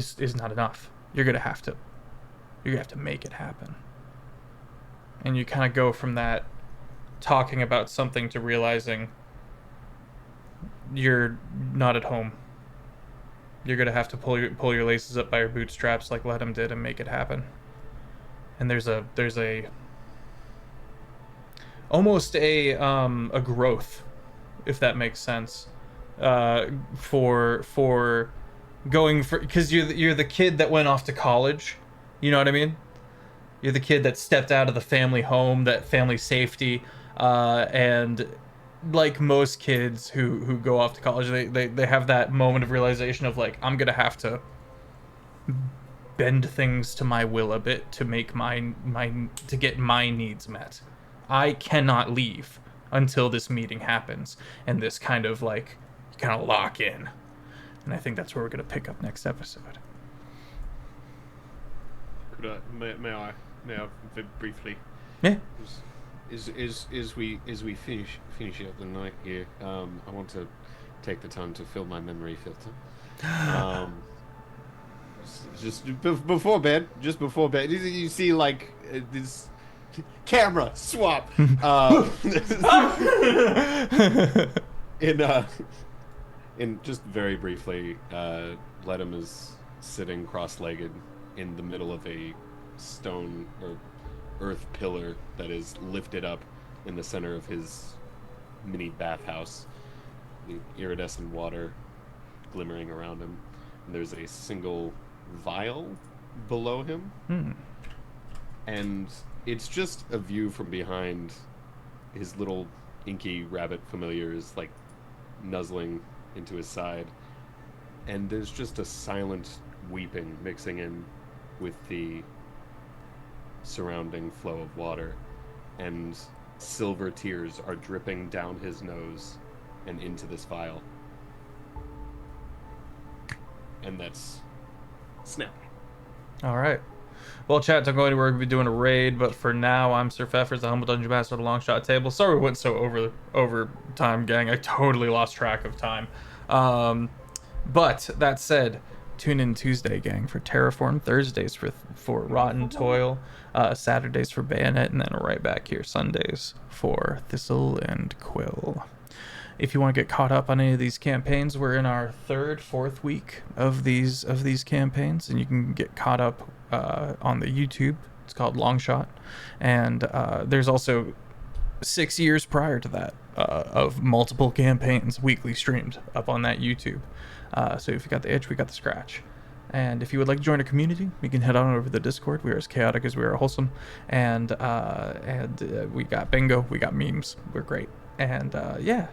enough. You're gonna have to make it happen. And you kind of go from that talking about something to realizing you're not at home. You're gonna have to pull your laces up by your bootstraps like Let him did and make it happen. And there's a almost a growth, if that makes sense, for going for, because you're the kid that went off to college, you know what I mean? You're the kid that stepped out of the family home, that family safety, and like most kids who go off to college, they have that moment of realization of like, I'm gonna have to bend things to my will a bit to make to get my needs met. I cannot leave until this meeting happens, and this kind of like, you kind of lock in. And I think that's where we're gonna pick up next episode. May I very briefly? Yeah. As we finish up the night here, I want to take the time to fill my memory filter. Just before bed, you see like this camera swap. In just very briefly, Ledham is sitting cross-legged in the middle of a stone or earth pillar that is lifted up in the center of his mini bathhouse. The iridescent water glimmering around him, and there's a single vial below him. And it's just a view from behind. His little inky rabbit familiar is like nuzzling into his side, and there's just a silent weeping mixing in with the surrounding flow of water, and silver tears are dripping down his nose and into this vial. And that's Snap. All right. Well, chat, don't go anywhere. We'll be doing a raid, but for now, I'm Sir Feffers, the humble dungeon master of the Longshot table. Sorry we went so over time, gang. I totally lost track of time. But that said, tune in Tuesday, gang, for Terraform, Thursdays for Rotten Toil, Saturdays for Bayonet, and then right back here Sundays for Thistle and Quill. If you want to get caught up on any of these campaigns, we're in our fourth week of these campaigns, and you can get caught up on the YouTube. It's called Longshot, and there's also 6 years prior to that of multiple campaigns weekly streamed up on that YouTube. So if you got the itch, we got the scratch. And if you would like to join a community, you can head on over to the Discord. We are as chaotic as we are wholesome, and we got bingo, we got memes, we're great, and yeah.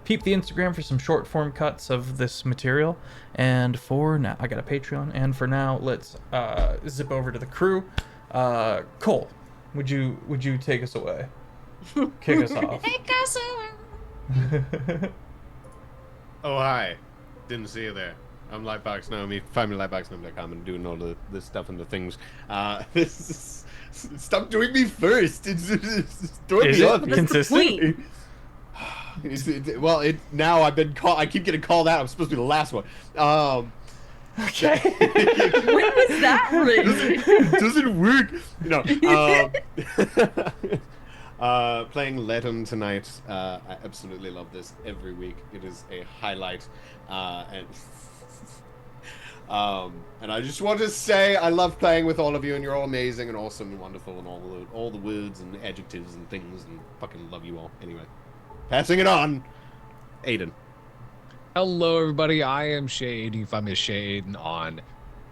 Peep the Instagram for some short form cuts of this material. And for now, I got a Patreon. And for now, let's zip over to the crew. Cole, would you take us away? Kick us off. Take us away. Oh, hi. Didn't see you there. I'm LightboxGnome. You can find me at LightboxGnome.com and doing all the stuff and the things. Stop doing me first. It's throwing me off. Consistent? Now I've been called. I keep getting called out. I'm supposed to be the last one. Okay. When was that written? Doesn't work. Playing Ledham tonight. I absolutely love this every week. It is a highlight. And I just want to say I love playing with all of you, and you're all amazing and awesome and wonderful, and all the words and adjectives and things, and fucking love you all. Anyway. Passing it on, Aiden. Hello, everybody. I am ChezAidan. You can find me as ChezAidan on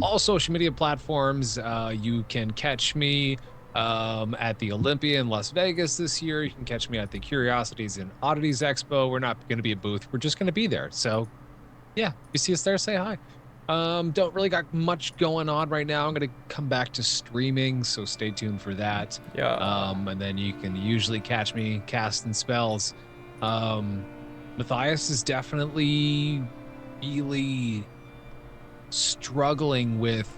all social media platforms. You can catch me at the Olympia in Las Vegas this year. You can catch me at the Curiosities and Oddities Expo. We're not going to be a booth. We're just going to be there. So, yeah, if you see us there, say hi. Don't really got much going on right now. I'm going to come back to streaming, so stay tuned for that. Yeah. And then you can usually catch me casting spells. Matthias is definitely really struggling with,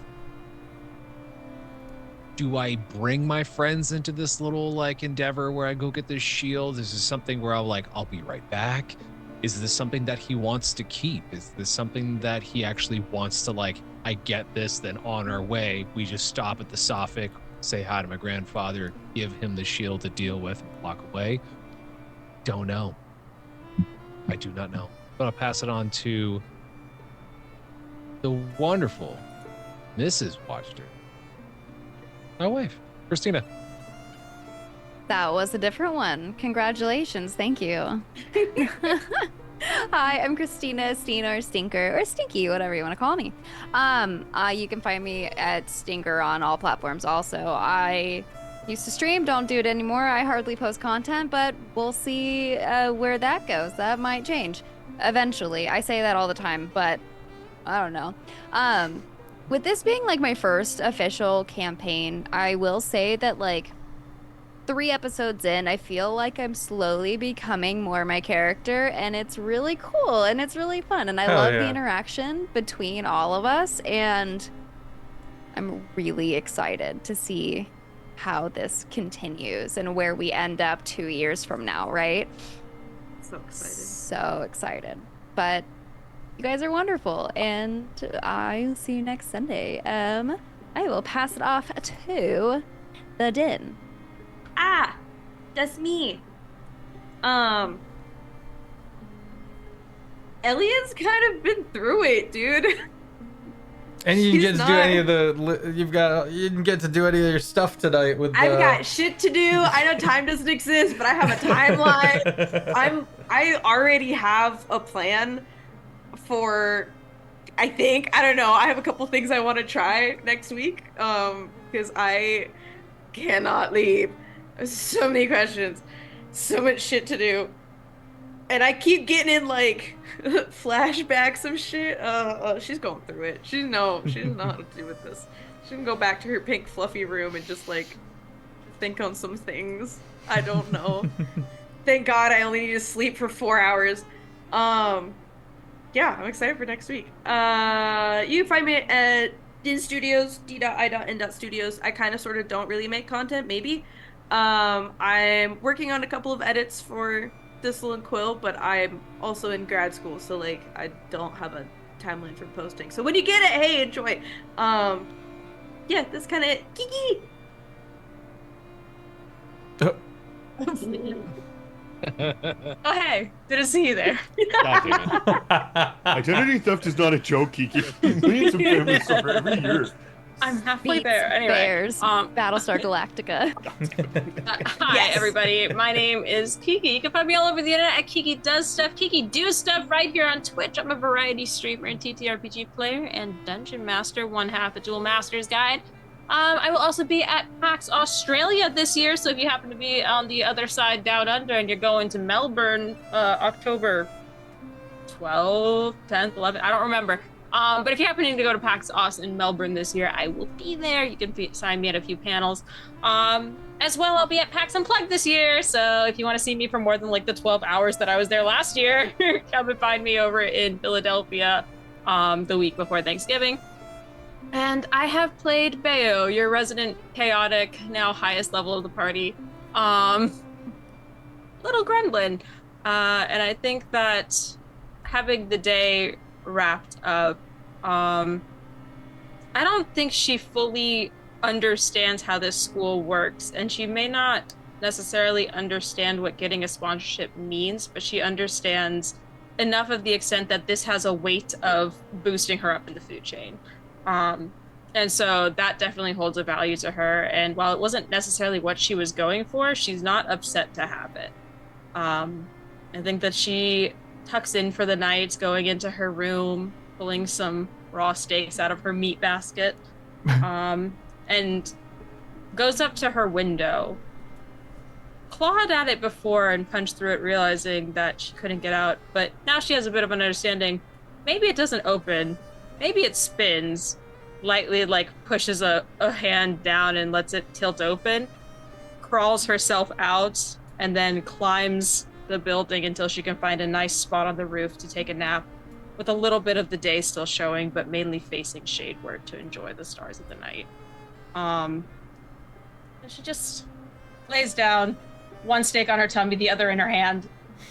do I bring my friends into this little like endeavor where I go get this shield? Is this something where I'll be right back? Is this something that he wants to keep? Is this something that he actually wants to like, I get this, then on our way, we just stop at the Sophic, say hi to my grandfather, give him the shield to deal with, and walk away? Don't know. I do not know. want to pass it on to the wonderful Mrs. Watchter, my wife, Christina. That was a different one. Congratulations. Thank you. Hi, I'm Christina, Steen, or Stinker, or Stinky, whatever you want to call me. You can find me at Stinkerrr on all platforms also. I used to stream, don't do it anymore. I hardly post content, but we'll see where that goes. That might change eventually. I say that all the time, but I don't know. With this being like my first official campaign, I will say that like 3 episodes in, I feel like I'm slowly becoming more my character, and it's really cool and it's really fun, and I love the interaction between all of us, and I'm really excited to see how this continues and where we end up 2 years from now, right? So excited. So excited. But you guys are wonderful, and I'll see you next Sunday. I will pass it off to the Din. Ah, that's me. Elliot's kind of been through it, dude. And you didn't She's get to do not- any of the. You didn't get to do any of your stuff tonight with. I've got shit to do. I know time doesn't exist, but I have a timeline. I already have a plan for. I don't know. I have a couple things I want to try next week. Because I cannot leave. There's so many questions, so much shit to do, and I keep getting in like flashbacks of shit. She's going through it. She doesn't know how to do with this. She can go back to her pink fluffy room and just like think on some things. I don't know. Thank God I only need to sleep for 4 hours. Yeah, I'm excited for next week. You can find me at Din Studios, d.i.n.studios. I kind of sort of don't really make content, maybe. I'm working on a couple of edits for Thistle and Quill, but I'm also in grad school, so like I don't have a timeline for posting. So when you get it, hey, enjoy. Yeah, that's kind of it. Kiki. Oh, hey, good to see you there. God damn it. Identity theft is not a joke, Kiki. We need some family support every year. I'm halfway Beats there. Anyway, Bears, Battlestar Galactica. hi Yes. everybody. My name is Kiki. You can find me all over the internet at KikiDoesStuff. KikiDoesStuff right here on Twitch. I'm a variety streamer and TTRPG player and Dungeon Master, one half a Dual Master's Guide. I will also be at PAX Australia this year, so if you happen to be on the other side down under and you're going to Melbourne, October 12th, 10th, 11th, I don't remember. But if you happen to go to PAX Aus in Melbourne this year, I will be there. You can sign me at a few panels. As well, I'll be at PAX Unplugged this year, so if you want to see me for more than like the 12 hours that I was there last year, come and find me over in Philadelphia the week before Thanksgiving. And I have played Bayo, your resident chaotic, now highest level of the party, little gremlin. And I think that having the day wrapped up, I don't think she fully understands how this school works, and she may not necessarily understand what getting a sponsorship means, but she understands enough of the extent that this has a weight of boosting her up in the food chain. And so that definitely holds a value to her. And while it wasn't necessarily what she was going for, she's not upset to have it. I think that she tucks in for the night, going into her room, pulling some raw steaks out of her meat basket, and goes up to her window, clawed at it before and punched through it, realizing that she couldn't get out. But now she has a bit of an understanding. Maybe it doesn't open. Maybe it spins, lightly like pushes a hand down and lets it tilt open, crawls herself out, and then climbs the building until she can find a nice spot on the roof to take a nap, with a little bit of the day still showing, but mainly facing shadeward to enjoy the stars of the night. And she just lays down, one steak on her tummy, the other in her hand,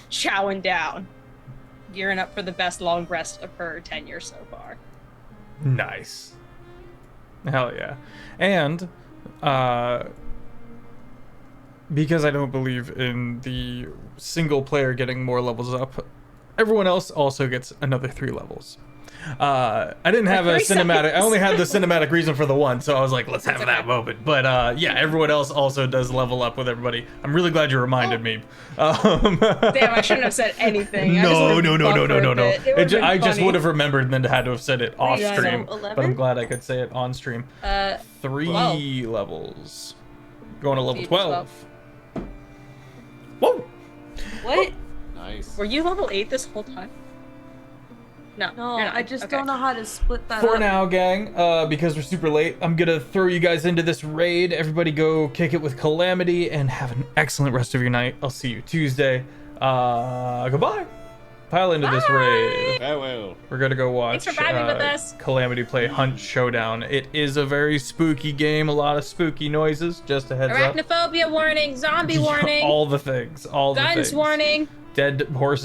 chowing down, gearing up for the best long rest of her tenure so far. Nice. Hell yeah. And because I don't believe in the single player getting more levels up, Everyone else also gets another 3 levels. I didn't have a 3 cinematic. seconds. I only had the cinematic reason for the one, so I was like, let's have that moment. But yeah, everyone else also does level up with everybody. I'm really glad you reminded me. Damn, I shouldn't have said anything. I just No. would've buffed for a bit. It would've been I just funny. would have remembered and then had to have said it off Wait, stream. so 11? But I'm glad I could say it on stream. 3 12. levels. Going to level Dude, 12. Whoa! What? Nice. Were you level 8 this whole time? No, No, you're not. I just Okay. don't know how to split that For up. now, gang, because we're super late, I'm gonna throw you guys into this raid. Everybody go kick it with Calamity and have an excellent rest of your night. I'll see you Tuesday. Goodbye. Pile into this raid. Farewell. We're gonna go watch Thanks for vibing with us. Calamity play Hunt Showdown. It is a very spooky game, a lot of spooky noises, just a heads up. Arachnophobia warning, zombie warning, All the things, all the guns things. warning. Dead horses.